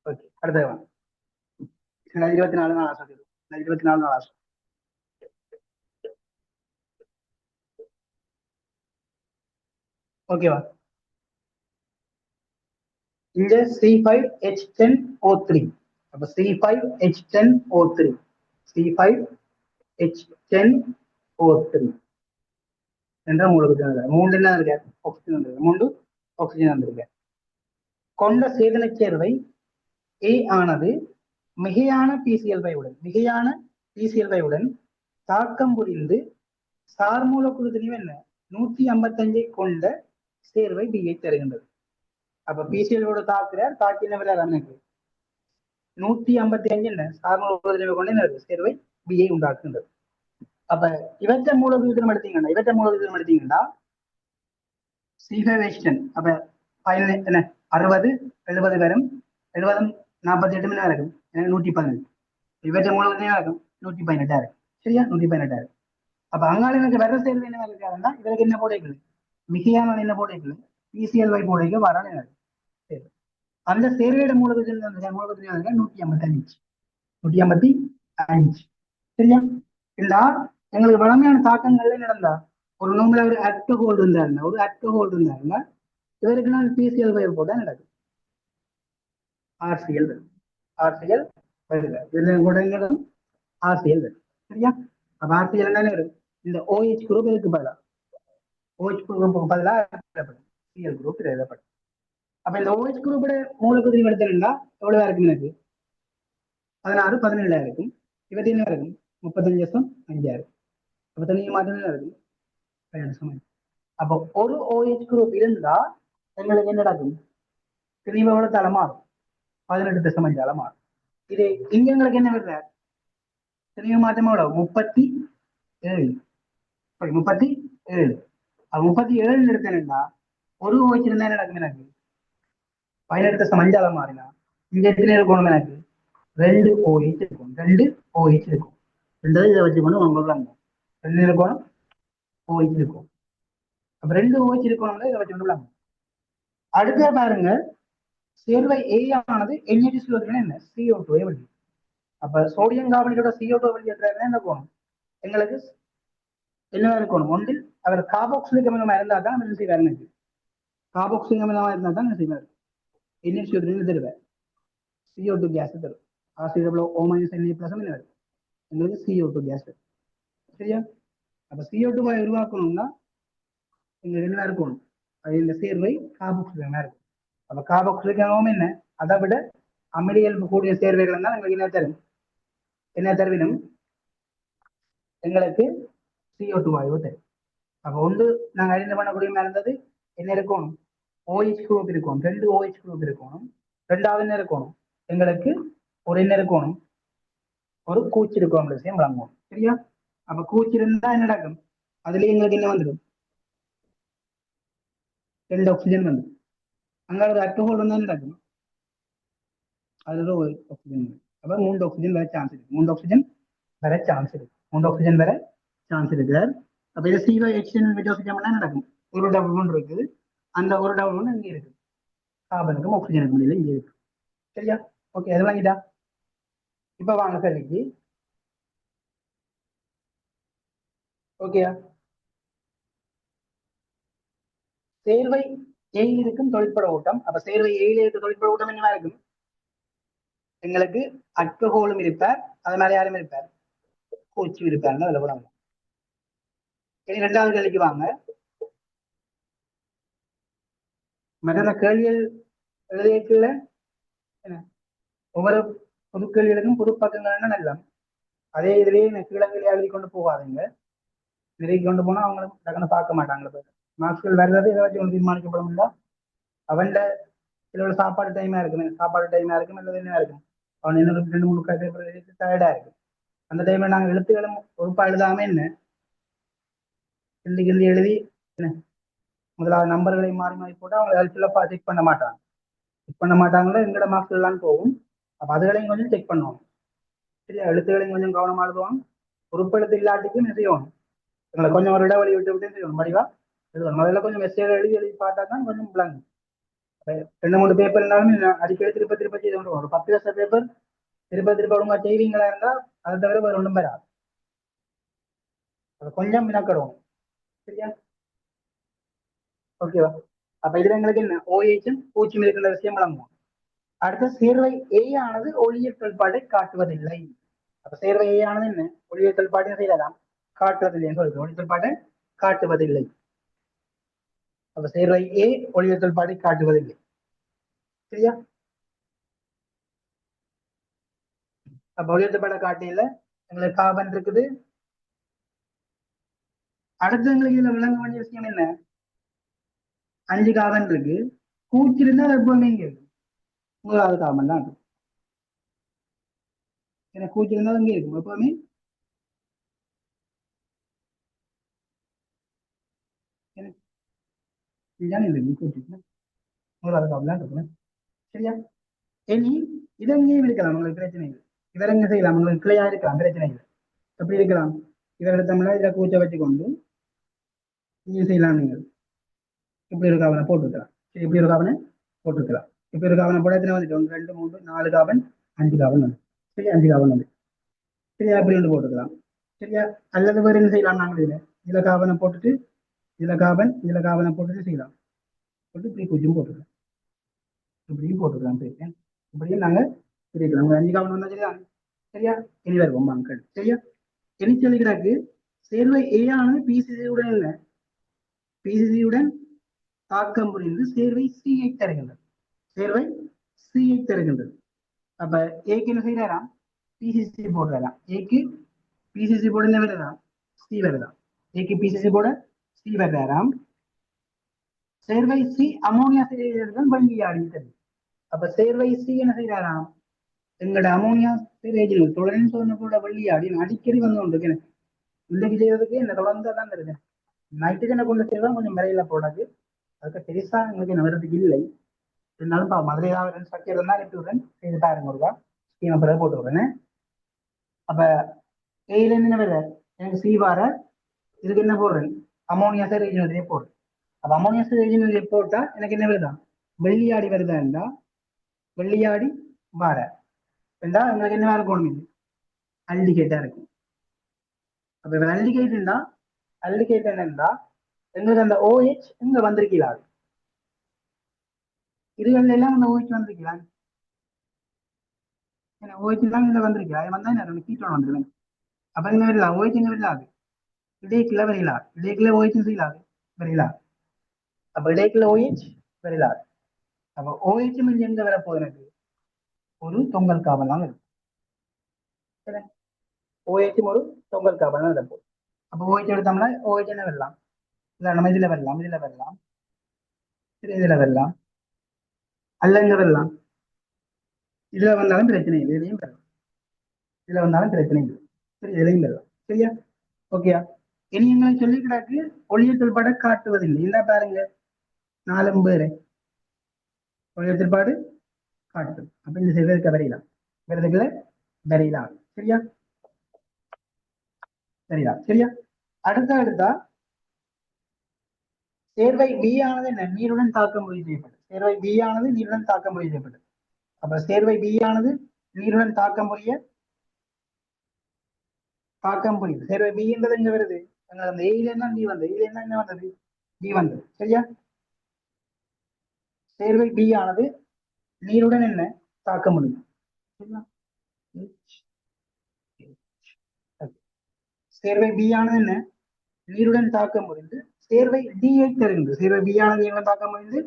ஓகே, அடுத்தது வாங்க. 24 நாள் ஆசை. 24 நாள் ஆசை. ஓகேவா? இங்க C5H10O3. அப்ப C5H10O3, C5H10O3 என்ற மூலக்கூறு மூன்று என்ன இருக்கு? ஆக்சிஜன் இருக்கு. மூன்று ஆக்சிஜன் இருக்கு. கொண்ட சேதன சேர்வை A ஆனது மிகையான பிசிஎல் உடன் தாக்கம் புரிந்து சார் மூலக்கூறு திணிவு என்ன 155 கொண்ட சேர்வை B ஐ தருகின்றது. அப்ப பிசிஎலோட தாக்கி என்ன விளையாட 155 என்ன சார் மூலக்கூறு திணிவு கொண்ட என்ன சேர்வை B ஐ உண்டாக்குகின்றது. அப்ப இவற்றை மூலக்கூறு எடுத்தீங்கன்னா C5H10 அப்ப என்ன 60 70 வரும். 70 48 மணி நேரம் இருக்கும். 118. இவற்றை மூலக்கூறு இருக்கும் 118 இருக்கும். சரியா? 118. அப்ப அங்காள எனக்கு வர சேர்வு என்ன இருக்காருன்னா இவருக்கு என்ன போடைகள் மிகையான என்ன போடைகள் பிசிஎல்வை போடைகள் வரான சரி. அந்த சேர்வையோட மூலக்கூறு 155. 155. சரியா? இல்ல எங்களுக்கு வளமையான தாக்கங்கள்ல நடந்தா ஒரு நோம்புல ஒரு அல்கஹோல் இருந்தாருன்னா இவருக்கு நான் பிசிஎல் வயல் போட்டா நடக்கும். ஆர்சிஎல் ஆர்சிஎல் கூட ஆர்சிஎல். சரியா? அப்ப ஆர்சிஎல் என்ன வரும்? இந்த OH குரூப் இதுக்கு பதிலா OH குரூப்புக்கு பதிலா சிஎல் குரூப் எழுதப்படும். அப்ப இந்த OH குரூப்போட மூலக்கூறு எடுத்தா எவ்வளவு இருக்கும்? எனக்கு 16 17 இருக்கும். இவற்றை என்ன இருக்கும் 35.5 இருக்கும். அப்ப தனியாக மாற்றம் இருக்கும். அப்போ ஒரு OH குரூப் இருந்தா எங்களுக்கு என்ன நடக்கும்? திணிவோட தளமாறும் 18.5 மாறும். இது இங்க எங்களுக்கு என்ன வருது? திணிவு மாற்றம் எவ்வளவு 37. 37. 37 எடுத்தேன்னா ஒரு OH இருந்தா என்ன நடக்கும்? எனக்கு 18.5 மாறினா இங்க எத்தனை இருக்கணும்? எனக்கு 2 OH இருக்கும். 2 OH இருக்கும். ரெண்டாவது இதை வச்சுக்கணும் உங்களுக்கு 2 இருக்கணும் OH இருக்கும். அப்ப 2 OH இருக்கணும்ல இதை வச்சு அடுத்த பாருங்க, சேர்வை A ஆனது NH2 என்ன CO2 வெளி. அப்ப சோடியம் கார்பனேட்டோட CO2 வெளியேற்ற என்ன போகணும்? எங்களுக்கு என்ன இருக்கணும்? ஒன்றில் அவர் கார்பாக்சிலிக் அமிலமா இருந்தா தான் என்ன செய்வார்? கார்பாக்சிலிக் அமிலமா இருந்தா தான் என்ன செய்வார்? NH2 தருவார். CO2 கேஸ் தரும். O- Na+, எங்களுக்கு CO2 கேஸ். சரியா? அப்ப CO2 உருவாக்கணும்னா இங்க என்ன இருக்கணும்? அது இந்த சேர்வை கார்பாக்சிலிக் இருக்கும். அப்ப கார்பாக்சிலிக் அமிலம் என்ன அதை விட அமிலியல்பு கூடிய சேர்வைகள் தான் எங்களுக்கு என்ன தரும்? என்ன தருவினும் எங்களுக்கு CO2 வாயு தரும். அப்ப ஒன்று நாங்க ஐடென்டி பண்ணக்கூடிய மாதிரி இருந்தது என்ன இருக்கணும்? OH குரூப் இருக்கும். 2 OH குரூப் இருக்கணும். ரெண்டாவது என்ன இருக்கணும்? எங்களுக்கு ஒரு என்ன இருக்கணும், ஒரு கூச்சு இருக்கும் விஷயம் விளங்குவோம். சரியா? அப்ப கூச்சு இருந்தா என்ன நடக்கும், அதுலயே எங்களுக்கு என்ன வந்துடும், 2 ஆக்சிஜன் வந்து அங்க ஒரு அல்கஹால் வந்தா என்ன நடக்கும், அதுல ஒரு ஆக்சிஜன் வரும். அப்ப 3 ஆக்சிஜன் வர சான்ஸ் இருக்கு, 3 ஆக்சிஜன் வர சான்ஸ் இருக்கு, 3 ஆக்சிஜன் வர சான்ஸ் இருக்கு. அப்ப இது CO எக்ஸ்டர்னல் மெட்டோசிஜம் என்ன நடக்கும், ஒரு டபுள் ஒன்று இருக்குது, அந்த ஒரு டபுள் ஒன்று இங்க இருக்கு, கார்பனுக்கும் ஆக்சிஜனுக்கும் இடையில இங்க இருக்கு. சரியா? ஓகே, அது வாங்கிட்டா. இப்ப வாங்க கேள்விக்கு. ஓகேயா? சேர்வை ஏயில் இருக்கும் தொழிற்பட ஓட்டம். அப்ப சேர்வை ஏயில இருக்க தொழிற்பட ஓட்டம் என்னவா இருக்கும், எங்களுக்கு அல்கஹோலும் இருப்பார், அது மாதிரி யாரும் இருப்பார், கோச்சு இருப்பாருன்னு அதுல கூட. இனி 2வது கேள்விக்கு வாங்க. மற்ற கேள்விகள் எழுதியக்குள்ள என்ன, ஒவ்வொரு பொது கேள்விகளுக்கும் பொது பக்கங்கள் நல்லா, அதே இதுலயே கீழங்கிலே எழுதி கொண்டு போகாதீங்க. எழுதி கொண்டு போனா அவங்களும் டக்குன்னு பார்க்க மாட்டாங்க. மார்க்ஸ்கள் வர்றது இதை வச்சு ஒன்று தீர்மானிக்கப்படும் இல்ல, அவன் சில சாப்பாடு டைமா இருக்கும், சாப்பாடு டைமா இருக்கும், அல்லது என்ன இருக்கும், அவன் இன்னும் 2 3 பேப்பர் டயர்டா இருக்கு. அந்த டைம்ல நாங்க எழுத்துக்களும் பொறுப்பா எழுதாம என்ன கிண்டி கிண்டி எழுதி என்ன, முதலாவது நம்பர்களை மாறி மாறி போட்டு அவங்க ஹெல்ப்ஃபுல்லா செக் பண்ண மாட்டாங்க. செக் பண்ண மாட்டாங்களோ எங்களோட மார்க்ஸ் எல்லாம் போகும். அப்ப அதுகளையும் கொஞ்சம் செக் பண்ணுவோம். சரியா? எழுத்துக்களையும் கொஞ்சம் கவனமா எழுதுவோம். பொறுப்பெழுத்து இல்லாட்டிக்கும் என்ன செய்வோம், எங்களை கொஞ்சம் ஒரு இடைவெளி விட்டு விட்டு செய்யணும், மடிவா எழுதணும். முதல்ல கொஞ்சம் மெசேஜ் எழுதி எழுதி பார்த்தா தான் கொஞ்சம் பிளாங்க. 2 3 பேப்பர் இருந்தாலும் அடிக்கடி திருப்ப திருப்ப செய்து கொண்டு ஒரு 10 வருஷ பேப்பர் திருப்ப திருப்ப ஒழுங்கா செய்வீங்களா இருந்தா அதை தவிர வேற ஒன்றும் வராது. அதை கொஞ்சம் மினக்கடும். சரியா? ஓகேவா? அப்ப இதுல எங்களுக்கு என்ன, ஓஏச்சும் பூச்சியும் இருக்கின்ற விஷயம் விளங்குவோம். அடுத்த சேர்வை ஏ ஆனது ஒளியியல் செயல்பாட்டை காட்டுவதில்லை. அப்ப சேர்வை ஏ ஆனது என்ன, ஒளியியல் செயல்பாட்டை செய்யலாம், காட்டுவதில்லை என்று சொல்லுது, ஒளி செயல்பாட்டை காட்டுவதில்லை. அப்ப சேர்வை ஏ ஒளியியல் செயல்பாட்டை காட்டுவதில்லை. சரியா? அப்ப ஒளியியல் செயல்பாட்டை காட்டியில எங்களுக்கு கார்பன் இருக்குது. அடுத்து எங்களுக்கு இதுல விளங்க வேண்டிய விஷயம் என்ன, 5 கார்பன் இருக்கு, கூச்சி இருந்தா அது எப்பவுமே இங்க இருக்கு, 1வது கார்பன் தான் இருக்கு. ஏன்னா கூச்சி இருந்தாலும் இங்கே இருக்கும் எப்பவுமே. இதுதான் இல்லை கூச்சி 1வது கார்பன் தான் இருக்கு. சரியா? இனி இதங்கையும் இருக்கலாம், உங்களுக்கு பிரச்சனை இல்லை. இவரங்க செய்யலாம், உங்களுக்கு கிளையா இருக்கலாம், பிரச்சனை இல்லை. எப்படி இருக்கலாம், இவர் எடுத்தோம்னா இதை கூச்ச வச்சு கொண்டு நீங்க செய்யலாம். நீங்கள் இப்படி ஒரு காவனை போட்டுக்கலாம். சரி, இப்படி ஒரு காவனை போட்டுக்கலாம். இப்படி ஒரு காவனை போட எத்தனை வந்துட்டு, 1 2 3 4 காவன் 5 காவன் வந்து. சரி, 5 காவன் வந்து. சரியா? அப்படி வந்து போட்டுக்கலாம். சரியா? அல்லது வேறு என்ன செய்யலாம், நாங்கள் இதுல காவனை போட்டுட்டு இதுல காவனை போட்டுட்டு செய்யலாம். போட்டு இப்படி பூஜ்ஜியம் போட்டுக்கலாம், இப்படியும் போட்டுக்கலாம். சரி, இப்படியும் நாங்க பிரிக்கலாம். 5 காவன் வந்தா சரியா? சரியா? இனி வருவோம் மக்கள். சரியா? இனி சொல்லிக்கிறாக்கு சேர்வை ஏ ஆனது பிசிசியுடன் இல்லை, பிசிசியுடன் தாக்கம் புரிந்து சேர்வை சிஐ தருகின்றது, சேர்வை சிஐ தருகின்றது. அப்ப ஏக்கு என்ன செய்யறாராம், பிசிசி போடுறாராம். ஏக்கு பிசிசி போட என்ன வருதாம், சி வருதாம். ஏக்கு பிசிசி போட சி வர்றாராம். சேர்வை சி அமோனியா செய்யறதுதான் வங்கி ஆடித்தது. அப்ப சேர்வை சி என்ன செய்யறாராம், எங்களோட அமோனியா சிறைஜில் தொடர்ந்து சொன்ன கூட வள்ளியாடி அடிக்கடி வந்து கொண்டு எனக்கு இன்னைக்கு செய்யறதுக்கு என்ன தொடர்ந்து தான் இருக்கு. நைட்டுக்கு என்ன கொண்டு செய்யறதா கொஞ்சம் விரையில போடாது, அதுக்கு பெருசா எங்களுக்கு என்ன வர்றதுக்கு இல்லை. இருந்தாலும் மதுரை ஏதாவது ஸ்ட்ரக்சர் இருந்தா அனுப்பி விடுறேன், செய்து பாருங்க ஒருக்கா, ஸ்கீமை பிறகு போட்டு விடுறேன். அப்ப ஏயில என்ன வருது, எனக்கு சி வார, இதுக்கு என்ன போடுறேன், அமோனியா ரீஜினரியே போடுறேன். அப்ப அமோனியா ரீஜினரியே போட்டா எனக்கு என்ன வருதா, வெள்ளியாடி வருதா இருந்தா வெள்ளியாடி வார என்றா எங்களுக்கு என்ன இருக்கணும், இது அல்டிகேட்டா இருக்கும். அப்ப அல்டிகேட் இருந்தா, அல்டிகேட் என்னன்னா எங்களுக்கு அந்த ஓஹெச் இங்க வந்திருக்கிறாள், இதுகள்ல எல்லாம் அந்த ஓஹெச் வந்திருக்கிறாள், ஓஹெச் தான் இங்க வந்திருக்கா, வந்தா என்ன கீட்டோன் வந்துருவேன். அப்ப என்ன வரல ஓஹெச் எங்க வரலாது, இடைக்குள்ள வரையிலார், இடைக்குள்ள ஓஹெச் செய்யலாது வரையிலார். அப்ப இடைக்குள்ள ஓஹெச் வரையிலார். அப்ப ஓஹெச் எங்க வரப்போகுது, எனக்கு ஒரு தொங்கல் காவல் தான் இருக்கும். ஓஹெச் ஒரு தொங்கல் காவல் தான் வரப்போகுது. அப்ப ஓஹெச் எடுத்தோம்னா ஓஹெச் என்ன வரலாம், இல்ல நம்ம இதுல வரலாம், இதுல வரலாம், இதுல வரலாம், அல்ல எங்க வரலாம், இதுல வந்தாலும் பிரச்சனை இல்லை, இதுலயும் பெறலாம். இதுல வந்தாலும் பிரச்சனை இல்லை. சரி, இதுலயும் பெறலாம். சரியா? ஓகேயா? இனி எங்களை சொல்லி கிடக்கு ஒளியத்தில் பட காட்டுவதில்லை. இல்ல பாருங்க, 4 பேரு ஒளியத்தில் பாடு காட்டும். அப்ப இந்த செய்வதற்கு வரையலாம், விரதுகளை வரையலாம். சரியா? சரியா? அடுத்தா சேர்வை பி ஆனது என்ன? நீருடன் தாக்கம் உறுதி செய்யப்பட்டது. சேர்வை பி ஆனது நீருடன் தாக்கம் உறுதி செய்யப்பட்டது. அப்ப சேர்வை பி ஆனது நீருடன் தாக்கம் புரியுது. சேர்வை பி என்றது எங்க வருது? அந்த ஏல என்ன பி வந்தது, இதுல என்ன வந்தது? பி வந்தது. சரியா? சேர்வை பி ஆனது நீருடன் என்ன தாக்க முடியும்? சேர்வை பி ஆனது என்ன? நீருடன் தாக்க முடிந்து சேர்வை டிஐ தருகின்றது. சேர்வை பி ஆனது நீருடன் தாக்க முடிந்து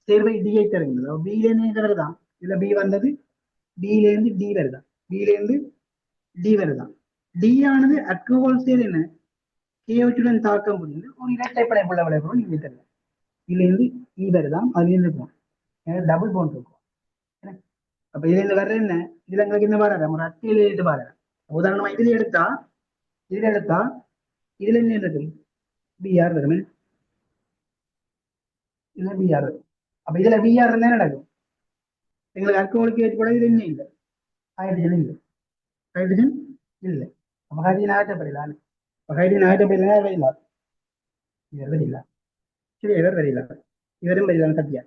சேர்வை டிஐ தருகின்றது. பில இருந்து வருதான், இதுல பி வந்தது, பில இருந்து டி வருதான், பில இருந்து டி வருதான். டி ஆனது அல்கோஹால் சேர் என்ன? கேவற்றுடன் தாக்க முடிந்து ஒரு இரட்டைப்படை புள்ள விளைபொருள் இங்கே தருது. இதுல இருந்து இ வருதான், அதுல இருந்து இருக்கும் டபுள் போன் இருக்கும். அப்ப இதுல இருந்து வர்ற என்ன? இதுல எங்களுக்கு என்ன பாரு, ஒரு அட்டையில எழுதிட்டு பாரு. உதாரணமா இதுல எடுத்தா இதுல என்ன இருக்கு? பிஆர் வரும். இதுல பிஆர் வரும். அப்ப இதுல பிஆர் இருந்தா என்ன நடக்கும்? எங்களுக்கு அல்கோஹாலுக்கு ஏற்பட இது என்ன இல்லை, ஹைட்ரஜன் இல்லை. ஹைட்ரஜன் இல்லை. அப்ப ஹைட்ரஜன் ஆகப்படலாம். ஹைட்ரஜன் ஆகப்படலாம் வரையில இவர் வரையில. சரி, இவர் வரையில, இவரும் வரையில கட்டியா.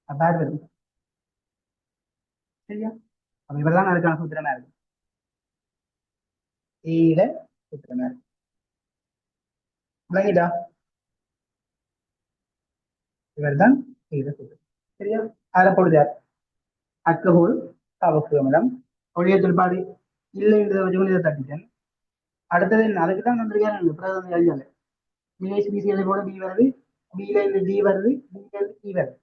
அப்ப யார் வரும்? சரியா? அப்ப இவர்தான் அதுக்கான சூத்திரமா இருக்கு. ஏல சூத்திரமா இருக்கு. விளங்கிட்டா? இவர்தான் ஏல சூத்திரம். சரியா? அதுல போடுதார் அல்கஹோல் காபசுவமிடம் ஒழிய தொல்பாடு இல்லை என்றதை வச்சு தட்டிட்டேன். அடுத்தது என்ன? அதுக்கு தான் வந்திருக்காரு பிரதம அறிஞர். பிஎஸ்பிசிஎல் கூட பி வருது, பில இருந்து டி வருது, பில இருந்து டி வருது.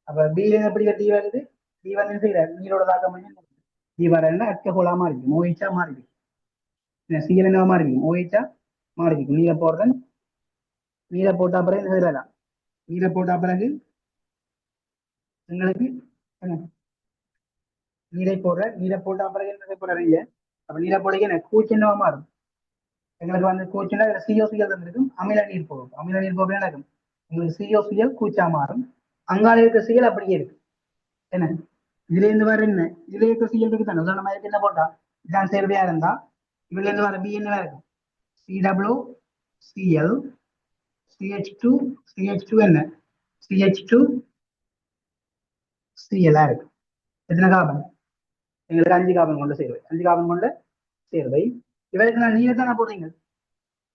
அப்ப பில இருந்து எப்படி டி வருது? டி வந்து செய்யறாரு நீரோட தாக்கம் பண்ணி டி வரன்னா அல்கஹோலா மாறி இருக்கு, ஓஹா மாறி இருக்கு. சிஎல் என்னவா மாறி இருக்கு? ஓஹா மாறி இருக்கு. நீரை போடுறேன், நீரை போட்டா பிறகு என்ன செய்யலாம்? நீரை போட்டா பிறகு எங்களுக்கு நீரை போட்டா பிறகு என்ன போடுறீங்க? அப்ப நீரை போடுங்க என்ன கூச்சு என்னவா மாறும்? எங்களுக்கு வந்து கூச்சுன்னா சிஓசிஎல் இருக்கும், அமில நீர் போகும். அமில நீர் போக நடக்கும், உங்களுக்கு சிஓசிஎல் கூச்சா மாறும். அங்கால இருக்க சிஎல் அப்படியே இருக்கு. என்ன இதுல இருந்து வர என்ன? இதுல இருக்க சிஎல் இருக்கு தானே, உதாரணமா இருக்கு. என்ன போட்டா இதான் சேர்வையா இருந்தா இதுல இருந்து வர பி என்ன இருக்கும்? CW CL CH two CH two என்ன? சிஹெச் டூ சிஎல்லா இருக்கு. எத்தனை கார்பன்? எங்களுக்கு 5 கார்பன் கொண்ட சேர்வை, 5 கார்பன் கொண்ட சேர்வை. இவருக்கு நான் நீரை தானே போடுறீங்க,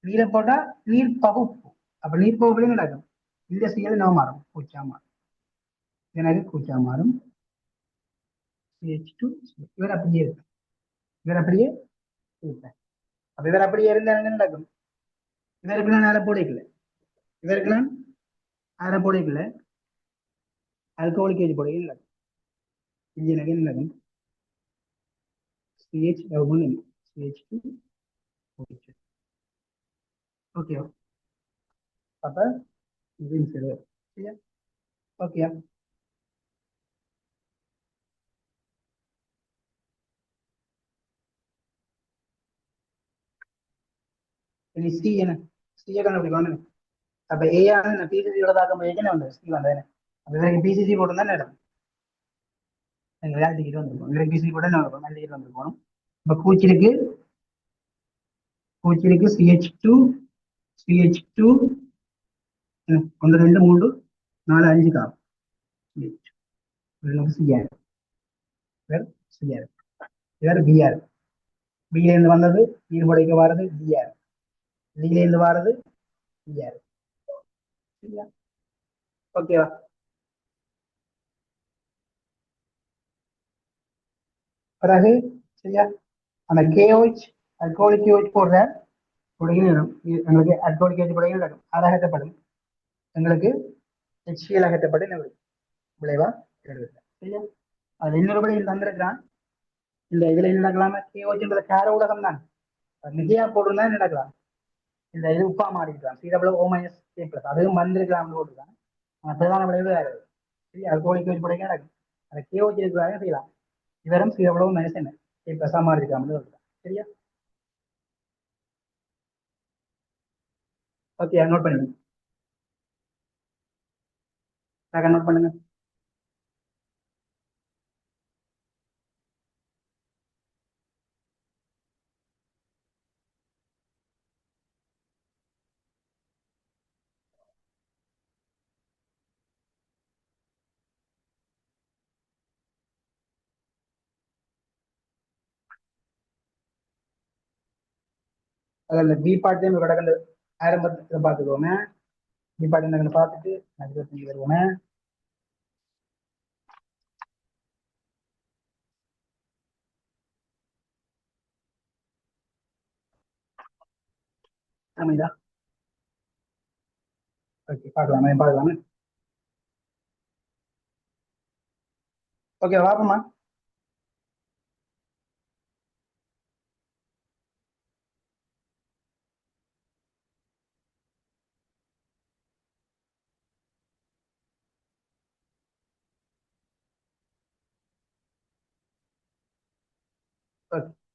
நீரை போட்டா நீர் பகுப்பு. அப்ப நீர் பகுப்புல நடக்கும், இந்த சிஎல் என்ன மாறும்? கூச்சா மாறும். எனக்கு கூச்சா மாறும். CH2 இவர் அப்படியே இருக்கு, இவர் அப்படியே இருப்பேன். அப்ப இவர் அப்படியே இருந்தா என்ன நடக்கும்? இவருக்கு நான் அரை போடைக்கல, இவருக்கு நான் அரை போடைக்கல, ஆல்கஹாலிக் ஏஜ் போடையில் நடக்கும். இது எனக்கு என்ன நடக்கும்? CH CH2 okay. அப்ப இது சரி. சரியா? ஓகேயா? இனி சி என்ன? சிஏ கண்டுபிடிக்கணும். அப்ப ஏ ஆனது பிசிசியோட தாக்கம் என்ன வந்து சி வந்தது. அப்ப இவருக்கு பிசிசி போட்டு தான் நடக்கும். எங்க வேலை டிக்கெட் வந்துருக்கோம், இவருக்கு பிசிசி போட்டு என்ன இருக்கும்? வேலை டிக்கெட் வந்துருக்கோம். இப்ப கூச்சிருக்கு CH2 ஒன்று 2 3 4 5 காப்பு சிஆர், இவர் சிஆர், இவர் பிஆர். பில இருந்து வந்தது நீர் புடைக்க வாரது பிஆர், டில இருந்து வாரது பிஆர். சரியா? ஓகேவா? பிறகு சரியா, அந்த கேஓஹெச் அல்கோலிக் OH போடுற புடையிலும் எங்களுக்கு அல்கோலிக் OH புடையில் நடக்கும், அது அகற்றப்படும். எங்களுக்கு HCl அகற்றப்படும் விளைவா எழுதுங்க. சரியா? அதுல இன்னொரு படி தந்திருக்கிறான். இந்த இதுல என்ன நடக்கலாம? கேஓஹெச்ன்றது கார ஊடகம் தான், நிஜையா போடுறதா நடக்கலாம். இந்த இது உப்பா மாறிக்கலாம், COO- அதுவும் வந்திருக்கலாம் போட்டுருக்கான். பிரதான விளைவு வேறு. சரி, அல்கோலிக் OH புடைக்க நடக்கும், அந்த கேஓஹெச் இருக்கிறாங்க செய்யலாம். இவரும் சி எவ்வளவு மைனஸ் என்ன இப்ப சமாளி இருக்காமல் சரியா? ஓகே நோட் பண்ணுங்க, நோட் பண்ணுங்க. அதில் பி பாட்டையும் ஒரு கடந்த ஆரம்பத்தில் பார்த்துக்கோங்க. பி பாட்டு என்ன பார்த்துட்டு அதுக்கு வருவோமே. ஆமாண்டா. ஓகே பார்க்கலாமா, பார்க்கலாமா? ஓகே வாப்பமா.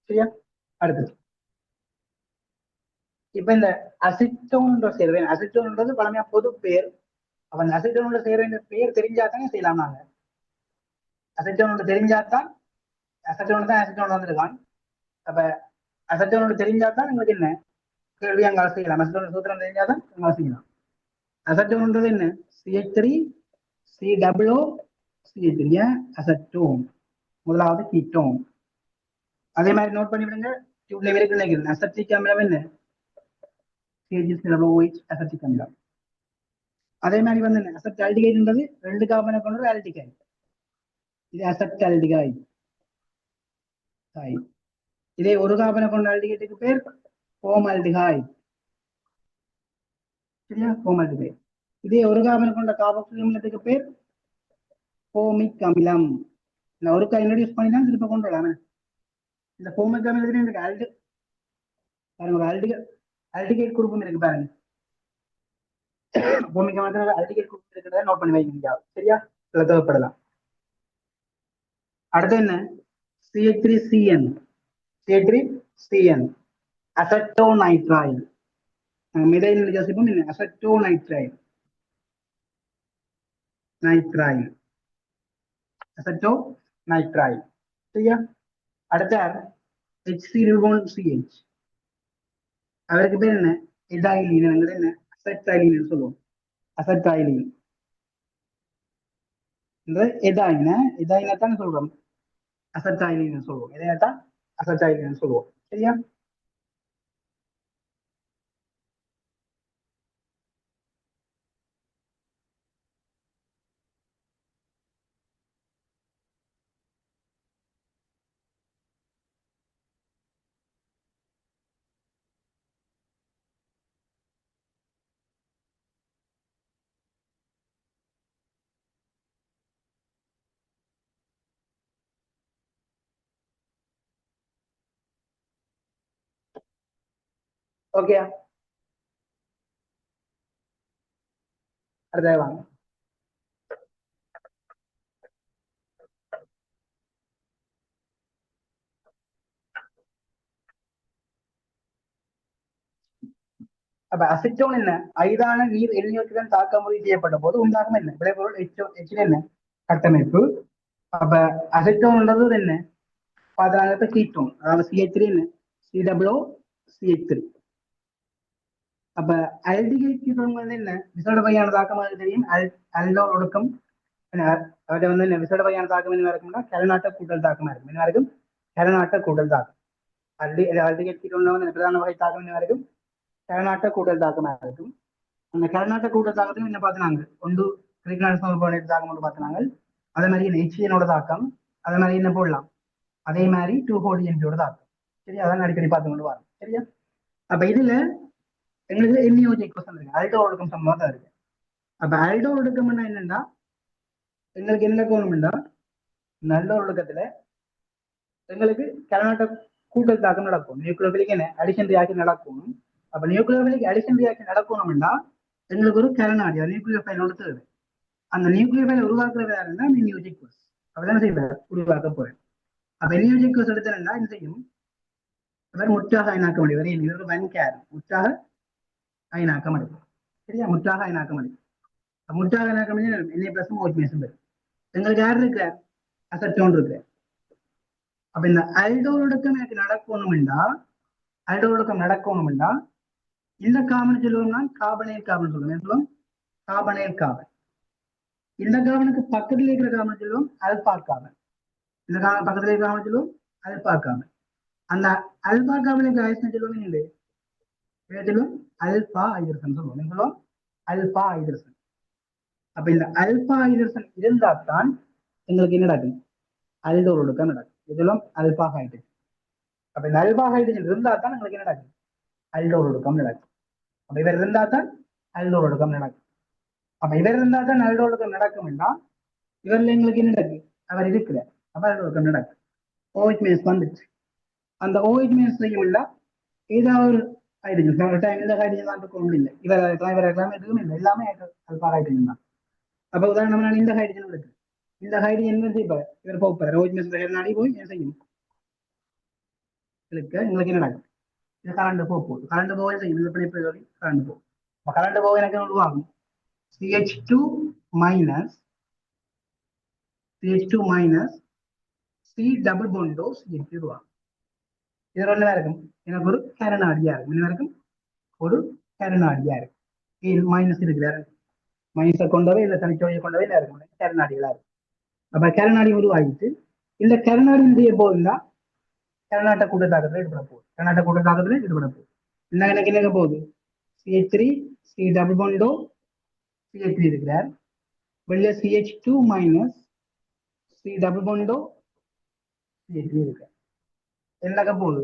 சரியா? அடுத்தது இப்ப இந்த அசிட்டோன்ற சேர்வை, அசிட்டோன்றது பழமையா பொது பெயர். அவன் அசிட்டோன்ல சேர வேண்டிய பெயர் தெரிஞ்சாதானே செய்யலாம். நாங்க அசிட்டோன் தெரிஞ்சாதான் அசிட்டோன் தான் அசிட்டோன் வந்திருக்கான். அப்ப அசிட்டோன் தெரிஞ்சாதான் உங்களுக்கு என்ன கேள்வி அங்க செய்யலாம். அசிட்டோன் சூத்திரம் தெரிஞ்சாதான் அங்க செய்யலாம். அசட்டோன்றது என்ன? CH3 COO CH3 அசட்டோன், முதலாவது கீட்டோன். அதே மாதிரி நோட் பண்ணி விடுங்க. டியூப்ல வரைக்கும் நினைக்கிறேன் அசட்டிக் அமிலம் என்ன? CH3OH அசட்டிக் அமிலம். அதே மாதிரி வந்து என்ன அசட் ஆல்டிகைடுன்றது ரெண்டு கார்பனை கொண்ட ஆல்டிகைடு. இது அசட் ஆல்டிகைடு. இதே ஒரு கார்பனை கொண்ட ஆல்டிகைடுக்கு பேர் ஃபார்மால்டிகைடு. சரியா? ஃபார்மால்டிகைடு. இதே ஒரு கார்பனை கொண்ட கார்பாக்சிலிக் அமிலத்துக்கு பேர் ஃபோமிக் அமிலம். நான் ஒரு இன்ட்ரோடியூஸ் பண்ணி தான் திருப்ப கொண்டு வரலாமே. இந்த ஃபோமிக் அமிலத்துல எனக்கு பாருங்க ஒரு ஆல்டிகைட் குரூப்பும் இருக்கு பாருங்க. ஃபோமிக் அமிலத்துல ஆல்டிகைட் குரூப் இருக்கிறத நோட் பண்ணி வைங்க. சரியா? இதுல தேவைப்படலாம். அடுத்து என்ன? CH3CN CH3CN அசட்டோநைட்ரைல். மிதைல் யோசிப்போம் என்ன? அசட்டோநைட்ரைல் நைட்ரைல் அசட்டோநைட்ரைல். சரியா? அடுத்த HCl அவருக்கு பேர் என்ன? எதாயிலீன். என்ன? அசட்டைலீன் சொல்லுவோம். அசட்டைலீன் எதாயினத்தான் சொல்றோம். அசட்டைலீன் சொல்லுவோம். எதையத்தான் அசட்டைலீன் சொல்லுவோம். சரியா? ஓகே அடுத்த வாங்க. அப்ப அசிட்டோன் என்ன? ஐதான நீர் எண்ணெயுடன் தாக்கமுறை செய்யப்பட்ட போது உண்டாகும் என்ன? விளைபொருள் எச்சில் என்ன? கட்டமைப்பு. அப்ப அசிட்டோன்ன்றது என்ன? பாதாளத்தை கீட்டோன். அதாவது CH3 என்ன? COOCH3. அப்ப அல்டிகைட் கீட்டோன்கள் என்ன? விசேட வகையான தாக்கமாக தெரியும். அல்டோல் ஒடுக்கம் அவரை வந்து என்ன விசேட வகையான தாக்கம் என்ன இருக்கும்னா கரநாட்ட கூட்டல் தாக்கமா இருக்கும். என்ன இருக்கும்? கரநாட்ட கூட்டல் தாக்கம். அல்டிகைட் கீட்டோன்ல வந்து பிரதான வகை தாக்கம் என்ன இருக்கும்? கரநாட்ட கூட்டல் தாக்கமா இருக்கும். அந்த கரநாட்ட கூட்டல் தாக்கத்தையும் என்ன பார்த்தினாங்க? ஒன்று கிரிக்னான் தாக்கம் ஒன்று பார்த்தினாங்க. அதே மாதிரி HCN தாக்கம். அதே மாதிரி என்ன போடலாம்? அதே மாதிரி 2,4-DNP தாக்கம். சரியா? அதான் அடிக்கடி பார்த்து கொண்டு வரோம். சரியா? அப்ப இதுல எங்களுக்கு NaOH கொஸ்டின் இருக்கு. அல்டோ ஒடுக்கம் சம்பவம் தான் இருக்கு. அப்ப அல்டோ ஒடுக்கம்னா என்னன்னா எங்களுக்கு என்ன கோணும்னா நல்ல ஒழுக்கத்துல எங்களுக்கு கரநாட்ட கூட்டல் தாக்கம் நடக்கும். நியூக்ளியோபிலிக் என்ன அடிஷன் ரியாக்ஷன் நடக்கும். அப்ப நியூக்ளியோபிலிக் அடிஷன் ரியாக்ஷன் நடக்கணும்னா எங்களுக்கு ஒரு கரநாடி நியூக்ளியோஃபைல் தேவை. அந்த நியூக்ளியோஃபைல் உருவாக்குறது யாருன்னா நியூஜிக் அப்படிதான் செய்வேன் உருவாக்க போறேன். அப்ப NaBH எடுத்தா என்ன செய்யும்? இவர் முற்றாக அயனாக்க முடியும். இவருக்கு வன்கேர் முற்றாக அயனாக்க முடியும். சரியா? முற்றாக அயனாக்க முடியும். முற்றாக அயனாக்க முடியும் Na+OH- எங்களுக்கு யார் இருக்க? அசட்டோன் இருக்கு. அப்ப இந்த அல்டோலொடுக்கம் எனக்கு நடக்கணும்டா, அல்டோலொடுக்கம் நடக்கணும்டா இந்த கார்பன் சொல்லுவோம்னா கார்பனேட் கார்பன் சொல்லுவோம். சொல்லுவோம் கார்பனேட் கார்பன். இந்த கார்பனுக்கு பக்கத்துல இருக்கிற கார்பன் சொல்லுவோம் அல்பா கார்பன். இந்த கார்பன் பக்கத்துல இருக்கிற கார்பன் சொல்லுவோம் அல்பா கார்பன். அந்த அல்பா கார்பனுக்கு ஆயுசம் சொல்லுவோம் இல்லை, சொல்லுவோம் அல்பா ஹைட்ரசன் சொல்லுவோம். சொல்லுவோம் அல்பா ஹைட்ரசன். அப்ப இந்த அல்பா ஹைட்ரசன் இருந்தா தான் எங்களுக்கு என்ன நடக்கும்? அல்டோலொடுக்கம் நடக்கும். இதெல்லாம் அல்பா ஹைட்ரஜன். அப்ப இந்த அல்பா ஹைட்ரஜன் இருந்தா தான் எங்களுக்கு என்ன நடக்கும்? அல்டோலொடுக்கம் நடக்கும். அப்ப இவர் இருந்தா தான் அல்டோலொடுக்கம் நடக்கும். அப்ப இவர் இருந்தா தான் அல்டோலொடுக்கம் நடக்கும்னா இவர்ல எங்களுக்கு என்ன நடக்கு? அவர் இருக்கிறார். அப்ப அல்டோலொடுக்கம் நடக்கும். OH- வந்துச்சு. அந்த OH- இல்ல ஏதாவது ஒரு ஹைட்ரஜன் இந்த ஹைட்ரஜன் தான் இருக்கும் இல்லை, இவர் இருக்கலாம், இவர் இருக்கலாம், எதுவும் இல்லை, எல்லாமே அல்பா ஹைட்ரஜன் தான். அப்ப உதாரணமா நான் இந்த ஹைட்ரஜன் இருக்கு, இந்த ஹைட்ரஜன் என்ன செய்வார்? இவர் போப்பார். OH- நாடி போய் என்ன செய்யும்? எங்களுக்கு என்ன நடக்கும்? இது கரண்ட் போகுது. கரண்ட் போக செய்யும். இந்த பிணைப்பு கரண்ட் போகும். கரண்ட் போக எனக்கு உருவாகும் CH2 மைனஸ் C டபுள் பாண்டோ CH3 உருவாகும். இது என்ன இருக்கும்? எனக்கு ஒரு கரணாடியா இருக்கும். என்ன இருக்கும்? ஒரு கரணாடியா இருக்கும். மைனஸ் இருக்கிறாரு, மைனஸை கொண்டவை இல்லை தனிச்சொலியை கொண்டவை இல்லை இருக்கும், கரணாடிகளா இருக்கும். அப்ப கரணாடி உருவாகிட்டு இந்த கரணாடியினுடைய போகுதுன்னா கர்நாடக கூட்டத்தாக்கத்துல ஈடுபட போகுது. கர்நாடக கூட்டத்தாக்கத்துல ஈடுபட போகுது. என்ன எனக்கு என்ன போகுது? CH3 C டபுள் பாண்டோ CH3 இருக்கிறார். வெளியே CH2 மைனஸ் C டபுள் பாண்டோ CH3 இருக்கிறார். என்ன போகுது?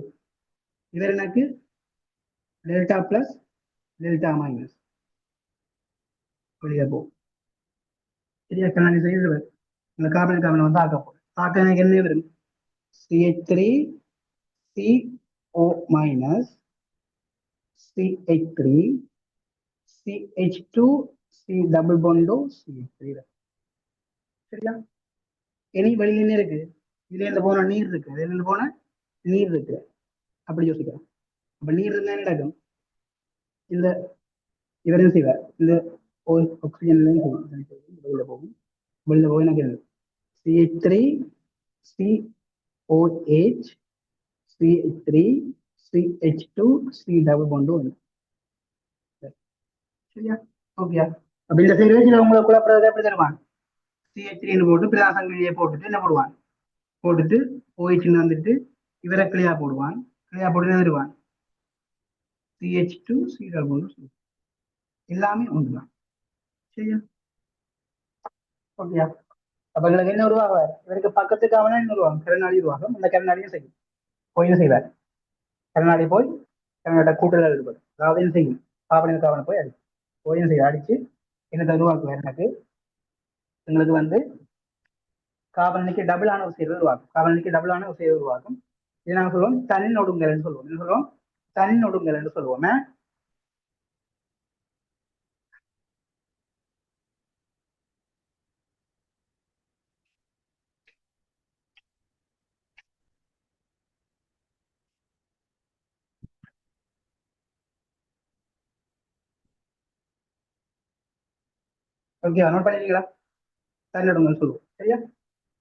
இவர் எனக்கு டெல்டா பிளஸ் டெல்டா மைனஸ் வெளியே போகும். சரியா? கண்ணாடி செய்து இந்த கார்பன் கார்பன் வந்து ஆக்க போகுது. ஆக்க எனக்கு என்ன வரும்? CH3 CO minus CH3 CH2 C double பாண்டோ CH3. சரியா? இனி வெளியில என்ன இருக்கு? இதுல இருந்து போன நீர் இருக்கு, இதுல இருந்து போன நீர் இருக்கு. அப்படி யோசிக்கிறோம். அப்ப நீர் இருந்தா என்ன நடக்கும்? இந்த இவரையும் செய்வார். இந்த ஆக்சிஜன் வெளியில போகும். வெளியில போய் எனக்கு CH3 COH CH3 CH2 C double பாண்டோ. சரியா? ஓகேயா? அப்ப இந்த சைடுல உங்களை குழப்பறதை எப்படி தருவான்? CH3 போட்டு பிராசங்கிலியை போட்டுட்டு என்ன போடுவான்? போட்டுட்டு OH வந்துட்டு இவரை கிளியா போடுவான். கிளியா போட்டு தருவான் CH2 C டபுள் பாண்டோ. எல்லாமே ஒன்றுதான். சரியா? ஓகேயா? அப்ப எங்களுக்கு என்ன உருவாகுவார்? இவருக்கு பக்கத்துக்கு அவனா என்ன உருவாகும்? கருநாடி உருவாகும். அந்த கருநாடியும் செய்யும். போய் என்ன செய்வார்? கருநாடி போய் கருநாட கூட்டுதல் ஈடுபடும். அதாவது என்ன செய்யும்? காவலின் காவலை போய் அடிக்கும். போய் என்ன செய்ய? அடிச்சு என்னத்தை உருவாக்குவார்? எனக்கு எங்களுக்கு வந்து காவலனுக்கு டபுளான ஒரு செய்தி உருவாக்கும். காவலனுக்கு டபுளான ஒரு செய்தி உருவாக்கும். இதை நாங்கள் சொல்லுவோம் தன் ஒடுங்கல் சொல்லுவோம். என்ன சொல்லுவோம்? தன் ஒடுங்கல் என்று சொல்லுவோம். ஓகே, நோட் பண்ணிருக்கீங்களா? தன்னொடுங்கல் சொல்லுவோம். சரியா?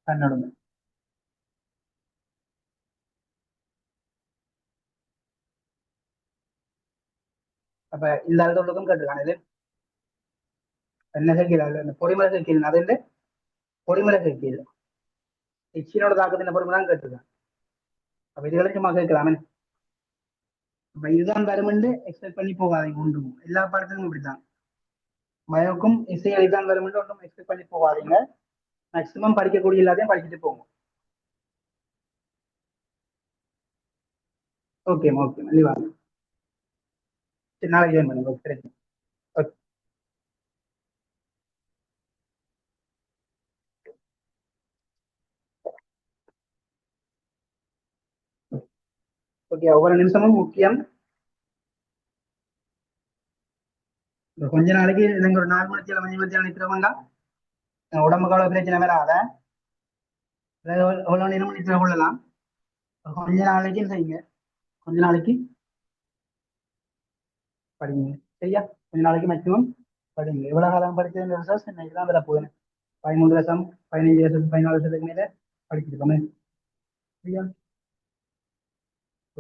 தன்னொடுங்கல். அப்ப இந்த அழுத்தம் கேட்டுருக்காங்க. இது என்ன சேர்க்கிறாள்? இந்த பொறிமுறை சேர்க்கிறது. அது இல்லை பொறிமுறை சேர்க்கிறது. எச்சினோட தாக்கத்தின் பொறுமை தான் கேட்டிருக்காங்க. அப்ப இதுகளை சும்மா கேட்கலாமே. அப்ப இதுதான் வருமென்று எக்ஸ்பெக்ட் பண்ணி போகாதீங்க. ஒன்றும் எல்லா பாடத்திலும் இப்படித்தான். மயோக்கும் இசை இதுதான் வருமென்று ஒன்றும் எக்ஸ்பெக்ட் பண்ணி போகாதீங்க. மேக்சிமம் படிக்கக்கூடிய எல்லாத்தையும் படிச்சுட்டு போங்க. ஓகே ஓகே, நல்லி வாங்க. சரி, நாளைக்கு ஜாயின் பண்ணுங்க. ஓகே. ஓகே, ஒவ்வொரு நிமிஷமும் முக்கியம். கொஞ்ச நாளைக்கு நீங்க ஒரு 4 மணி 5 மணி நிற்கிறவங்க உடம்புக்கு அவ்வளவு பிரச்சனை வராத. எவ்வளவு நேரம் மணிக்கு கொள்ளலாம், கொஞ்ச நாளைக்கு செய்யுங்க, கொஞ்ச நாளைக்கு படிங்க. சரியா, கொஞ்ச நாளைக்கு மேக்சிமம் படிங்க. எவ்வளவு காலம் படிச்சது ரிசல்ட்ஸ் இன்னைக்கு தான் வர போகுது. 13 வருஷம், 15 வருஷம், 14 வருஷத்துக்கு மேல படிச்சிருக்கோமே. சரியா,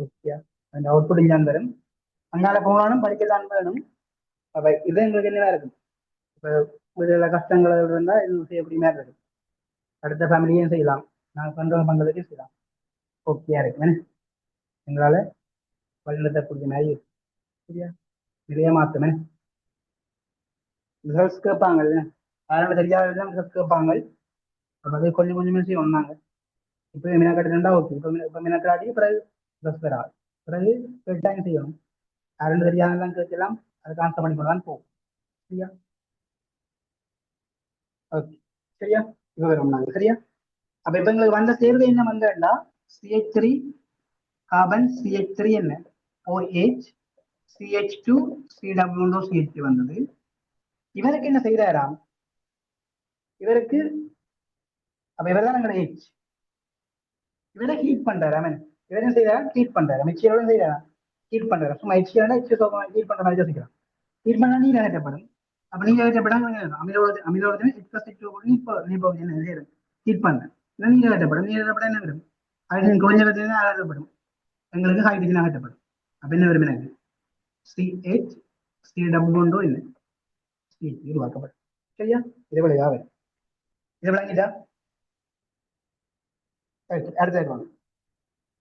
ஓகே. அந்த அவுட்புட் இங்கே வரும். அங்கால போனாலும் படிக்கத்தான் வேணும். அப்ப இது எங்களுக்கு என்னவா இருக்கும், இப்ப வீடுல கஷ்டங்கள் இருந்தா இது எப்படி மாதிரி இருக்கும். அடுத்த ஃபேமிலியும் செய்யலாம், நாங்கள் பண்றதுக்கும் செய்யலாம். ஓகேயா இருக்கு எங்களால வழிநடத்தக்கூடிய மாதிரி இருக்கு. சரியா, நிறைய மாத்தமே ரிசல்ட்ஸ் கேட்பாங்கல்ல, அதனால தெரியாத ரிசல்ட்ஸ் கேட்பாங்க. அப்ப அது கொஞ்சம் கொஞ்சமே செய்வோம் நாங்க. இப்போ மீனாக்காட்டி ஓகே, இப்போ மீனாக்காட்டி பிறகு ப்ளஸ் பெறாது, பிறகு டைம் செய்யணும். யாரும் தெரியாதெல்லாம் கேட்கலாம், அதுக்கு ஆன்சர் பண்ணி கொள்ளலாம் போகும். சரியா, ஓகே. சரியா, இப்போ வரும் நாங்கள். சரியா, அப்ப இப்ப எங்களுக்கு வந்த தேர்வு என்ன வந்தா, CH3 கார்பன், CH3 என்ன OH, CH2 CW CH3 வந்தது. இவருக்கு என்ன செய்யறாராம், இவருக்கு அப்ப இவர்தான் எங்களோட H, இவரை ஹீட் பண்றாரு. அவன் இவர் என்ன செய்யறாரு, ஹீட் பண்றாரு. மிக்சியோட செய்யறாரா, ஹீட் பண்றாரு. சும்மா ஹீட் பண்ற மாதிரி யோசிக்கலாம். ஹீட் பண்ணா நீர் அகற்றப்படும். அப்ப நீர் அகற்றப்படும் அமிலோட என்ன செய்யறது, ஹீட் பண்ண நீர் அகற்றப்படும். நீர் அகற்றப்பட என்ன வரும், ஹைட்ரஜன் கொஞ்சம் அகற்றப்படும். எங்களுக்கு ஹைட்ரஜன் அகற்றப்படும். அப்ப என்ன வரும், எனக்கு CH CW இல்லை CH உருவாக்கப்படும். சரியா, இது விளையா வரும். இது விளங்கிட்டா, அடுத்த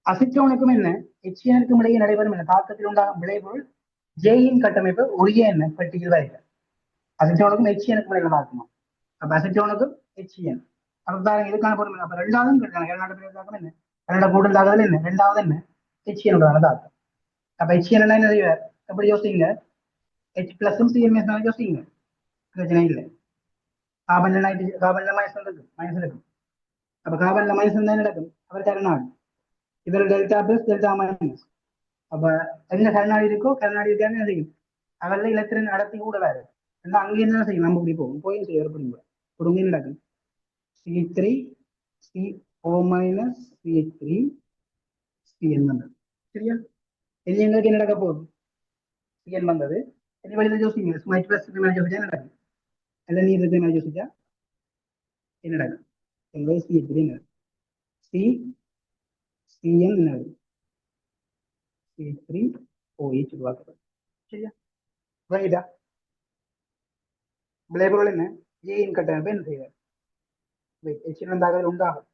அசிட்டோனுக்கும் என்ன எச்சியனுக்கும் இடையே நடைபெறும் என தாக்கத்தில் உண்டாகும் விளைபொருள் ஜேயின் கட்டமைப்பு உரிய என்ன பட்டியல் வரைக. அசிட்டோனுக்கும் எச்சியனுக்கும் இடையில பார்க்கணும். அப்ப அசிட்டோனுக்கும் எச்சியன், அப்ப பாருங்க இதுக்கான பொறுமை. அப்ப ரெண்டாவது தாக்கம் என்ன, இரண்டோட கூட்டல் தாக்குதல் என்ன, ரெண்டாவது என்ன எச்சியனோட தாக்கம். அப்ப எச்சியன் என்ன செய்வார், எப்படி யோசிங்க, H பிளஸும் CN யோசிங்க, பிரச்சனை இல்லை. கார்பன்ல மைனஸ் இருக்கு, மைனஸ் இருக்கும். அப்ப கார்பன்ல மைனஸ் தான் நடக்கும், அவர் கரநாடு. இவர் டெல்டா பிளஸ் டெல்டா மைனஸ். அப்ப என்ன கருணாடி இருக்கோ கருணாடி இருக்கான்னு என்ன செய்யும், அவர்ல இலத்திரன் நடத்தி கூட வேறு அங்கே என்ன செய்யும், நம்ம இப்படி போகும் போய் செய்ய கொடுங்க நடக்கும். C3 CO minus CH3 CN வந்தது. சரியா, இது எங்களுக்கு என்ன நடக்க போகுது, CN வந்தது. இனி வழியில் யோசிங்க, ஸ்மைட் பிளஸ் யோசிச்சா நடக்கும், அல்ல நீர் இருக்கு யோசிச்சா என்ன நடக்கும், எங்களுக்கு CH3 நடக்கும். CN நடக்கும், CH3 OH உருவாக்கப்படும். சரியா, ரைட்டா. விளைபொருள் என்ன, ஏயின் கட்டமைப்பு என்ன செய்வார், எச்சினந்தாக உண்டாகும்,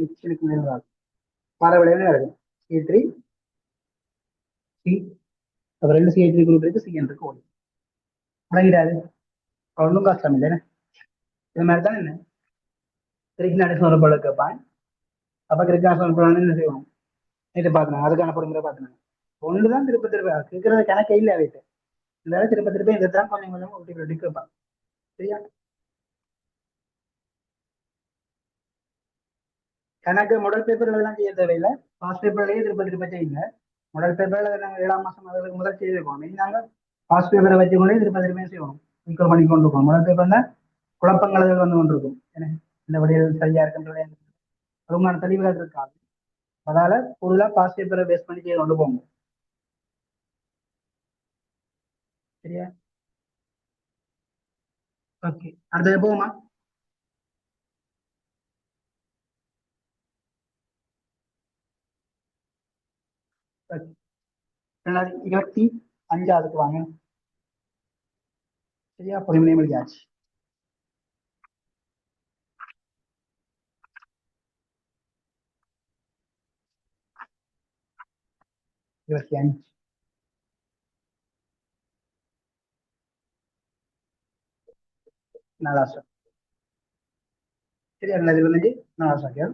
எச்சினுக்கு மேலாகும் பல விளைவு நடக்கும். C3 C, அப்ப ரெண்டு CH3 குரூப் இருக்கு, CN இருக்கு, OH விளங்கிடாது. ஒன்றும் கஷ்டம் இல்லை. இது மாதிரி தான் என்ன கிரிக்னாடி சோழப்பொருளை கேட்பான். அப்ப கிரிக்னா சோழப்பொருள் என்ன செய்வோம், நேற்று பார்க்கணும், அதுக்கான பொறுமுறை பார்க்கணும். ஒன்றுதான் திருப்ப திருப்ப கேட்கறது கணக்கே இல்லை அவைட்டு, இந்த திருப்ப திருப்ப இந்த தான் கொஞ்சம் கொஞ்சம் ஒட்டி கேட்பான். சரியா, கணக்கு மாடல் பேப்பர்கள் எல்லாம் செய்ய தேவையில்லை, பாஸ்ட் பேப்பர்லயே திருப்ப திருப்ப செய்யுங்க. மாடல் பேப்பர்ல நாங்கள் 7ஆம் மாசம் அதுக்கு முதல் செய்திருக்கோம். நாங்க பாஸ்ட் பேப்பரை வச்சு கொண்டே திருப்ப திருப்பி செய்வோம், ஈக்குவல் பண்ணி கொண்டு இருக்கோம். மாடல் பேப்பர்ல குழப்பங்கள் வந்து கொண்டிருக்கும், இந்த வழியில் சரியா இருக்குன்றது அதுமான தெளிவுகள் இருக்காது. அதனால ஃபுல்லா பாஸ்ட் பேப்பரை பேஸ் பண்ணி செய்து கொண்டு போங்க. சரியா, ஓகே. அடுத்தது போகுமா, 2025 வாங்க. சரியா, பொறுமையை முடியாச்சு. இருபத்தி அஞ்சு நாலாசம். சரி, 2015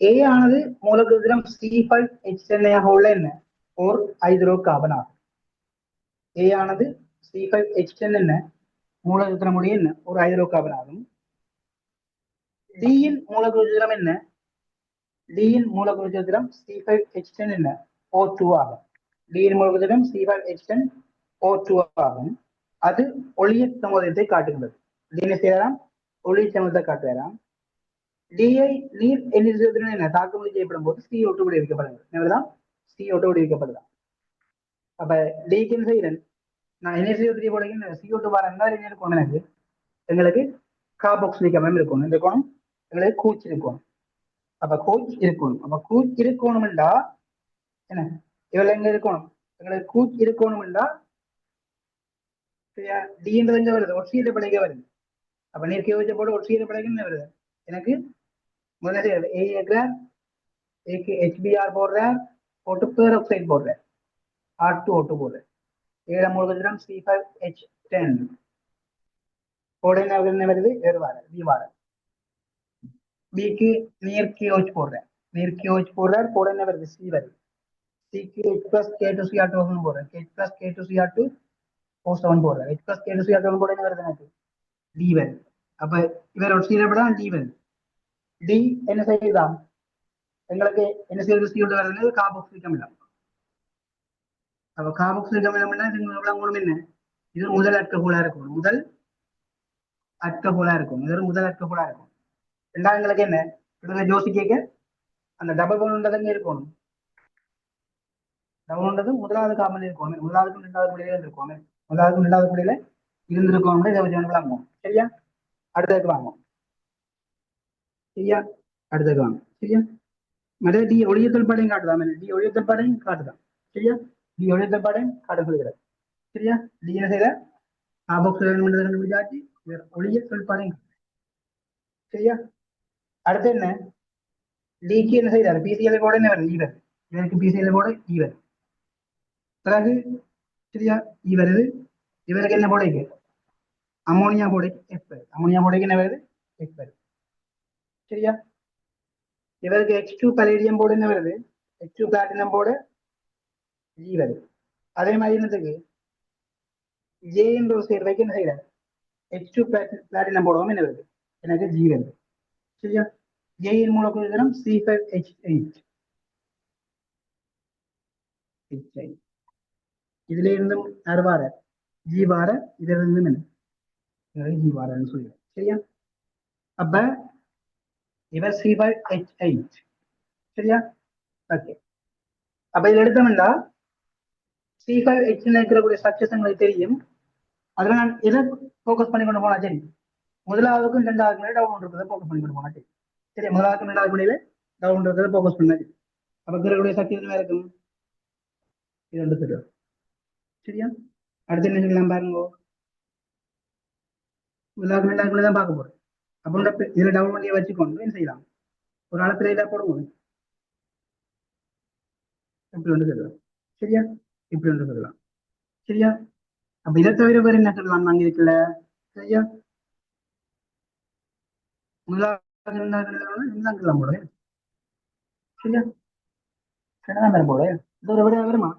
ஏ ஆனது மூலக்கூறு C5H10 உள்ள என்ன ஓர் ஹைட்ரோ கார்பன் ஆகும். ஏ ஆனது C5H10 என்ன மூலக்கூற்றமுடைய என்ன ஒரு ஹைட்ரோ கார்பன் ஆகும். டியின் மூலக்கூறு என்ன, டியின் மூலக்கூறு C5H10 என்ன O2 ஆகும். டியின் மூலக்கூறு C5H10 O2 ஆகும். அது ஒளிய சமுதாயத்தை காட்டுகிறது. என்ன செய்யலாம், ஒளி சமுதத்தை காட்டுறாம். டிஐ நீர் என்ன என்ன தாக்குமொழி செய்யப்படும் போது CO2 விடுவிக்கப்படுது. என்னதான் CO2 விடுவிக்கப்படுதான். அப்ப டிக்கு என்ன செய்யறேன் நான் NaCO3 போட CO2 பாரம் என்ன இருக்கணும் எனக்கு எங்களுக்கு கார்பாக்சிலிக் அமிலம் இருக்கணும் எங்களுக்கு கூச் இருக்கணும். அப்ப கூச் இருக்கணும். அப்ப கூச் இருக்கணும்டா என்ன இவள் எங்க இருக்கணும் எங்களுக்கு கூச் இருக்கணும்டா சரியா டின்றது எங்க வருது ஒட்சியத்தை படைக்க வருது. அப்ப நீர் கேவச்ச போட ஒட்சியத்தை படைக்க என்ன வருது எனக்கு முதல்ல ஏக்கு HBr போடுறேன் போட்டு பெராக்சைடு போடுறேன் R2O2 போடுறேன் 7 மூலகம் C5H10 போட என்ன வருது வார பி வார பிக்கு நீர் KOH போடுறேன் நீர் KOH போடுறார் போட என்ன வருது சி வருது சிக்கு H+K2Cr2 போடுறேன் H+K2Cr2O7 போடுறேன் H+K2Cr2 போட என்ன வருது எனக்கு டி வருது. அப்ப இவர் ஒரு சீரப்படா டி வருது. டி என்ன செய்யுதான் எங்களுக்கு என்ன செய்யுது CO2 வருது கார்பாக்சிலிக் அமிலம். அப்ப கார்பாக்சிலிக் அமிலம் என்ன இது முதல் அல்கஹோலா இருக்கும் முதல் அல்கஹோலா இருக்கும் முதல் அல்கஹோலா இருக்கும். ரெண்டாவது எங்களுக்கு என்ன யோசிக்க அந்த டபுள் பாண்ட் இருக்கணும். டபுள்ன்றது முதலாவது காமன் இருக்கணும் முதலாவதுக்கும் ரெண்டாவது குடியில இருக்கணும் முதலாவதுக்கும் ரெண்டாவது குடியில இருந்திருக்கோம் இதை வச்சு வாங்குவோம். சரியா அடுத்ததுக்கு வாங்குவோம். சரியா அடுத்ததுக்கு வாங்க. சரியா மற்ற டி ஒளியத்தல் படையும் காட்டுதான் டி ஒளியத்தல் படையும் காட்டுதான். சரியா டி ஒளியத்தல் படையும் காட்ட சொல்லுகிறார். சரியா டி என்ன செய்யற கண்டுபிடிச்சாச்சு ஒளியத்தல் படையும். சரியா அடுத்து என்ன டிக்கு என்ன செய்யறாரு பிசிஎல் கூட என்ன வருது ஈவர் இவருக்கு பிசிஎல் கூட ஈவர் பிறகு சரியா ஈ வருது இவருக்கு என்ன போடைக்கு அமோனியா போடைக்கு எஃப் வருது அமோனியா போடைக்கு என்ன வருது எஃப் வருது. சரியா இவருக்கு H2 பலேடியம் போர்டு என்ன வருது H2 பிளாட்டினம் போர்டு ஜி வருது. அதே மாதிரி என்னத்துக்கு ஜே என்ற ஒரு சேர்வைக்கு என்ன செய்யறாரு H2 பிளாட்டினம் போர்டு என்ன வருது எனக்கு ஜி வருது. சரியா ஜேயின் மூலக்கூறு C5H8 இதுல இருந்தும் அறுவார ஜி வார இதுல இருந்தும் என்ன ஜி வாரன்னு சொல்லுவேன். சரியா அப்ப இவர் C5H8 சரியா ஓகே. அப்ப இதுல எடுத்தோம்னா C5H இருக்கக்கூடிய ஸ்ட்ரக்சர்ஸ் உங்களுக்கு தெரியும். அதுல நான் எதை ஃபோக்கஸ் பண்ணி கொண்டு போனா சரி முதலாவதுக்கும் ரெண்டாவது டவுன் இருக்கிறத ஃபோக்கஸ் பண்ணி கொண்டு போனா சரி சரி முதலாவதுக்கும் ரெண்டாவது முடியல டவுன் இருக்கிறத ஃபோக்கஸ் பண்ணா சரி அப்ப இருக்கக்கூடிய சக்தி என்ன இருக்கும் இது ரெண்டு தெரியும். சரியா அடுத்து என்ன சொல்லலாம் பாருங்க முதலாவது ரெண்டாவது தான் பார்க்க போறோம். அப்போ இதுல டவுன் பண்ணியை வச்சுக்கொண்டு என்ன செய்யலாம் ஒரு அளத்துல இதா போடுவோம் இப்படி ஒன்று சொல்லலாம். சரியா இப்படி ஒன்று சொல்லலாம். சரியா அப்ப இதை தவிர வேற என்ன சொல்லலாம் நாங்க இருக்குல்ல சரியா முதலாவது ரெண்டாவது சொல்லலாம் போல சரியா ரெண்டாம் பேர் போல இது ஒரு விட வருமா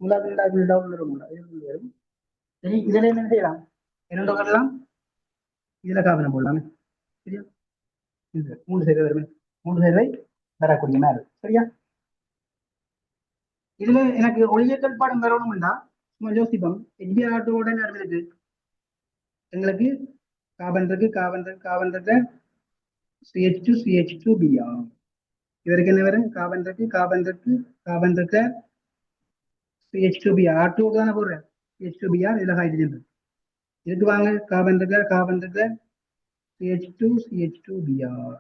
முதலாவது ரெண்டாவது டவுன் வரும். சரி இதுல என்ன செய்யலாம் இரண்டு வரலாம் இதுல காரணம் போடலாமே சரியா இது மூணு சேர்வை வருமே மூணு சேர்வை வரக்கூடிய மாதிரி சரியா. இதுல எனக்கு ஒளியக்கல் பாடம் வரணும்னா சும்மா யோசிப்போம் HBr2 இருக்கு எங்களுக்கு கார்பன் இருக்கு CH2Br இவருக்கு என்ன வரும் கார்பன் இருக்கு CH2Br R2 தானே போடுறேன் CH2Br இதுல ஹைட்ரஜன் இருக்கு இதுக்கு வாங்க கார்பன் இருக்கு CH2Br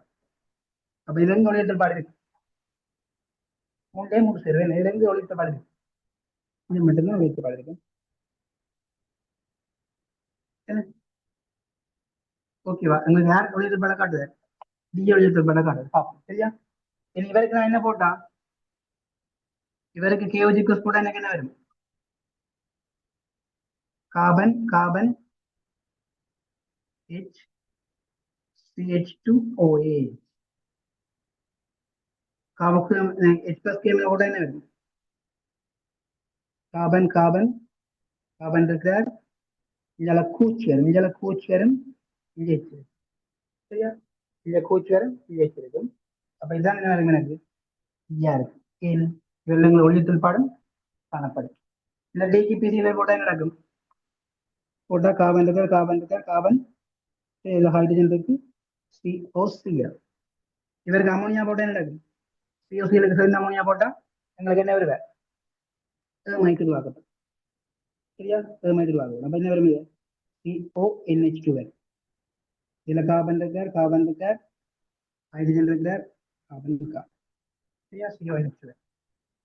அப்ப இதுல இருந்து ஒளியத்தல் பாடு இருக்கு மூணு சேர்வை இதுல இருந்து ஒளியத்தல் பாடு இருக்கு இது மட்டும்தான் ஒளியத்தல் பாடு இருக்கு. ஓகேவா உங்களுக்கு யார் ஒளியத்தல் பாட காட்டுது டி ஒளியத்தல் பாட காட்டுது பாப்போம். சரியா இவருக்கு நான் என்ன போட்டா இவருக்கு KOG போட்டா எனக்கு என்ன வரும் கார்பன் CH2OA H+K போட்டா என்ன வரும் கார்பன் இருக்கிறார் இதில் கூச் வரும் இங்கே சரியா இதை கூச் வரும் இங்கே இருக்கும். அப்ப இதுதான் என்ன வரும் எனக்கு ஐயா இருக்கு ஏன் வெள்ளங்கள் ஒளித்தல் பாடம் காணப்படும். இந்த டிக்கு பிசியில போட்டா என்ன நடக்கும் போட்டா கார்பன் இதில் ஹைட்ரஜன் இருக்கு COCl. இவருக்கு அமோனியா போட்டா என்ன நடக்கும்? COCl சேர்ந்து அமோனியா போட்டா எங்களுக்கு என்ன வருது? மைக்கு உருவாக்கப்படும். சரியா? மைக்கு உருவாக்கப்படும். அப்ப என்ன வரும்? CONH2 வரும். இதுல கார்பன் இருக்கார், ஹைட்ரஜன் இருக்கார், கார்பன் இருக்கார். சரியா? CONH2 வரும்.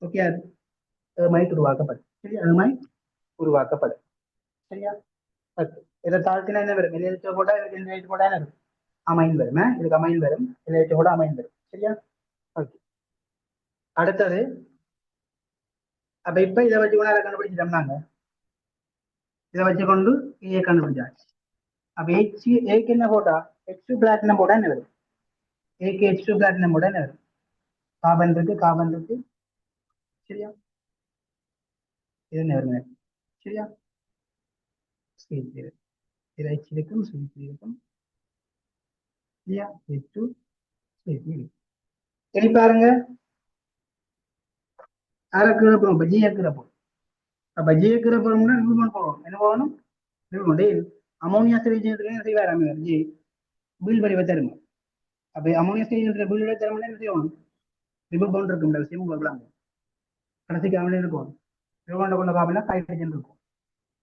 ஓகே, மைக்கு உருவாக்கப்படும். சரியா? உருவாக்கப்படும். சரியா? இதை தாழ்த்தினா என்ன வரும்? LH போட்டா LH போட்டா என்ன வரும்? அமைன் வரும். இதுக்கு அமைன் வரும். LH கூட அமைன் வரும். சரியா? ஓகே. அடுத்தது, அப்ப இப்ப இதை வச்சு கூட கண்டுபிடிச்சிட்டோம் நாங்க. இதை வச்சுக்கொண்டு ஏ கண்டுபிடிச்சாச்சு. அப்ப ஏக்கு என்ன போட்டா H2 பிளாட்டினம் போட்டா என்ன வரும்? ஏக்கு H2 பிளாட்டினம் போட்டா என்ன வரும்? கார்பன் இருக்கு. சரியா? இது என்ன வரும்? சரியா? C3 இது H இருக்கும், C3 இருக்கும். சரியா? H2 C3. இனி பாருங்க, அரைக்கிறப்போம் ஜி ஏக்கிறப்போம். அப்ப ஜி ஏக்கிறப்போம்னா ரிமூவ் போவோம். என்ன போகணும்? ரிமூவ். அமோனியா ஸ்டேஜ் செய்வாராங்க ஜி பில் வடிவ தருங்க. அப்ப அமோனியா ஸ்டேஜ் பில் வடிவ தரும்னா என்ன செய்யணும்? ரிமூவ் பவுண்டர் இருக்கும், விஷயம் வரலாம். கடைசிக்கு அவனே இருக்கும். ரிமூவ் கொண்ட காப்பினா ஹைட்ரஜன் இருக்கும்.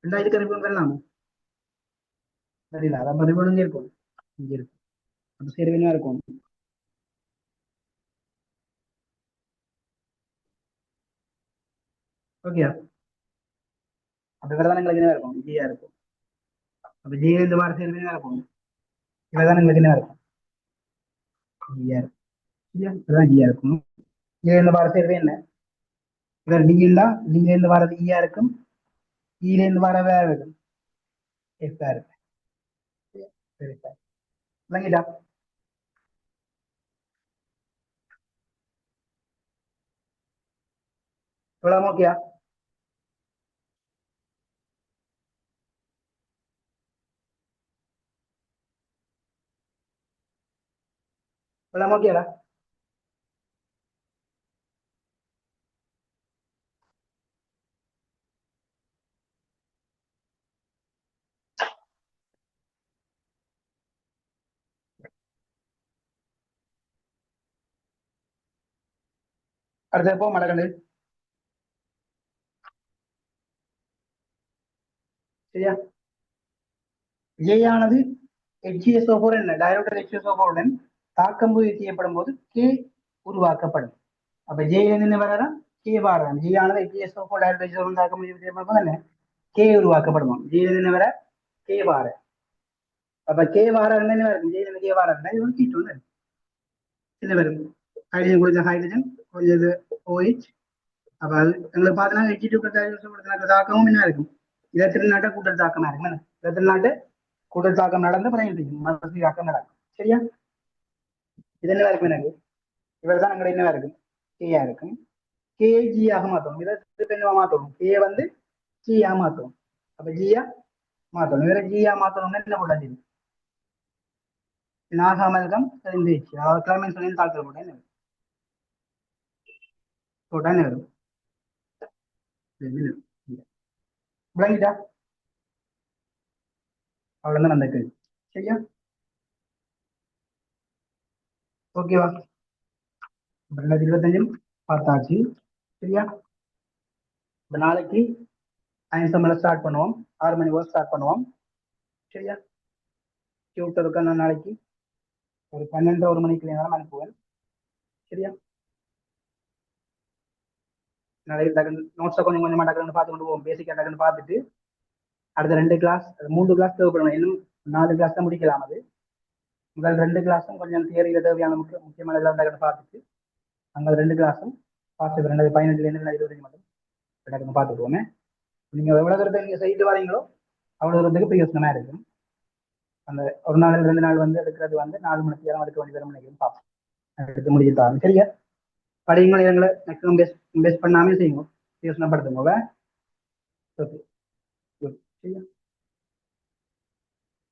ரெண்டாயிரத்தி ரிமூவ் வரலாமா? சரியில்லை, அதை ரிமூவ் இங்கே இருக்கும். இங்கே இருக்கும். அப்ப சேர்வையா இருக்கும். ஓகே, அப்ப இவர்தான் எங்களுக்கு என்ன இருக்கும்? ஜியா இருக்கும். அப்ப ஜி இந்த மாதிரி சேர்வையா இருக்கும். இவர்தான் எங்களுக்கு என்ன இருக்கும்? ஜியா இருக்கும். இதுதான் ஜியா இருக்கும். ஜி இந்த மாதிரி சேர்வை என்ன? இவர் டின்னா டில இருந்து வரது ஈயா இருக்கும், ஈல இருந்து வர வேற இருக்கும், எஃப்ஆ இருக்கு. சரி சார், விளங்கிட்டா? இவ்வளவு ஓகேயா? இவ்வளவு ஓகேடா? அடுத்த எப்போ மடக்கண்டு? சரியா? ஏயானது HCSO4 என்ன டைரோட்டர் HCSO4 உடன் தாக்கம் செய்யப்படும் போது கே உருவாக்கப்படும். அப்ப ஜே என்ன வரா? கே வாரம். ஜே ஆனது HCSO4 டைரோட்டர் HCSO4 தாக்கம் செய்யப்படும் போது என்ன? கே உருவாக்கப்படுமா? ஜே என்ன வர? கே வார. அப்ப கே வாரம் என்ன வரும்? ஜே கே வாரம் இது ஒரு கீட்டு ஒன்று என்ன வரும்? ஹைட்ரஜன் கொஞ்சம் ஹைட்ரஜன் கொஞ்சம் OH. அப்ப அது எங்களுக்கு பார்த்தீங்கன்னா H2 தாக்கமும் என்ன இருக்கும்? இதத்திருநாட்ட கூட்டல் தாக்கமா இருக்கும். இதத்திருநாட்டு கூட்டல் தாக்கம் நடந்த பிறகு தாக்கம் நடக்கும். சரியா? இது என்ன இருக்கும்? எனக்கு இவர் தான் எங்களை என்ன இருக்கும்? கேயா இருக்கும். கேஜி ஆக மாத்தோம். இதை என்னவா மாத்தணும்? கே வந்து ஜியா மாத்தணும். அப்ப ஜியா மாத்தணும். இவரை ஜியா மாத்தணும்னா என்ன போட்டா சரி? நாகாமல்கம் தெரிஞ்சிச்சு. அதாவது கிளைமேட் சொல்லி தாக்கல் போட்டா என்ன போட்டா என்ன வரும்? விளங்கிட்டா? அவ்வளவுதான் அந்த கேள்வி. சரியா? ஓகேவா? 2025 பார்த்தாச்சு. சரியா? இப்ப நாளைக்கு 5 மணி ஸ்டார்ட் பண்ணுவோம். 6 மணி போல ஸ்டார்ட் பண்ணுவோம். சரியா? டியூட்டருக்கு நான் நாளைக்கு ஒரு 12 1 மணிக்கு நேரம் அனுப்புவேன். சரியா? நாளைக்கு டக்குன்னு நோட்ஸை கொஞ்சம் கொஞ்சமா டக்குன்னு பார்த்து கொண்டு போவோம். பேசிக்கா டக்குன்னு பார்த்துட்டு அடுத்த 2 கிளாஸ் 3 கிளாஸ் தேவைப்படும். இன்னும் 4 கிளாஸ் தான் முடிக்கலாம். அது முதல் 2 கிளாஸும் கொஞ்சம் தியரியில தேவையான முக்கியமான எல்லாம் டக்குன்னு பார்த்துட்டு அங்க 2 கிளாஸும் பார்த்து 2015 20 மட்டும் டக்குன்னு பார்த்துக்குவோமே. நீங்க எவ்வளவு தூரத்தை நீங்க செய்து வரீங்களோ அவ்வளவு தூரத்துக்கு பிரயோசனமா இருக்கும். அந்த ஒரு நாள் 2 நாள் வந்து எடுக்கிறது வந்து 4 மணி நேரம் எடுக்க வேண்டிய நினைக்கிறேன். பார்ப்போம் எடுத்து முடிச்சுட்டாங்க. சரியா? படிங்கள இடங்களை மேக்ஸிமம் இன்வெஸ்ட் பண்ணாமே செய்யுங்க. யோசனைப்படுத்துங்க. ஓகே, சரியா?